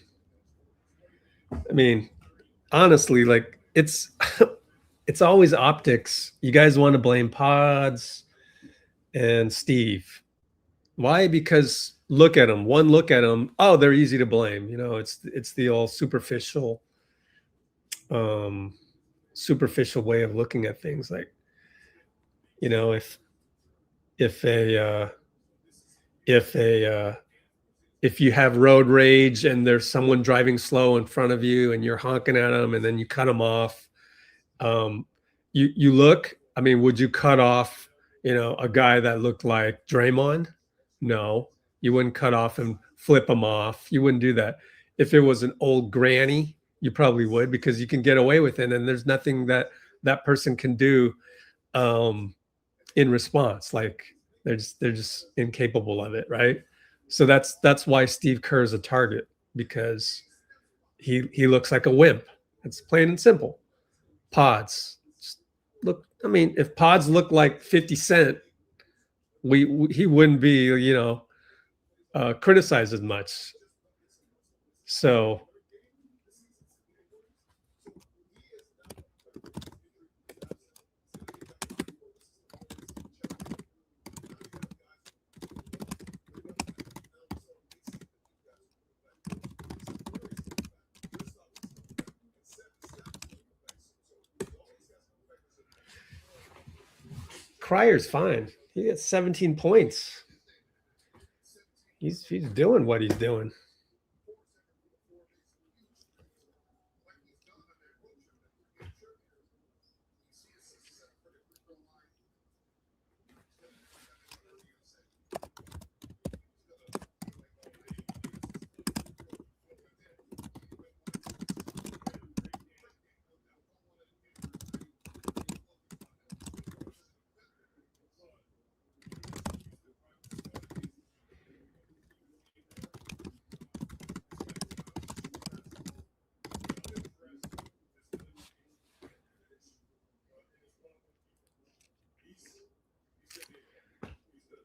I mean, honestly, like it's always optics. You guys want to blame Pods and Steve. Why? Because look at them. One look at them. Oh, they're easy to blame. You know, it's the all superficial way of looking at things. Like, you know, if you have road rage and there's someone driving slow in front of you and you're honking at them and then you cut them off, you look. I mean, would you cut off, you know, a guy that looked like Draymond? No, you wouldn't cut off and flip him off. You wouldn't do that. If it was an old granny, you probably would, because you can get away with it, and there's nothing that person can do in response. Like they're just incapable of it, right? So that's why Steve Kerr is a target, because he looks like a wimp. It's plain and simple. Pods, look. I mean, if Pods looked like 50 Cent, he wouldn't be, you know, criticized as much. So Cryer's fine. He gets 17 points. He's doing what he's doing.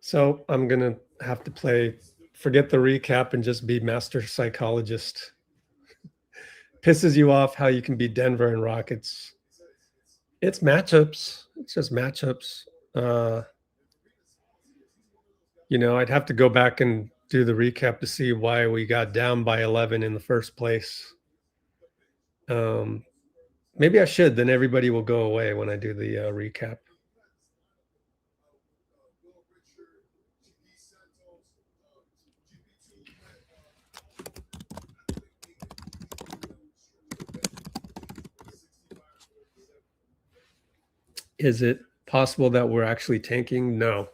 So I'm going to have to forget the recap and just be master psychologist. Pisses you off how you can beat Denver and Rockets. It's matchups. It's just matchups. You know, I'd have to go back and do the recap to see why we got down by 11 in the first place. Maybe I should. Then everybody will go away when I do the recap. Is it possible that we're actually tanking? No.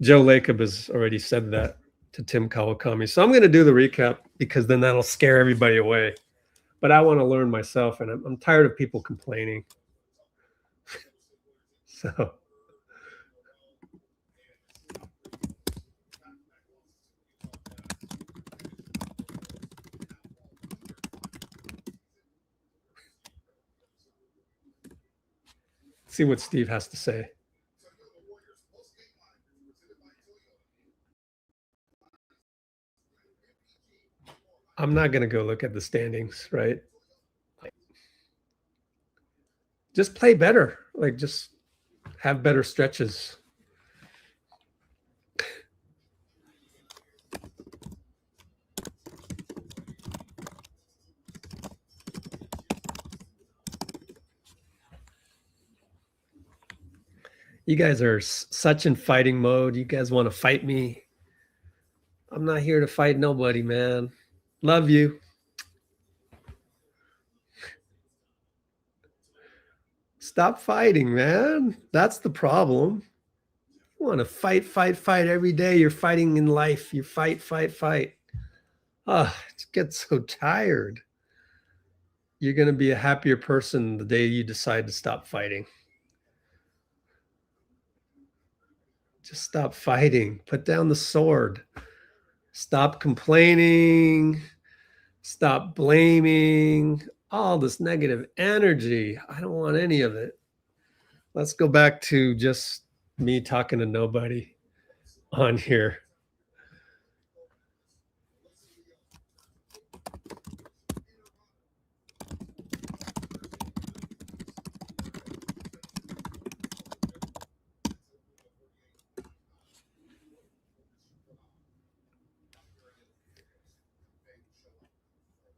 Joe Lacob has already said that to Tim Kawakami. So I'm going to do the recap because then that'll scare everybody away. But I want to learn myself, and I'm tired of people complaining. So see what Steve has to say. I'm not going to go look at the standings, right? Just play better. Like, just have better stretches. You guys are such in fighting mode. You guys want to fight me. I'm not here to fight nobody, man. Love you. Stop fighting, man. That's the problem. You want to fight every day. You're fighting in life. You fight. It gets so tired. You're going to be a happier person the day you decide to stop fighting. Just stop fighting. Put down the sword. Stop complaining. Stop blaming. All this negative energy. I don't want any of it. Let's go back to just me talking to nobody on here.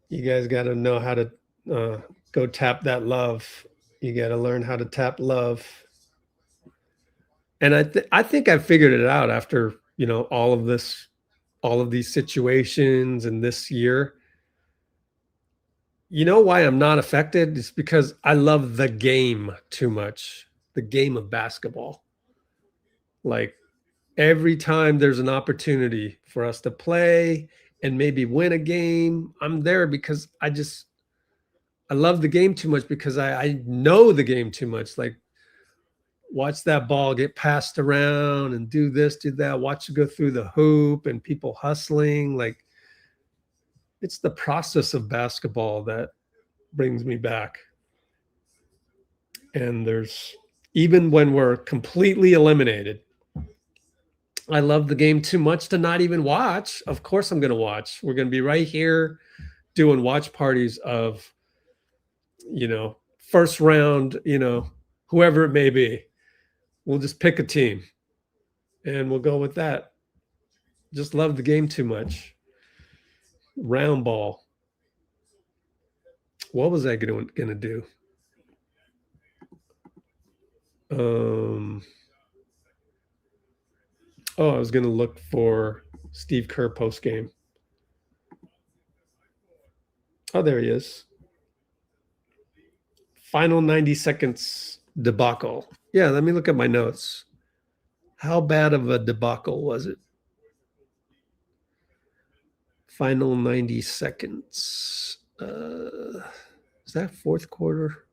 You guys got to know how to go tap that love. You got to learn how to tap love. And I think I figured it out after, all of these situations and this year. You know why I'm not affected? It's because I love the game too much, the game of basketball. Like, every time there's an opportunity for us to play and maybe win a game, I'm there because I love the game too much, because I know the game too much. Like, watch that ball get passed around and do this, do that. Watch it go through the hoop and people hustling. Like, it's the process of basketball that brings me back. And even when we're completely eliminated, I love the game too much to not even watch. Of course I'm going to watch. We're going to be right here doing watch parties of, first round, whoever it may be. We'll just pick a team and we'll go with that. Just love the game too much. Round ball. What was I going to do? I was going to look for Steve Kerr post game. Oh, there he is. Final 90 seconds debacle. Yeah, let me look at my notes. How bad of a debacle was it? Final 90 seconds. Is that fourth quarter?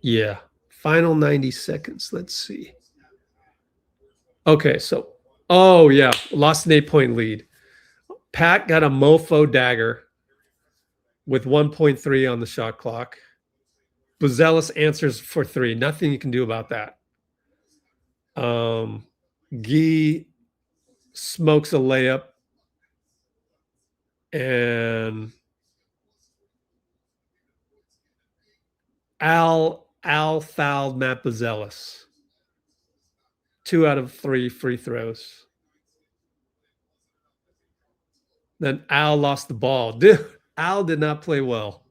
Yeah. Final 90 seconds. Let's see. Okay, so, lost an 8-point lead. Pat got a mofo dagger with 1.3 on the shot clock. Buzelis answers for 3. Nothing you can do about that. Gui smokes a layup, and Al fouled Matt Buzelis. 2 out of 3 free throws. Then Al lost the ball. Dude, Al did not play well.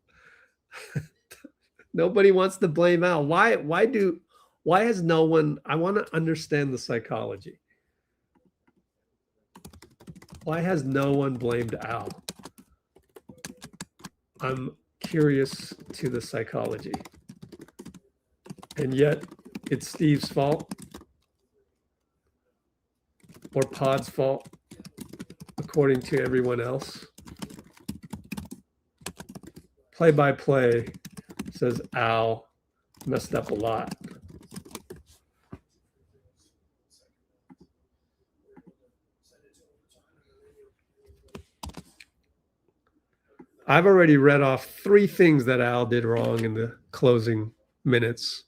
Nobody wants to blame Al. Why has no one? I want to understand the psychology. Why has no one blamed Al? I'm curious to the psychology. And yet it's Steve's fault or Pod's fault, according to everyone else. Play-by-play says Al messed up a lot. I've already read off 3 things that Al did wrong in the closing minutes.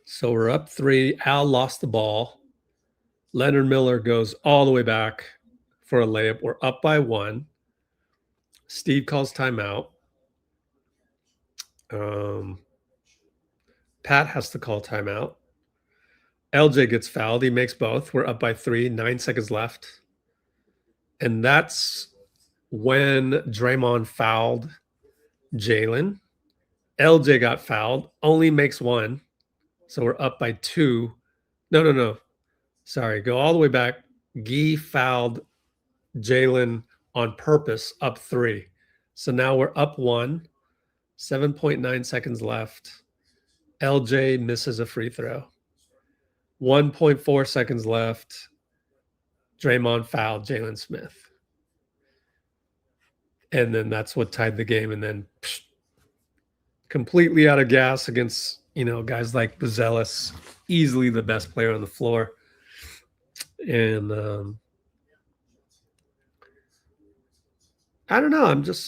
So we're up 3. Al lost the ball. Leonard Miller goes all the way back for a layup. We're up by 1. Steve calls timeout. Pat has to call timeout. LJ gets fouled. He makes both. We're up by 3, 9 seconds left. And that's when Draymond fouled Jalen. LJ got fouled, only makes 1. So we're up by 2. No. Sorry, go all the way back. Gui fouled Jalen on purpose, up 3. So now we're up 1, 7.9 seconds left. LJ misses a free throw. 1.4 seconds left. Draymond fouled Jalen Smith. And then that's what tied the game. And then completely out of gas against, guys like Buzelis, easily the best player on the floor. And I don't know.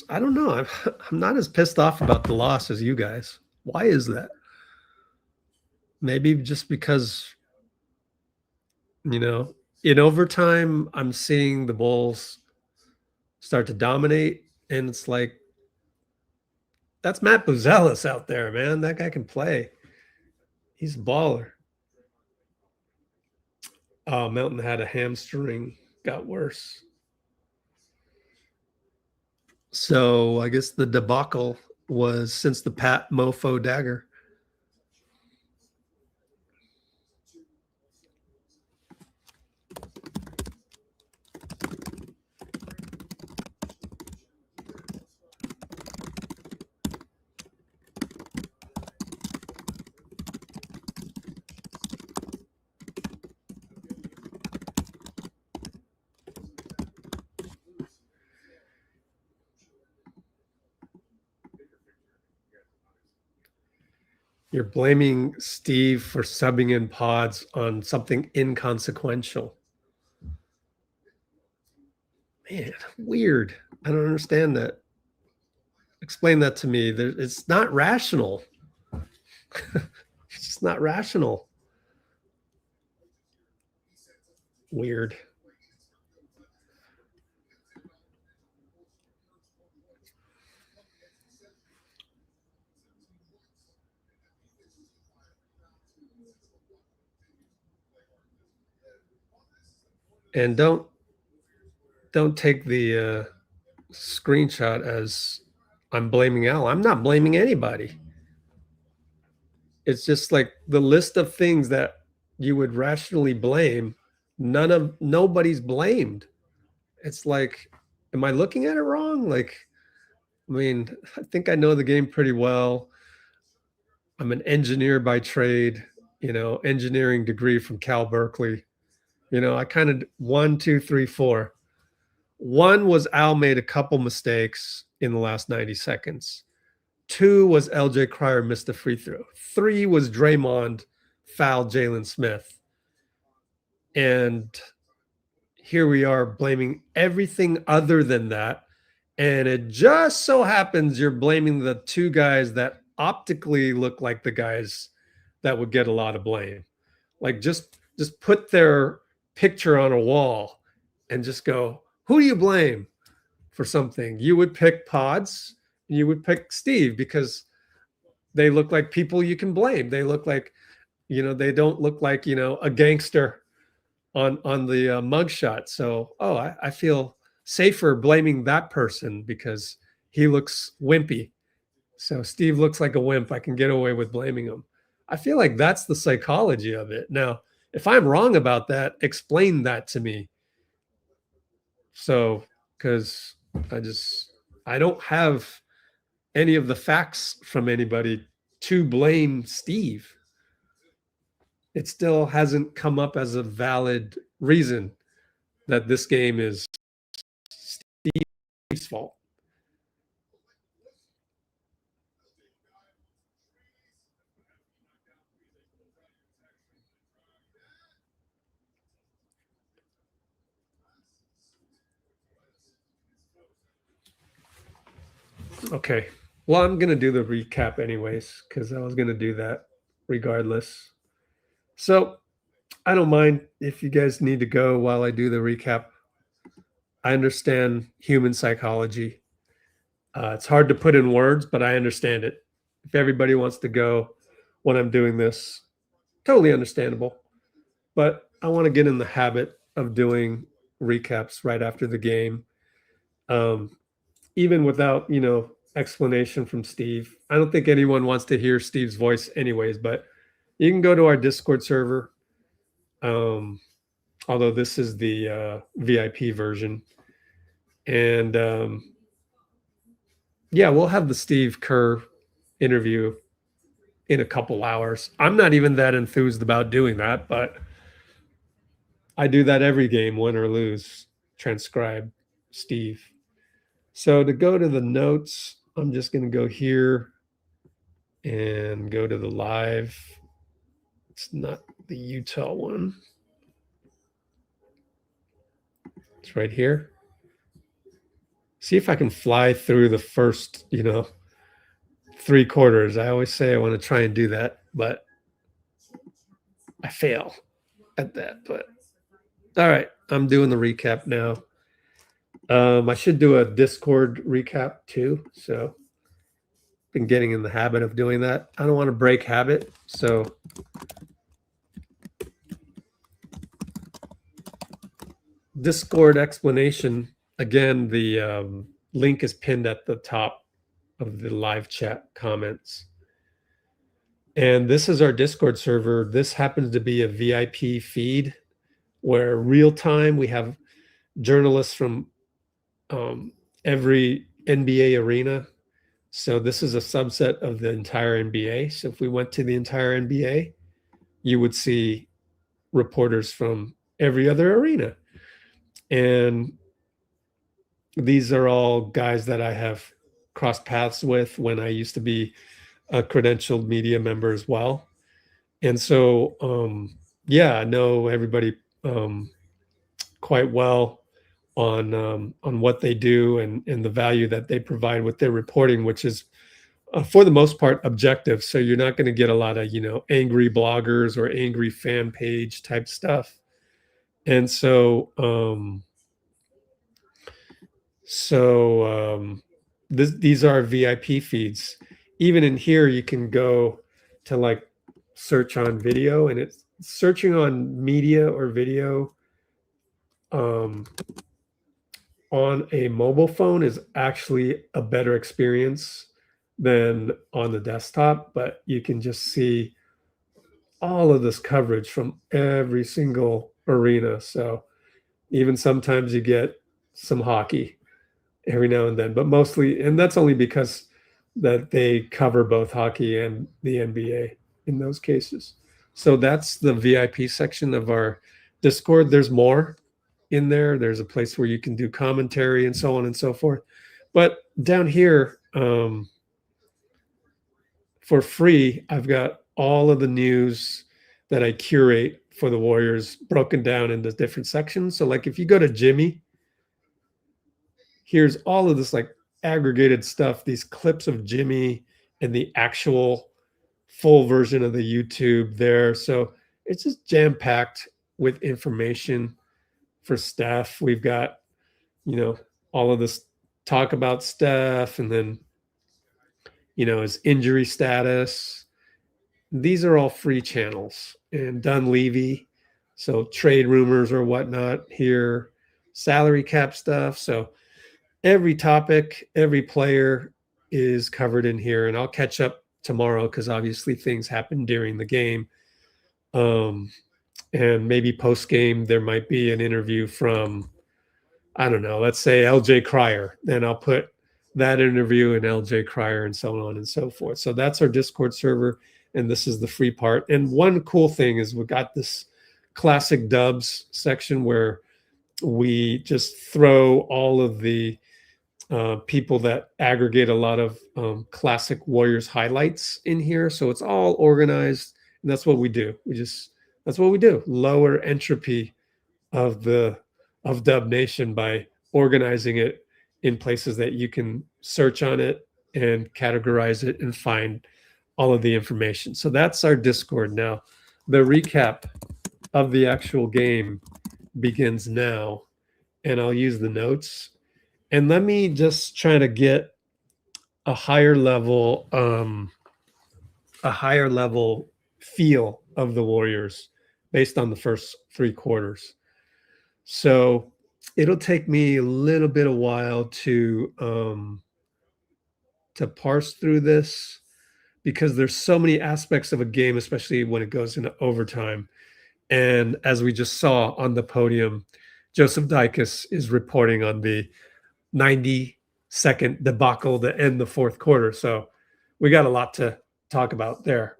I don't know. I'm not as pissed off about the loss as you guys. Why is that? Maybe just because, in overtime, I'm seeing the Bulls start to dominate. And it's like, that's Matt Buzelis out there, man. That guy can play. He's a baller. Oh, Melton had a hamstring, got worse. So I guess the debacle was since the Pat Mofo dagger. You're blaming Steve for subbing in Pods on something inconsequential. Man, weird. I don't understand that. Explain that to me. It's not rational. It's just not rational. Weird. And don't take the screenshot as I'm blaming Al. I'm not blaming anybody. It's just like the list of things that you would rationally blame. Nobody's blamed. It's like, am I looking at it wrong? Like, I mean, I think I know the game pretty well. I'm an engineer by trade, engineering degree from Cal Berkeley. I kind of 1, 2, 3, 4. 1 was Al made a couple mistakes in the last 90 seconds. 2 was LJ Cryer missed a free throw. 3 was Draymond fouled Jalen Smith. And here we are blaming everything other than that. And it just so happens you're blaming the 2 guys that optically look like the guys that would get a lot of blame. Like just put their picture on a wall and just go, who do you blame for something? You would pick Pods, you would pick Steve because they look like people you can blame. They look like, they don't look like, a gangster on the mugshot. So, I feel safer blaming that person because he looks wimpy. So Steve looks like a wimp. I can get away with blaming him. I feel like that's the psychology of it. Now, if I'm wrong about that, explain that to me. So, because I don't have any of the facts from anybody to blame Steve. It still hasn't come up as a valid reason that this game is Steve's fault. Okay. Well, I'm going to do the recap anyways, because I was going to do that regardless. So I don't mind if you guys need to go while I do the recap. I understand human psychology. It's hard to put in words, but I understand it. If everybody wants to go when I'm doing this, totally understandable. But I want to get in the habit of doing recaps right after the game. Even without, explanation from Steve. I don't think anyone wants to hear Steve's voice anyways, but you can go to our Discord server. Although this is the VIP version. And yeah, we'll have the Steve Kerr interview in a couple hours. I'm not even that enthused about doing that, but I do that every game, win or lose, transcribe Steve. So to go to the notes, I'm just going to go here and go to the live. It's not the Utah one. It's right here. See if I can fly through the first, 3 quarters. I always say I want to try and do that, but I fail at that. But all right, I'm doing the recap now. I should do a Discord recap too. So been getting in the habit of doing that. I don't want to break habit. So Discord explanation. Again, the link is pinned at the top of the live chat comments. And this is our Discord server. This happens to be a VIP feed where real time we have journalists from every NBA arena. So this is a subset of the entire NBA. So if we went to the entire NBA, you would see reporters from every other arena. And these are all guys that I have crossed paths with when I used to be a credentialed media member as well. And so, I know everybody quite well on what they do and the value that they provide with their reporting, which is for the most part objective. So you're not going to get a lot of, angry bloggers or angry fan page type stuff. And so, these are VIP feeds. Even in here, you can go to like search on video, and it's searching on media or video on a mobile phone is actually a better experience than on the desktop, but you can just see all of this coverage from every single arena. So even sometimes you get some hockey every now and then, but mostly, and that's only because that they cover both hockey and the NBA in those cases. So that's the VIP section of our Discord. There's more in there. There's a place where you can do commentary and so on and so forth. But down here, for free, I've got all of the news that I curate for the Warriors broken down into different sections. So like if you go to Jimmy, here's all of this like aggregated stuff, these clips of Jimmy and the actual full version of the YouTube there. So it's just jam-packed with information for Steph. We've got, all of this talk about Steph and then, his injury status. These are all free channels. And Dunleavy, so trade rumors or whatnot here, salary cap stuff. So every topic, every player is covered in here. And I'll catch up tomorrow because obviously things happen during the game. And maybe post game there might be an interview from, I don't know, let's say LJ Cryer. Then I'll put that interview in LJ Cryer and so on and so forth. So that's our Discord server, and this is the free part. And one cool thing is we got this classic dubs section where we just throw all of the people that aggregate a lot of classic Warriors highlights in here. So it's all organized, and that's what we do. That's what we do. Lower entropy of Dub Nation by organizing it in places that you can search on it and categorize it and find all of the information. So that's our Discord. Now, the recap of the actual game begins now, and I'll use the notes. And let me just try to get a higher level feel of the Warriors based on the first 3 quarters. So it'll take me a little bit of while to parse through this because there's so many aspects of a game, especially when it goes into overtime. And as we just saw on the podium, Joseph Dicus is reporting on the 90-second debacle to end the fourth quarter. So we got a lot to talk about there.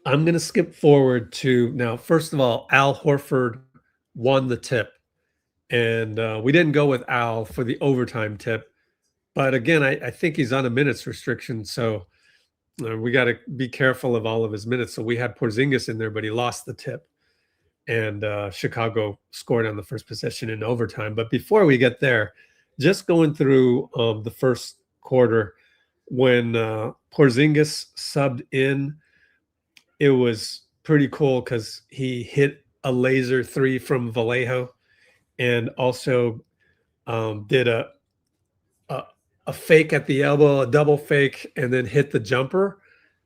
I'm going to skip forward to now. First of all, Al Horford won the tip, and we didn't go with Al for the overtime tip. But again, I think he's on a minutes restriction, so we got to be careful of all of his minutes. So we had Porzingis in there, but he lost the tip, and Chicago scored on the first possession in overtime. But before we get there, just going through the first quarter, when Porzingis subbed in, it was pretty cool because he hit a laser 3 from Vallejo and also did a fake at the elbow, a double fake, and then hit the jumper.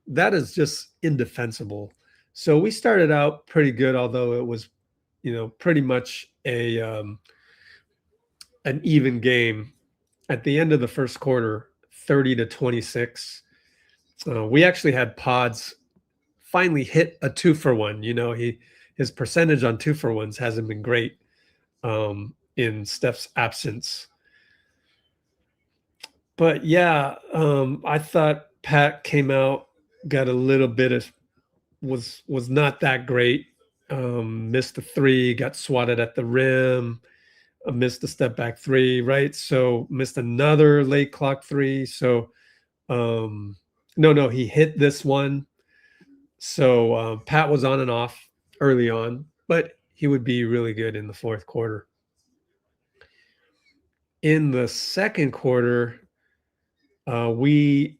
That is just indefensible. So we started out pretty good, although it was, pretty much an even game. At the end of the first quarter, 30-26, we actually had Podz finally hit a 2-for-1. His percentage on 2-for-1s hasn't been great in Steph's absence. But yeah, I thought Pat came out, got a little bit of was not that great. Missed a 3, got swatted at the rim, missed a step back 3, right? So missed another late clock 3. So no, he hit this one. So Pat was on and off early on, but he would be really good in the fourth quarter. In the second quarter, we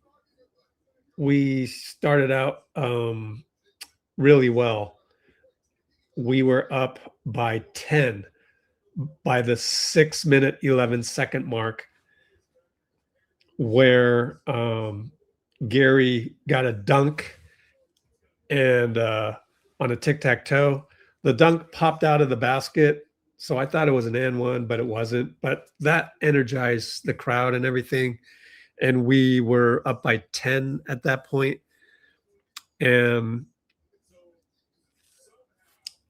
started out really well. We were up by 10 by the 6-minute 11-second mark, where Gary got a dunk and on a tic-tac-toe. The dunk popped out of the basket, so I thought it was an and one, but it wasn't. But that energized the crowd and everything, and we were up by 10 at that point. And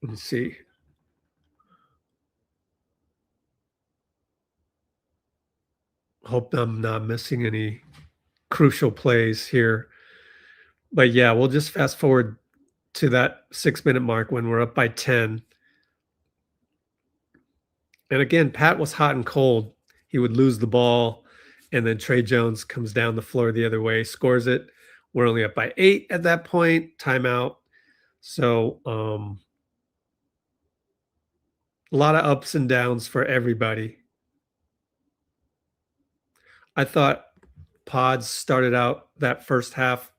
let me see. Hope I'm not missing any crucial plays here. But yeah, we'll just fast forward to that 6-minute mark when we're up by 10. And again, Pat was hot and cold. He would lose the ball, and then Tre Jones comes down the floor the other way, scores it. We're only up by 8 at that point, timeout. So a lot of ups and downs for everybody. I thought Podz started out that first half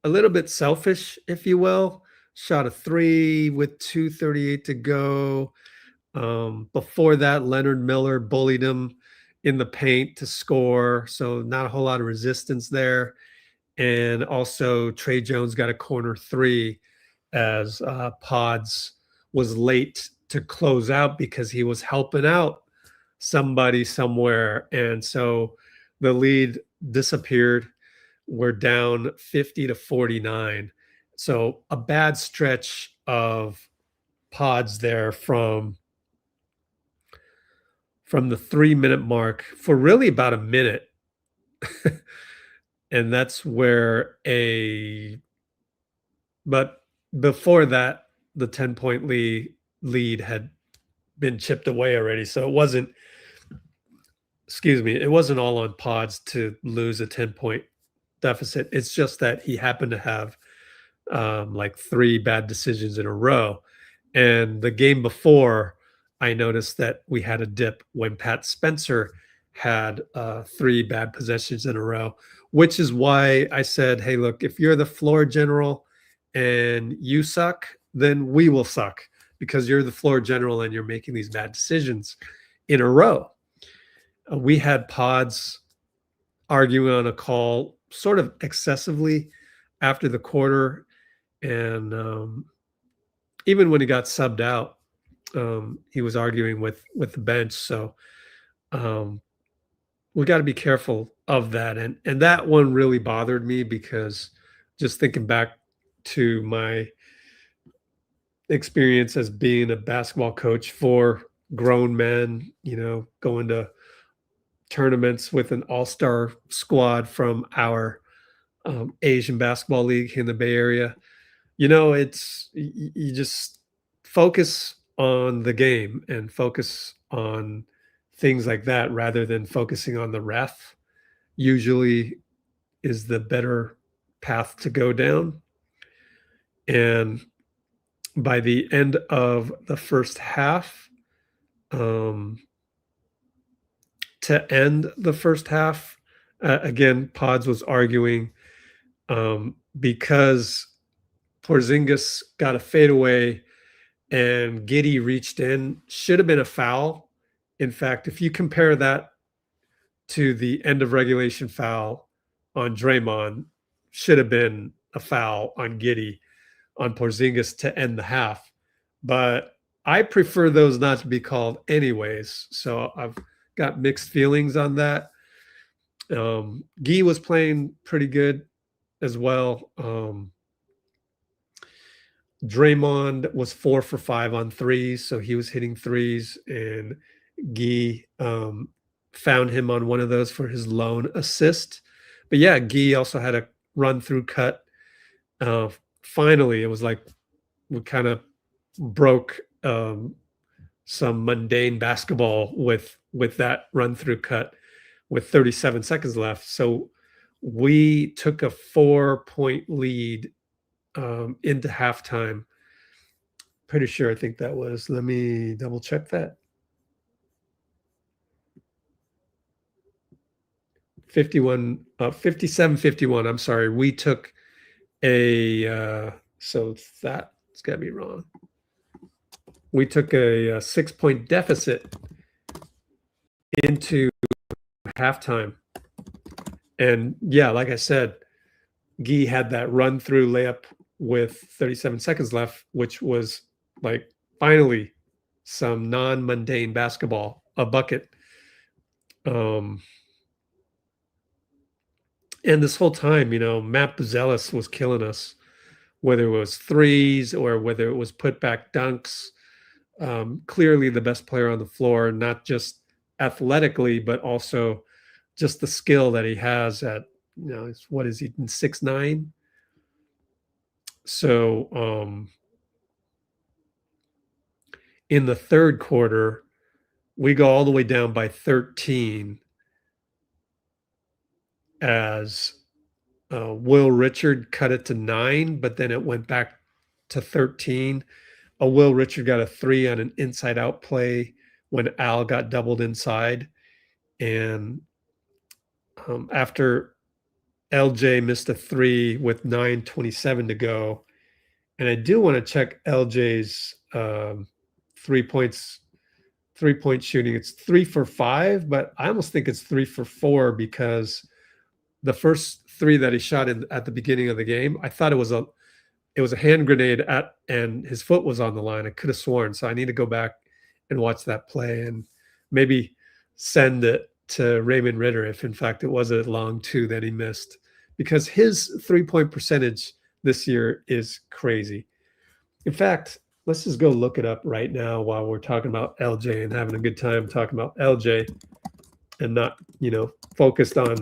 a little bit selfish, if you will. Shot a 3 with 2:38 to go. Before that, Leonard Miller bullied him in the paint to score, so not a whole lot of resistance there. And also, Tre Jones got a corner 3 as Podz was late to close out because he was helping out somebody somewhere. And so the lead disappeared. We're down 50-49. So a bad stretch of pods there from the 3-minute mark for really about a minute. And that's where but before that, the 10-point lead had been chipped away already. So it wasn't all on Pods to lose a 10-point deficit. It's just that he happened to have like 3 bad decisions in a row. And the game before, I noticed that we had a dip when Pat Spencer had 3 bad possessions in a row, which is why I said, hey, look, if you're the floor general and you suck, then we will suck because you're the floor general and you're making these bad decisions in a row. We had Pods arguing on a call sort of excessively after the quarter. And even when he got subbed out, he was arguing with the bench. So we got to be careful of that. And that one really bothered me because just thinking back to my experience as being a basketball coach for grown men, going to tournaments with an all-star squad from our Asian basketball league in the Bay Area. It's you just focus on the game and focus on things like that rather than focusing on the ref usually is the better path to go down. And by the end of the first half, to end the first half, again, Pods was arguing because Porzingis got a fadeaway and Giddey reached in, should have been a foul. In fact, if you compare that to the end of regulation foul on Draymond, should have been a foul on Giddey on Porzingis to end the half. But I prefer those not to be called anyways. So I've got mixed feelings on that. Gui was playing pretty good as well. Draymond was 4 for 5 on threes, so he was hitting threes, and Gui found him on one of those for his lone assist. But yeah, Gui also had a run through cut. Finally, it was like we kind of broke some mundane basketball with that run through cut with 37 seconds left. So we took a 4-point lead into halftime. Pretty sure I think that was, let me double check that. 57-51. I'm sorry. We took so that's got to be wrong. We took a 6-point deficit into halftime. And yeah, like I said, Gui had that run through layup with 37 seconds left, which was like finally some non-mundane basketball, a bucket. And this whole time, Matt Buzelis was killing us, whether it was threes or whether it was putback dunks. Clearly the best player on the floor, not just athletically, but also just the skill that he has at, what is he, 6'9"? So in the third quarter, we go all the way down by 13 as Will Richard cut it to 9, but then it went back to 13. Will Richard got a 3 on an inside-out play when Al got doubled inside. And after LJ missed a 3 with 9:27 to go, and I do want to check LJ's 3-point shooting. It's 3 for 5, but I almost think it's 3 for 4 because the first 3 that he shot at the beginning of the game, I thought it was a hand grenade and his foot was on the line. I could have sworn. So I need to go back and watch that play and maybe send it to Raymond Ritter if, in fact, it was a long two that he missed, because his three-point percentage this year is crazy. In fact, let's just go look it up right now while we're talking about LJ and having a good time talking about LJ and not, focused on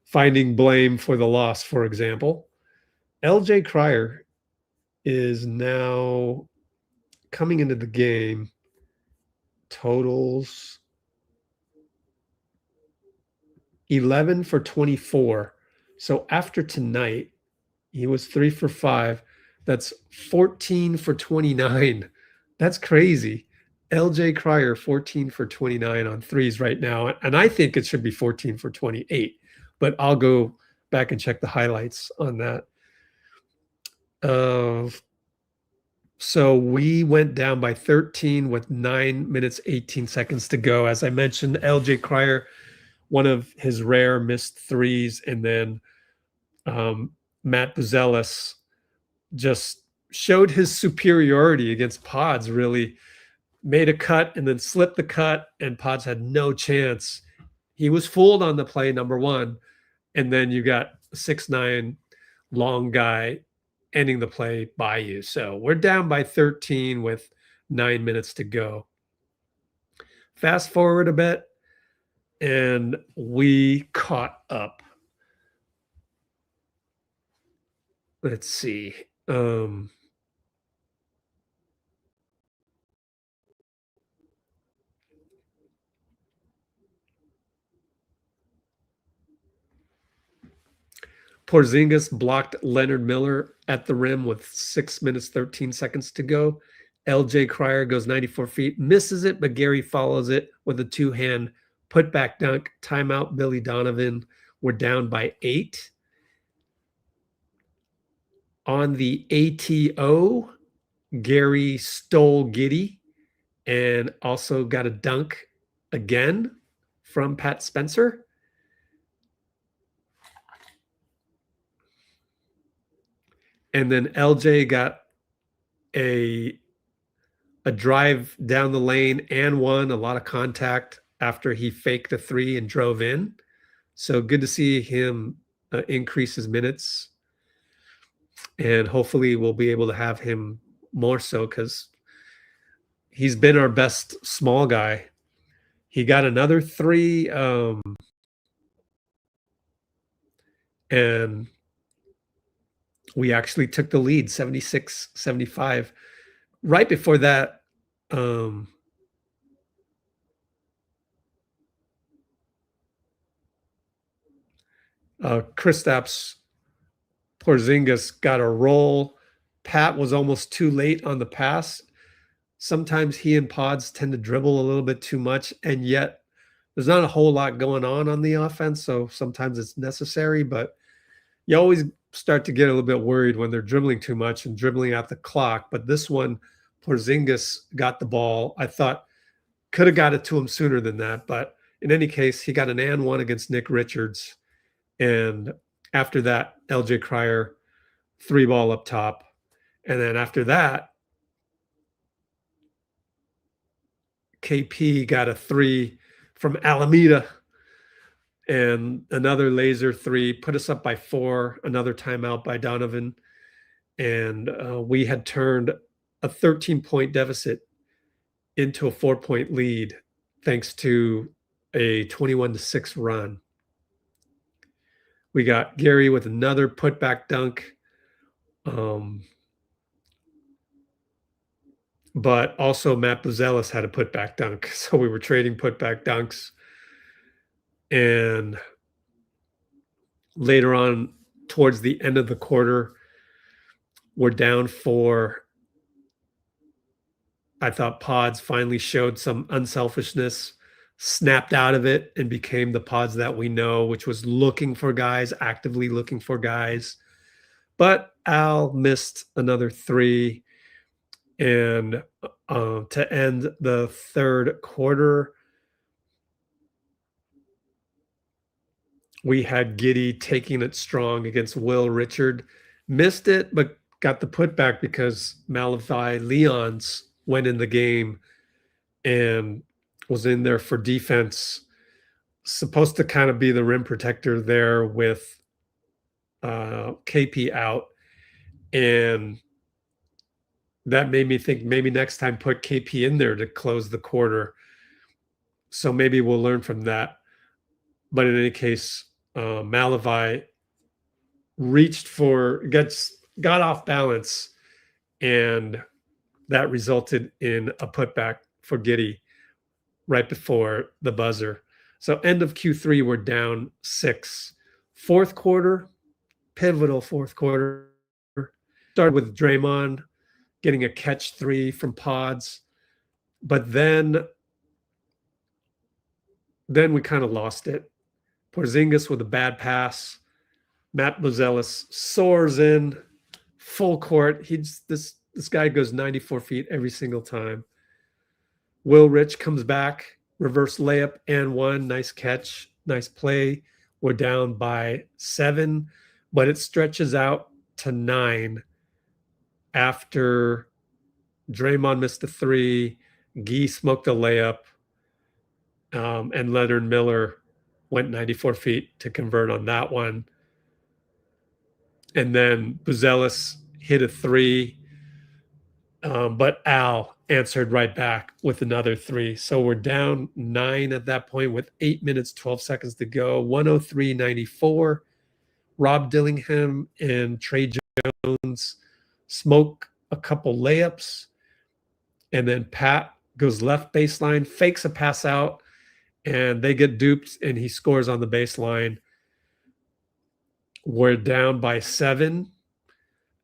finding blame for the loss, for example. LJ Cryer is now coming into the game, totals 11 for 24. So after tonight, he was 3 for 5. That's 14 for 29. That's crazy. LJ Cryer, 14 for 29 on threes right now. And I think it should be 14 for 28, but I'll go back and check the highlights on that. So we went down by 13 with 9 minutes, 18 seconds to go. As I mentioned, LJ Cryer, one of his rare missed threes, and then Matt Buzelis just showed his superiority against Podz, really made a cut and then slipped the cut, and Podz had no chance. He was fooled on the play, number one, and then you got a 6'9" long guy ending the play by you. So we're down by 13 with 9 minutes to go. Fast forward a bit, and we caught up. Let's see. Porzingis blocked Leonard Miller at the rim with 6 minutes, 13 seconds to go. LJ Cryer goes 94 feet, misses it, but Gary follows it with a two-hand putback dunk. Timeout, Billy Donovan. We're down by 8. On the ATO, Gary stole Giddy and also got a dunk again from Pat Spencer. And then LJ got a drive down the lane and one, a lot of contact after he faked the three and drove in. So good to see him increase his minutes. And hopefully we'll be able to have him more so, because he's been our best small guy. He got another three, and we actually took the lead, 76-75. Right before that, Kristaps Porzingis got a roll. Pat was almost too late on the pass. Sometimes he and Podz tend to dribble a little bit too much, and yet there's not a whole lot going on the offense, so sometimes it's necessary, but you always start to get a little bit worried when they're dribbling too much and dribbling out the clock. But this one, Porzingis got the ball. I thought could have got it to him sooner than that, but in any case, he got an and one against Nick Richards. And after that, LJ Cryer, 3-ball up top. And then after that, KP got a 3 from Alameda and another laser 3, put us up by 4, another timeout by Donovan. And we had turned a 13-point deficit into a 4-point lead thanks to a 21-6 run. We got Gary with another putback dunk. But also Matt Buzelis had a putback dunk. So we were trading putback dunks. And later on, towards the end of the quarter, we're down 4. I thought Podz finally showed some unselfishness, snapped out of it, and became the Podz that we know, which was looking for guys, actively looking for guys. But Al missed another 3. And to end the third quarter, we had Giddy taking it strong against Will Richard. Missed it, but got the putback because Malachi Leons went in the game and was in there for defense, supposed to kind of be the rim protector there with KP out. And that made me think maybe next time put KP in there to close the quarter. So maybe we'll learn from that. But in any case, Malavai got off balance, and that resulted in a putback for Giddey right before the buzzer. So end of Q3, we're down 6. Fourth quarter, pivotal fourth quarter. Started with Draymond getting a catch 3 from Podz, but then we kind of lost it. Porzingis with a bad pass. Matt Buzelis soars in full court. This guy goes 94 feet every single time. Will Rich comes back, reverse layup and 1. Nice catch, nice play. We're down by 7, but it stretches out to 9 after Draymond missed a 3, Gui smoked a layup, and Leonard Miller went 94 feet to convert on that one. And then Buzelis hit a 3, but Al answered right back with another 3. So we're down 9 at that point with 8 minutes, 12 seconds to go. 103-94. Rob Dillingham and Trey Jones smoke a couple layups. And then Pat goes left baseline, fakes a pass out, and they get duped, and he scores on the baseline. We're down by 7.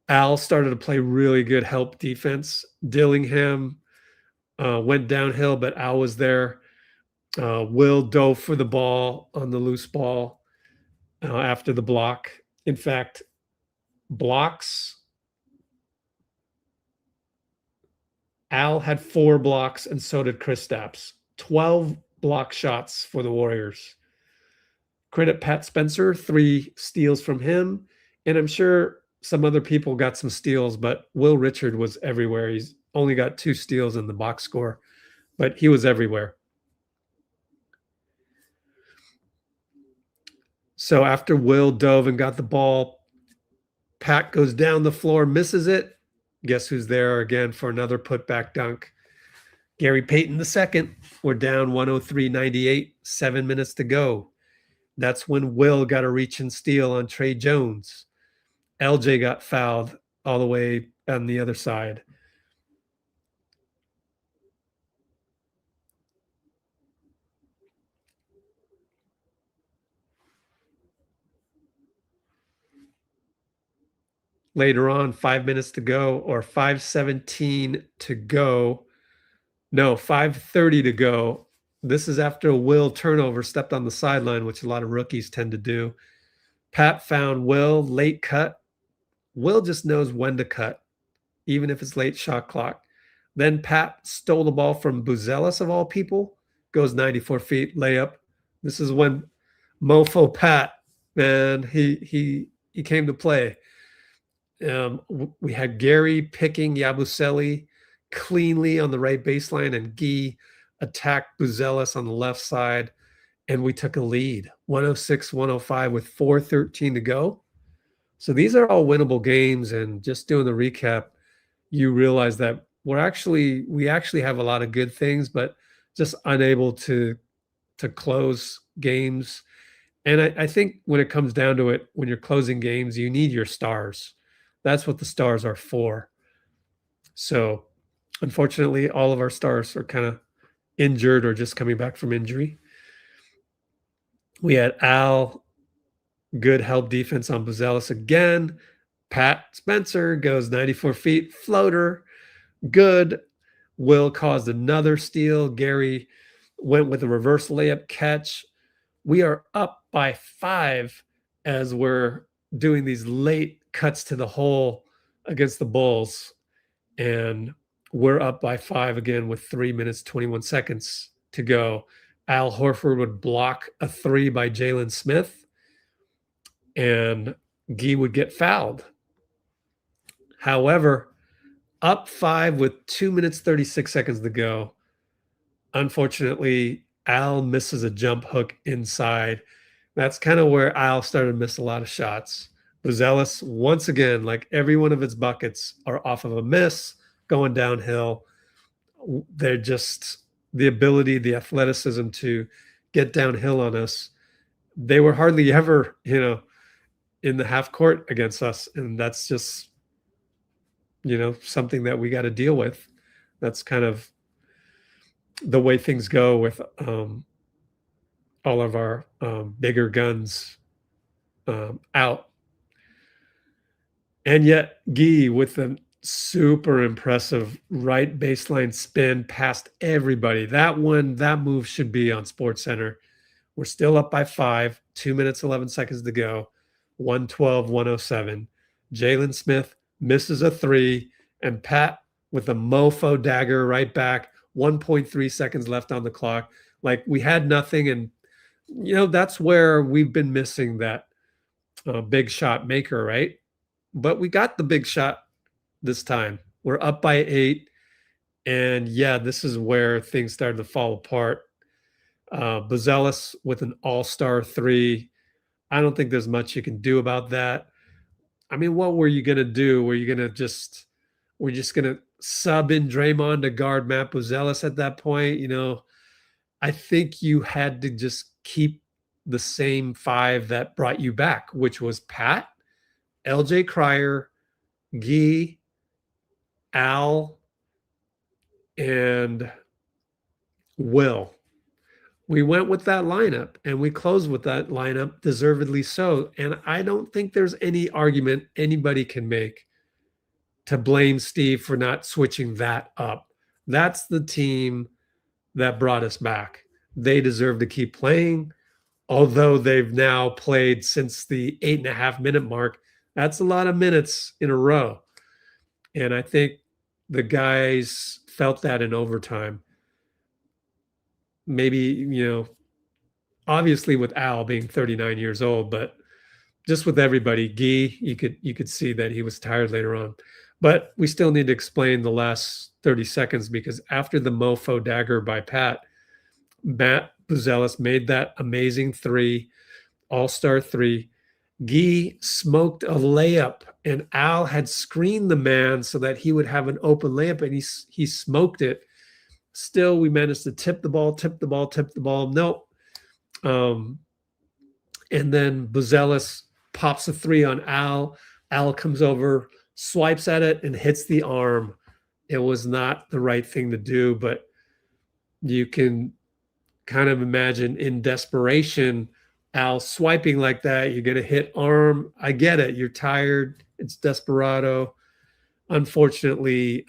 Al started to play really good help defense. Dillingham went downhill, but Al was there. Will dove for the ball on the loose ball after the block. In fact, blocks. Al had 4 blocks, and so did Kristaps. 12 block shots for the Warriors. Credit Pat Spencer, 3 steals from him. And I'm sure some other people got some steals, but Will Richard was everywhere. He's only got 2 steals in the box score, but he was everywhere. So after Will dove and got the ball, Pat goes down the floor, misses it. Guess who's there again for another putback dunk? Gary Payton II. We're down 103-98, 7 minutes to go. That's when Will got a reach and steal on Trey Jones. LJ got fouled all the way on the other side. Later on, 5 minutes to go, or 5:17 to go. No, 5:30 to go. This is after a Will turnover, stepped on the sideline, which a lot of rookies tend to do. Pat found Will, late cut. Will just knows when to cut, even if it's late shot clock. Then Pat stole the ball from Buzelis, of all people, goes 94 feet, layup. This is when Mofo Pat, man, he came to play. We had Gary picking Yabusele cleanly on the right baseline, and Gui attacked Buzelis on the left side, and we took a lead, 106-105 with 4:13 to go. So these are all winnable games, and just doing the recap, you realize that we actually have a lot of good things, but just unable to close games. And I think when it comes down to it, when you're closing games, you need your stars. That's what the stars are for. So unfortunately, all of our stars are kind of injured or just coming back from injury. We had Al, good help defense on Buzelis again. Pat Spencer goes 94 feet, floater, good. Will caused another steal. Gary went with a reverse layup catch. We are up by 5 as we're doing these late cuts to the hole against the Bulls. And we're up by 5 again with 3 minutes, 21 seconds to go. Al Horford would block a 3 by Jalen Smith, and Gui would get fouled. However, up 5 with 2 minutes, 36 seconds to go, Unfortunately, Al misses a jump hook inside. That's kind of where Al started to miss a lot of shots. Buzelis, once again, like every one of its buckets, are off of a miss, going downhill. They're just the ability, the athleticism to get downhill on us. They were hardly ever, in the half court against us. And that's just, something that we got to deal with. That's kind of the way things go with all of our bigger guns out. And yet, Gui with a super impressive right baseline spin past everybody. That move should be on Sports Center. We're still up by 5, 2 minutes, 11 seconds to go, 112, 107. Jalen Smith misses a 3, and Pat with a mofo dagger right back, 1.3 seconds left on the clock. Like we had nothing. And, that's where we've been missing that big shot maker, right? But we got the big shot this time. We're up by 8. And yeah, this is where things started to fall apart. Buzelis with an all-star 3. I don't think there's much you can do about that. I mean, what were you going to do? We're just going to sub in Draymond to guard Matt Buzelis at that point? I think you had to just keep the same 5 that brought you back, which was Pat, LJ Cryer, Gui, Al, and Will. We went with that lineup, and we closed with that lineup, deservedly so. And I don't think there's any argument anybody can make to blame Steve for not switching that up. That's the team that brought us back. They deserve to keep playing, although they've now played since the 8.5-minute mark. That's a lot of minutes in a row. And I think the guys felt that in overtime. Maybe, obviously with Al being 39 years old, but just with everybody, Gui, you could see that he was tired later on. But we still need to explain the last 30 seconds, because after the mofo dagger by Pat, Matt Buzelis made that amazing 3, all-star 3. Gui smoked a layup, and Al had screened the man so that he would have an open layup, and he smoked it. Still, we managed to tip the ball. Nope. And then Buzelis pops a 3 on Al. Al comes over, swipes at it, and hits the arm. It was not the right thing to do, but you can kind of imagine in desperation, Al swiping like that. You get a hit arm. I get it. You're tired. It's desperado. Unfortunately,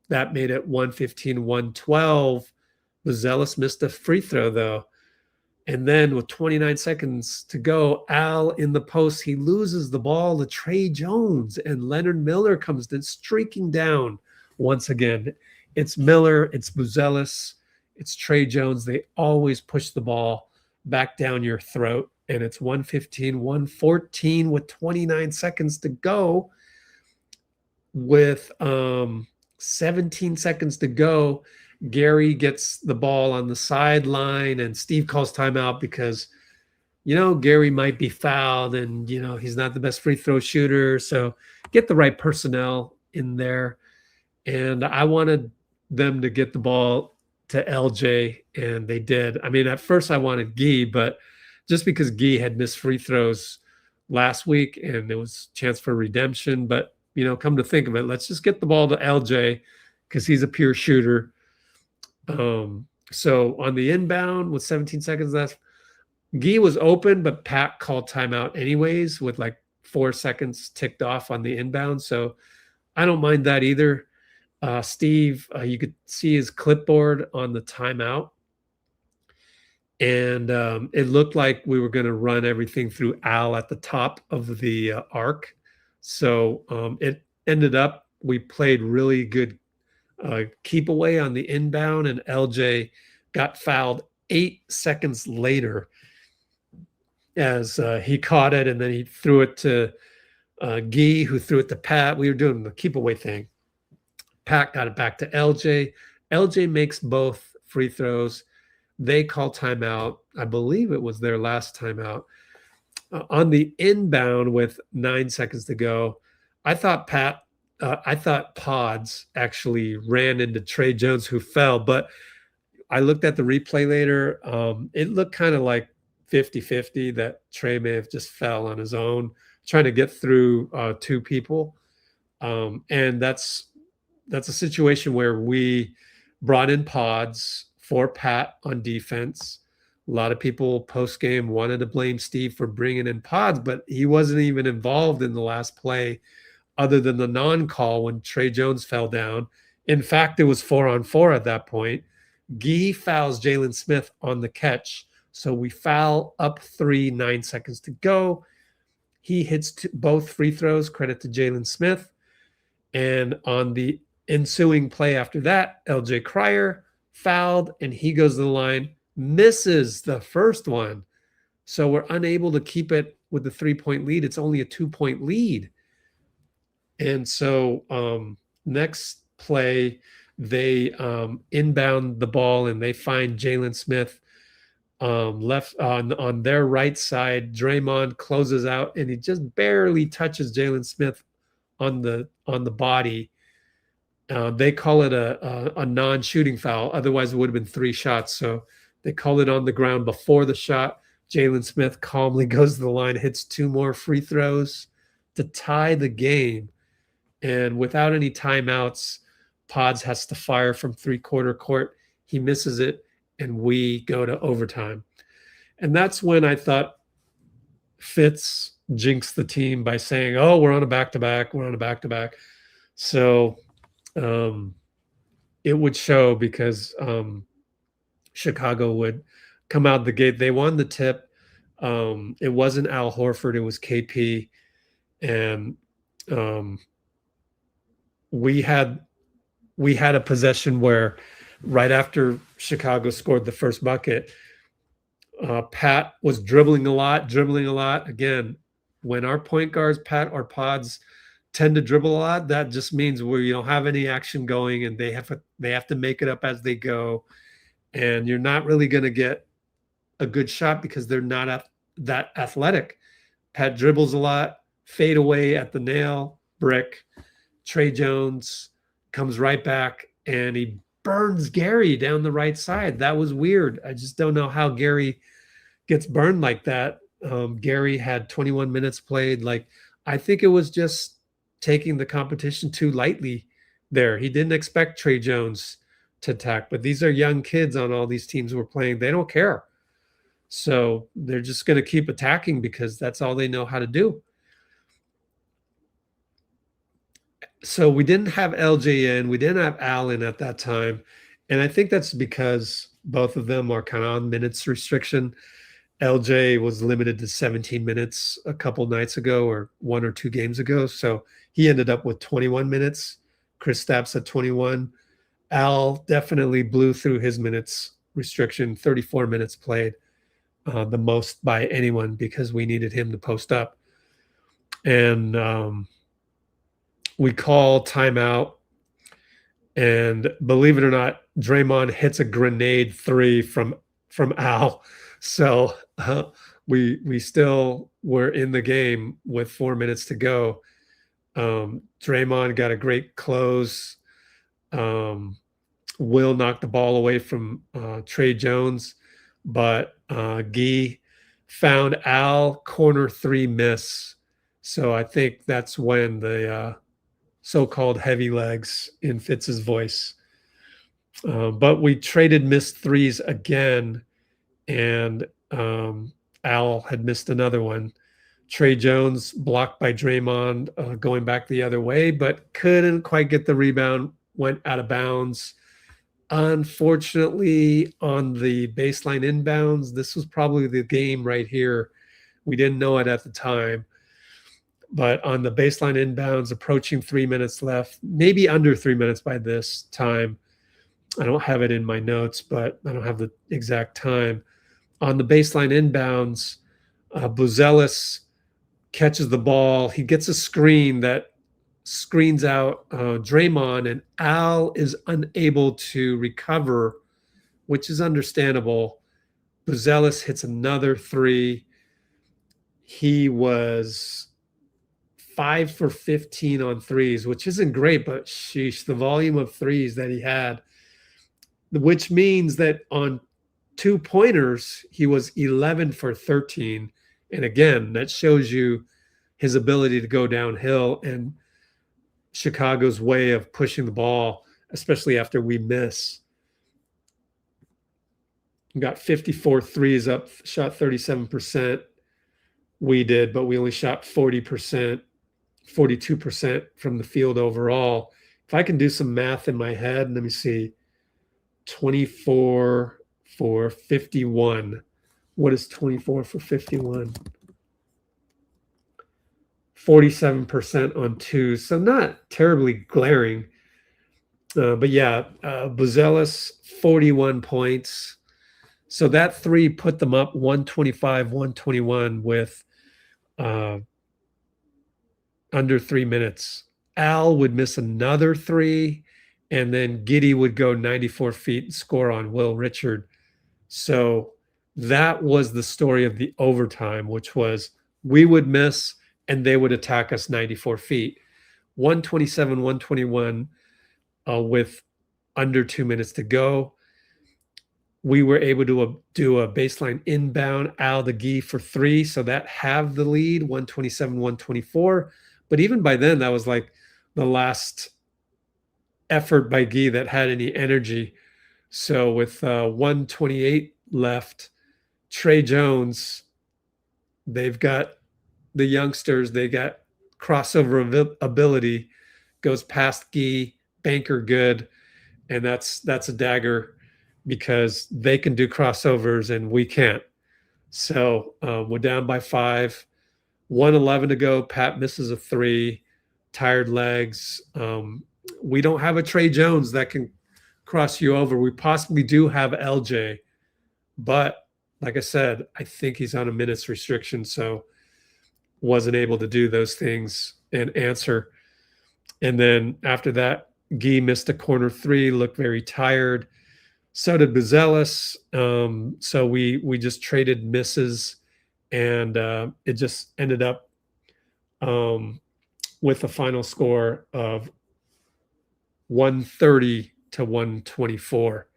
that made it 115, 112. Buzelis missed a free throw, though. And then with 29 seconds to go, Al in the post, he loses the ball to Trey Jones, and Leonard Miller comes in streaking down once again. It's Miller, it's Buzelis, it's Trey Jones. They always push the ball back down your throat, and it's 115, 114 with 29 seconds to go. With 17 seconds to go, Gary gets the ball on the sideline, and Steve calls timeout because, Gary might be fouled, and, he's not the best free throw shooter. So get the right personnel in there. And I wanted them to get the ball to LJ, and they did. I mean, at first I wanted Gui, but just because Gui had missed free throws last week and there was a chance for redemption, but come to think of it, let's just get the ball to LJ because he's a pure shooter. So on the inbound with 17 seconds left, Gui was open, but Pat called timeout anyways with like 4 seconds ticked off on the inbound. So I don't mind that either. Steve, you could see his clipboard on the timeout. And it looked like we were going to run everything through Al at the top of the arc. So it ended up, we played really good keep away on the inbound, and LJ got fouled 8 seconds later as he caught it, and then he threw it to Gui, who threw it to Pat. We were doing the keep away thing. Pat got it back to LJ. LJ makes both free throws. They call timeout. I believe it was their last timeout. On the inbound with 9 seconds to go, I thought Pods actually ran into Tre Jones, who fell, but I looked at the replay later. It looked kind of like 50-50 that Tre may have just fell on his own, trying to get through two people. And that's a situation where we brought in Pods for Pat on defense. A lot of people post game wanted to blame Steve for bringing in Pods, but he wasn't even involved in the last play other than the non-call when Tre Jones fell down. In fact, it was 4-on-4 at that point. Gui fouls Jalen Smith on the catch. So we foul up 3, 9 seconds to go. He hits both free throws, credit to Jalen Smith. And on the ensuing play after that, LJ Cryer fouled, and he goes to the line, misses the first one. So we're unable to keep it with the 3-point lead. It's only a 2-point lead. And so next play, they inbound the ball and they find Jalen Smith left on their right side. Draymond closes out and he just barely touches Jalen Smith on the body. They call it a non-shooting foul. Otherwise, it would have been 3 shots. So they call it on the ground before the shot. Jalen Smith calmly goes to the line, hits 2 more free throws to tie the game. And without any timeouts, Pods has to fire from 3-quarter court. He misses it, and we go to overtime. And that's when I thought Fitz jinxed the team by saying, oh, we're on a back-to-back. We're on a back-to-back. So it would show because Chicago would come out the gate. They won the tip. It wasn't Al Horford. It was KP. And we had a possession where right after Chicago scored the first bucket, Pat was dribbling a lot. Again, when our point guards, Pat or Pods, tend to dribble a lot, that just means we don't have any action going, and they have to make it up as they go. And you're not really going to get a good shot because they're not that athletic. Pat dribbles a lot, fade away at the nail, brick. Tre Jones comes right back, and he burns Gary down the right side. That was weird. I just don't know how Gary gets burned like that. Gary had 21 minutes played. I think it was just taking the competition too lightly there. He didn't expect Tre Jones to attack, but these are young kids on all these teams we're playing. They don't care. So they're just going to keep attacking because that's all they know how to do. So we didn't have LJ in. We didn't have Al in at that time. And I think that's because both of them are kind of on minutes restriction. LJ was limited to 17 minutes a couple nights ago or 1 or 2 games ago. So he ended up with 21 minutes. Kristaps at 21. Al definitely blew through his minutes restriction, 34 minutes played, the most by anyone because we needed him to post up. And we call timeout. And believe it or not, Draymond hits a grenade 3 from Al. So we still were in the game with 4 minutes to go. Draymond got a great close. Will knocked the ball away from Tre Jones, but Gui found Al corner 3 miss. So I think that's when the so-called heavy legs in Fitz's voice. But we traded missed 3s again, and Al had missed another one. Tre Jones blocked by Draymond going back the other way, but couldn't quite get the rebound, went out of bounds. Unfortunately, on the baseline inbounds, this was probably the game right here. We didn't know it at the time. But on the baseline inbounds, approaching 3 minutes left, maybe under 3 minutes by this time. I don't have it in my notes, but I don't have the exact time. On the baseline inbounds, Buzelis catches the ball. He gets a screen that screens out Draymond, and Al is unable to recover which is understandable. Buzelis hits another 3. He was 5 for 15 on threes, which isn't great, but sheesh, the volume of threes that he had, which means that on 2-pointers, he was 11 for 13. And again, that shows you his ability to go downhill and Chicago's way of pushing the ball, especially after we miss. We got 54 threes up, shot 37%. We did, but we only shot 40%, 42% from the field overall. If I can do some math in my head, let me see. 24 for 51. What is 24 for 51? 47% on 2. So not terribly glaring. But yeah, Buzelis, 41 points. So that 3 put them up 125, 121 with under 3 minutes. Al would miss another 3, and then Giddey would go 94 feet and score on Will Richard. So that was the story of the overtime, which was we would miss and they would attack us 94 feet. 127, 121 with under 2 minutes to go. We were able to do a baseline inbound, Al the Gui for 3. So that halved the lead, 127, 124. But even by then, that was like the last effort by Gui that had any energy. So with 128 left, Trey Jones, they've got the youngsters, they got crossover ability, goes past Gui, banker good, and that's a dagger because they can do crossovers and we can't. So we're down by 5, 1:11 to go. Pat misses a 3, tired legs. We don't have a Trey Jones that can cross you over. We possibly do have LJ, but like I said, I think he's on a minutes restriction, so wasn't able to do those things and answer. And then after that, Gui missed a corner 3, looked very tired. So did Buzelis. So we just traded misses, and it just ended up with a final score of 130 to 124.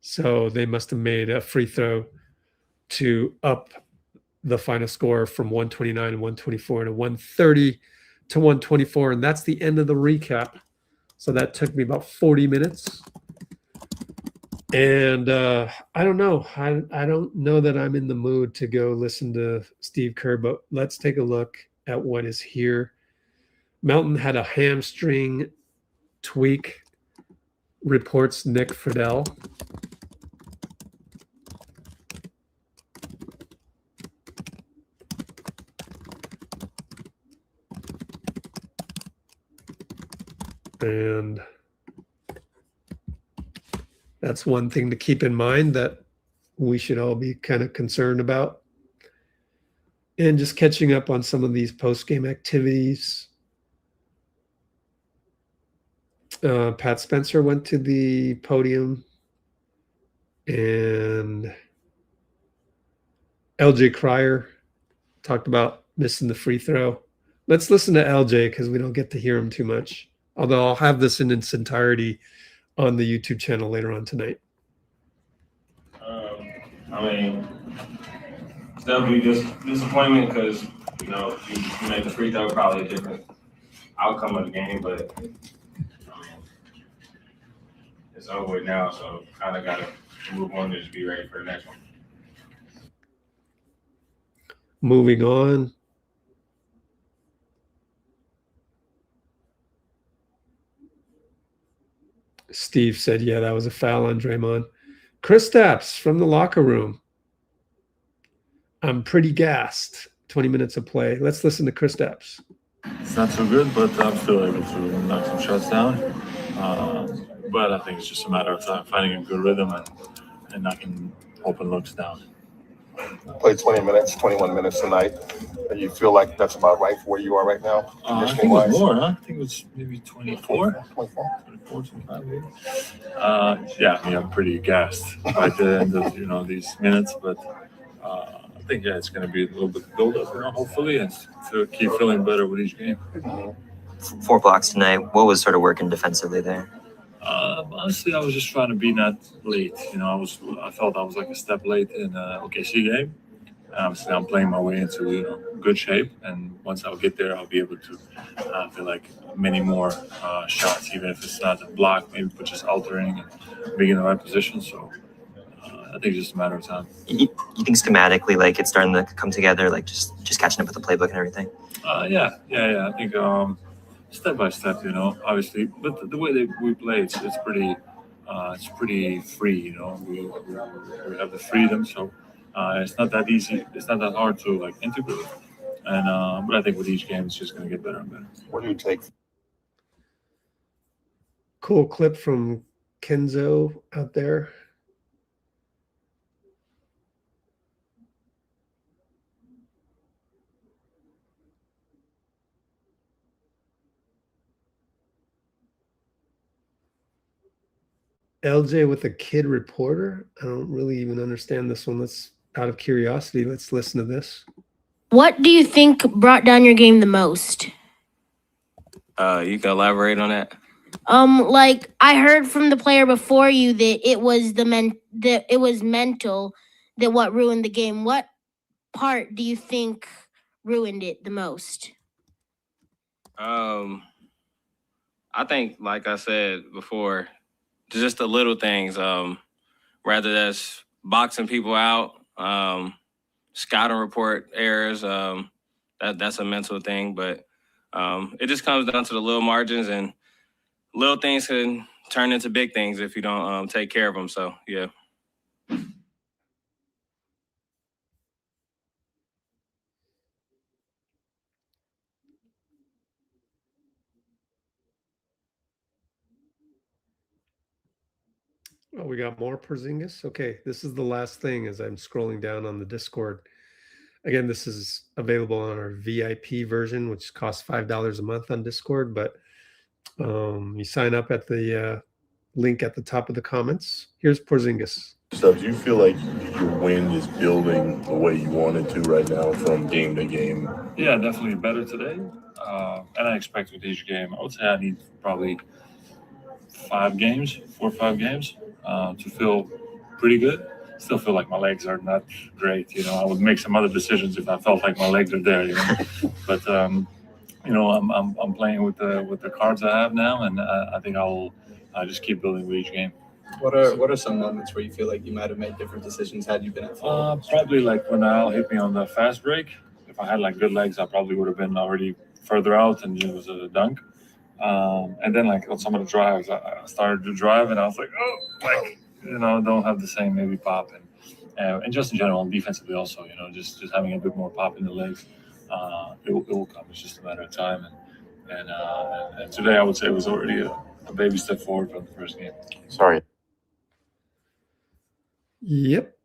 So they must have made a free throw to up the final score from 129 to 124 to 130 to 124. And that's the end of the recap. So that took me about 40 minutes. And I don't know. I don't know that I'm in the mood to go listen to Steve Kerr, but let's take a look at what is here. Melton had a hamstring tweak, reports Nick Friedell. And that's one thing to keep in mind that we should all be kind of concerned about. And just catching up on some of these post-game activities. Pat Spencer went to the podium, and LJ Cryer talked about missing the free throw. Let's listen to LJ because we don't get to hear him too much. Although I'll have this in its entirety on the YouTube channel later on tonight. I mean, it's definitely just disappointment because, you know, you make the free throw, probably a different outcome of the game, but I mean, it's over with now, so kind of got to move on and just be ready for the next one. Moving on. Steve said, yeah, that was a foul on Draymond. Kristaps from the locker room. I'm pretty gassed. 20 minutes of play. Let's listen to Kristaps. It's not so good, but I'm still able to knock some shots down. But I think it's just a matter of time, finding a good rhythm and knocking open looks down. Played 20 minutes, 21 minutes tonight. And you feel like that's about right for where you are right now? I think it was more, huh? I think it was maybe 24, 25 maybe. Yeah, I mean, I'm pretty gassed by the end of, these minutes, but I think, it's going to be a little bit build up, hopefully, and to keep feeling better with each game. 4 blocks tonight. What was sort of working defensively there? Honestly, I was just trying to be not late. I felt I was like a step late in OKC game. Obviously, I'm playing my way into good shape, and once I'll get there, I'll be able to feel like many more shots, even if it's not a block, maybe but just altering and being in the right position. So I think it's just a matter of time. You think schematically, like it's starting to come together, like just catching up with the playbook and everything? Yeah. I think step by step, obviously, but the way that we play, it's pretty free, we have the freedom, so it's not that easy, it's not that hard to like integrate, and but I think with each game, it's just going to get better and better. What do you take? Cool clip from Kenzo out there. LJ with a kid reporter. I don't really even understand this one. Let's, out of curiosity, let's listen to this. What do you think brought down your game the most? You can elaborate on that. Like I heard from the player before you that it was it was mental that what ruined the game. What part do you think ruined it the most? I think, like I said before, just the little things. Rather that's boxing people out, scouting report errors. That's a mental thing, but it just comes down to the little margins, and little things can turn into big things if you don't take care of them. So yeah. Oh, we got more Porzingis. Okay, this is the last thing as I'm scrolling down on the Discord. Again, this is available on our VIP version, which costs $5 a month on Discord. But you sign up at the link at the top of the comments. Here's Porzingis. So do you feel like your win is building the way you want it to right now from game to game? Yeah, definitely better today, and I expect with each game, I would say I need probably 4 or 5 games to feel pretty good. Still feel like my legs are not great. I would make some other decisions if I felt like my legs are there. But I'm playing with the cards I have now, and I think I'll just keep building with each game. What are some moments where you feel like you might have made different decisions had you been at full? Probably like when Al hit me on the fast break. If I had like good legs, I probably would have been already further out, and it was a dunk. And then like on some of the drives, I started to drive, and I was like, don't have the same maybe pop, and just in general, defensively also, just having a bit more pop in the legs. It will come. It's just a matter of time, and today I would say it was already a baby step forward from the first game. Sorry. Yep.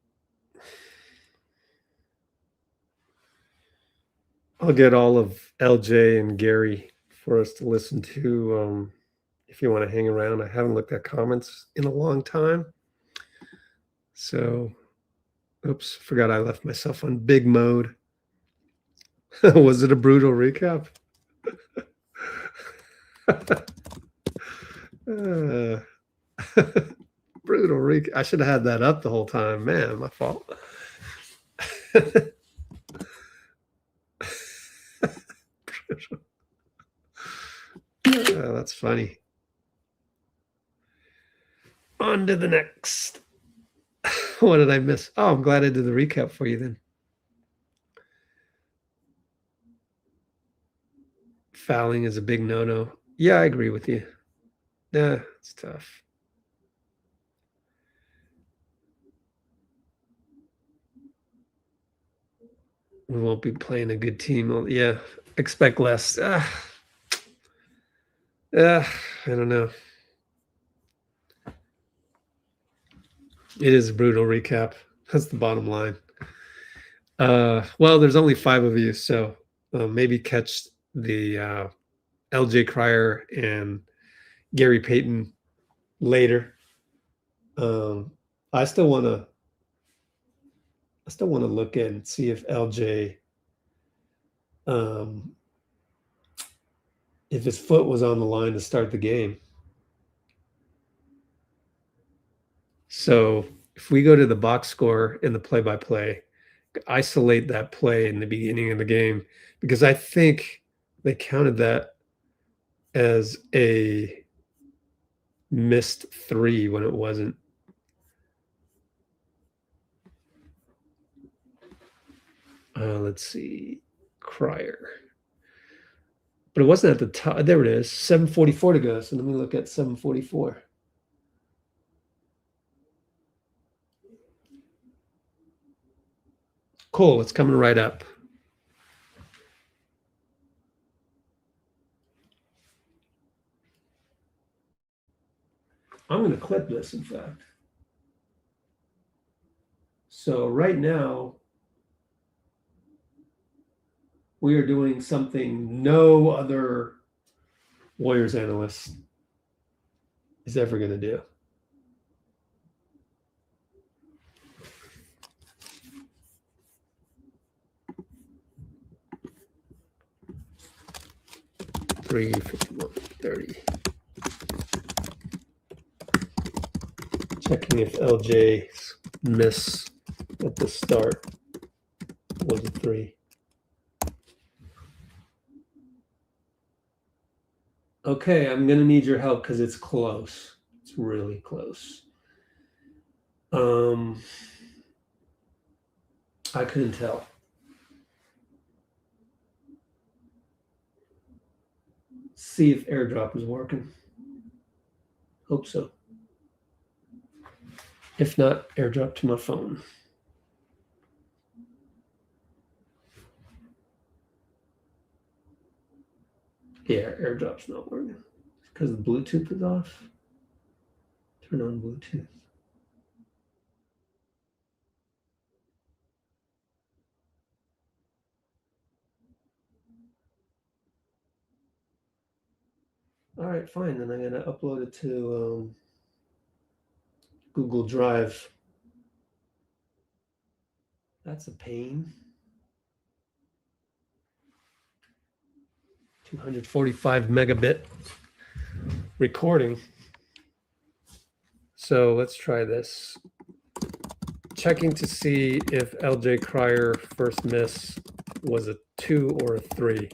I'll get all of LJ and Gary for us to listen to if you want to hang around. I haven't looked at comments in a long time. So, oops, forgot I left myself on big mode. Was it a brutal recap? Brutal recap. I should have had that up the whole time. Man, my fault. That's funny. On to the next. What did I miss? Oh, I'm glad I did the recap for you then. Fouling is a big no-no. Yeah, I agree with you. Yeah, it's tough. We won't be playing a good team. Yeah, expect less. I don't know. It is a brutal recap. That's the bottom line. Well, there's only 5 of you, so maybe catch the LJ Cryer and Gary Payton later. I still want to look and see if LJ, if his foot was on the line to start the game. So if we go to the box score in the play-by-play, isolate that play in the beginning of the game, because I think they counted that as a missed 3 when it wasn't. Let's see, Cryer. But it wasn't at the top. There it is, 7:44 to go. So let me look at 7:44. Cool, it's coming right up. I'm going to clip this, in fact. So right now, we are doing something no other Warriors analyst is ever going to do. Three, 51, 30. Checking if LJ's miss at the start was a 3. Okay, I'm gonna need your help because it's close. It's really close. I couldn't tell. See if AirDrop is working. Hope so. If not, AirDrop to my phone. Yeah, AirDrop's not working. Because the Bluetooth is off. Turn on Bluetooth. All right, fine. Then I'm going to upload it to Google Drive. That's a pain. 245 megabit recording. So let's try this. Checking to see if LJ Cryer first miss was a 2 or a 3.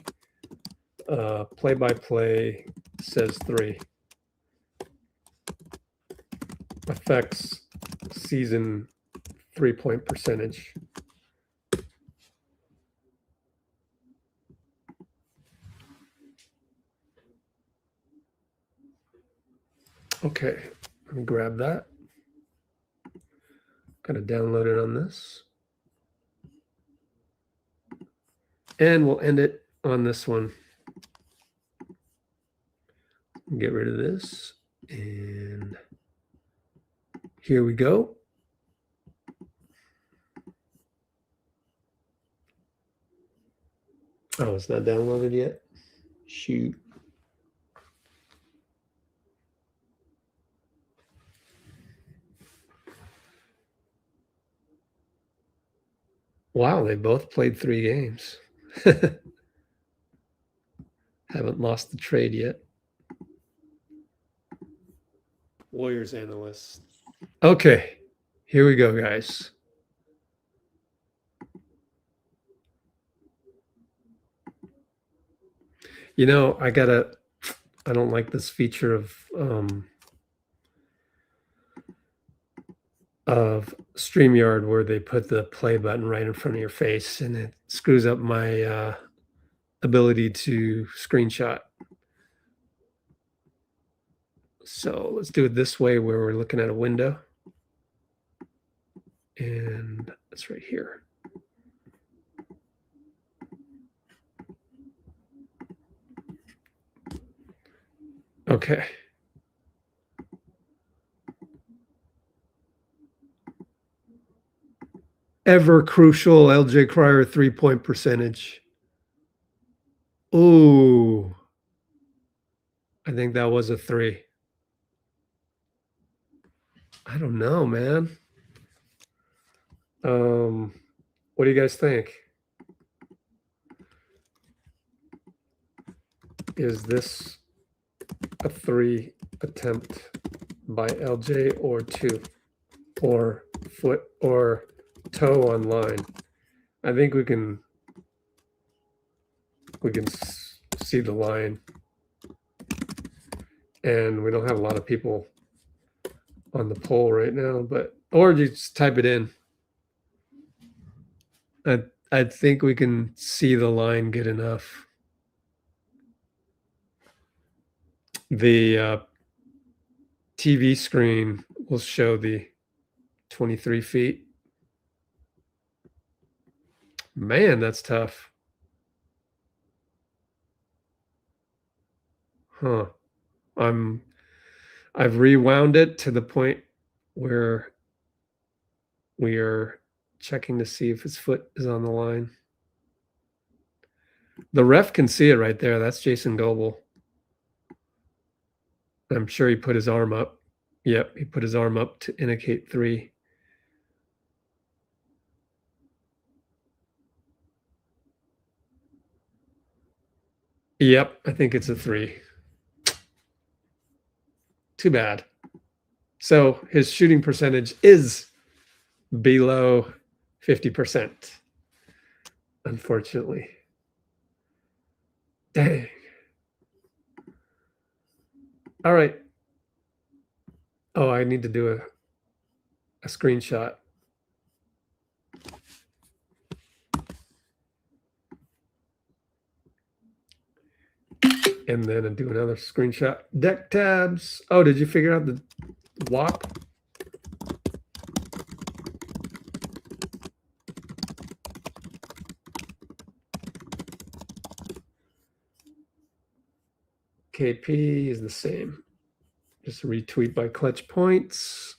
Play-by-play says 3. Affects season 3-point percentage. Okay, let me grab that. Gotta download it on this. And we'll end it on this one. Get rid of this. And here we go. Oh, it's not downloaded yet? Shoot. Wow, they both played 3 games. Haven't lost the trade yet. Warriors analyst. Okay, here we go, guys. You know, I don't like this feature of StreamYard where they put the play button right in front of your face, and it screws up my ability to screenshot. So let's do it this way where we're looking at a window. And it's right here. Okay. ever crucial LJ Cryer 3-point percentage. Ooh. I think that was a 3. I don't know, man. What do you guys think? Is this a 3 attempt by LJ or 2? Or foot or toe on line? I think we can see the line. And we don't have a lot of people on the poll right now, but or just type it in. I think we can see the line good enough. The TV screen will show the 23 feet. Man, that's tough. Huh. I've rewound it to the point where we are checking to see if his foot is on the line. The ref can see it right there. That's Jason Goebel. I'm sure he put his arm up. Yep, he put his arm up to indicate 3. Yep, I think it's a 3. Too bad. So his shooting percentage is below 50%. Unfortunately. Dang. All right. Oh, I need to do a screenshot. And then do another screenshot. Deck tabs. Oh, did you figure out the WAP? KP is the same. Just retweet by clutch points.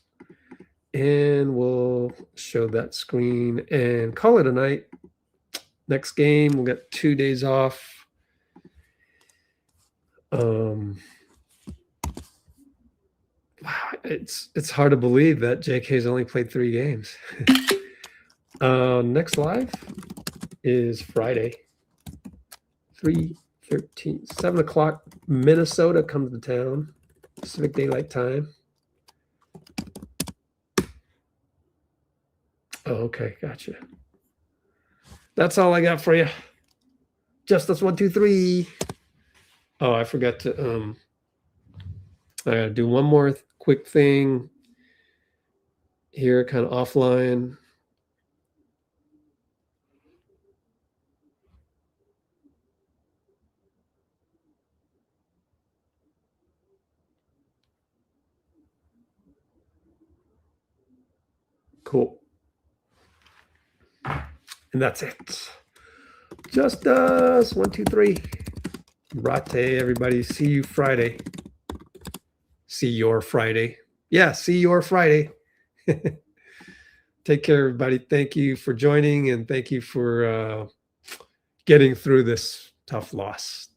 And we'll show that screen and call it a night. Next game, we'll get 2 days off. It's hard to believe that JK's only played 3 games. Next live is Friday, 3/13, 7 o'clock. Minnesota comes to town, Pacific Daylight Time. Oh, okay, gotcha. That's all I got for you. Justice 1, 2, 3. Oh, I forgot to I gotta do one more quick thing here, kind of offline. Cool. And that's it. Just us. 1, 2, 3. Rate, everybody. See you Friday. See your Friday. Yeah, see your Friday. Take care, everybody. Thank you for joining, and thank you for getting through this tough loss.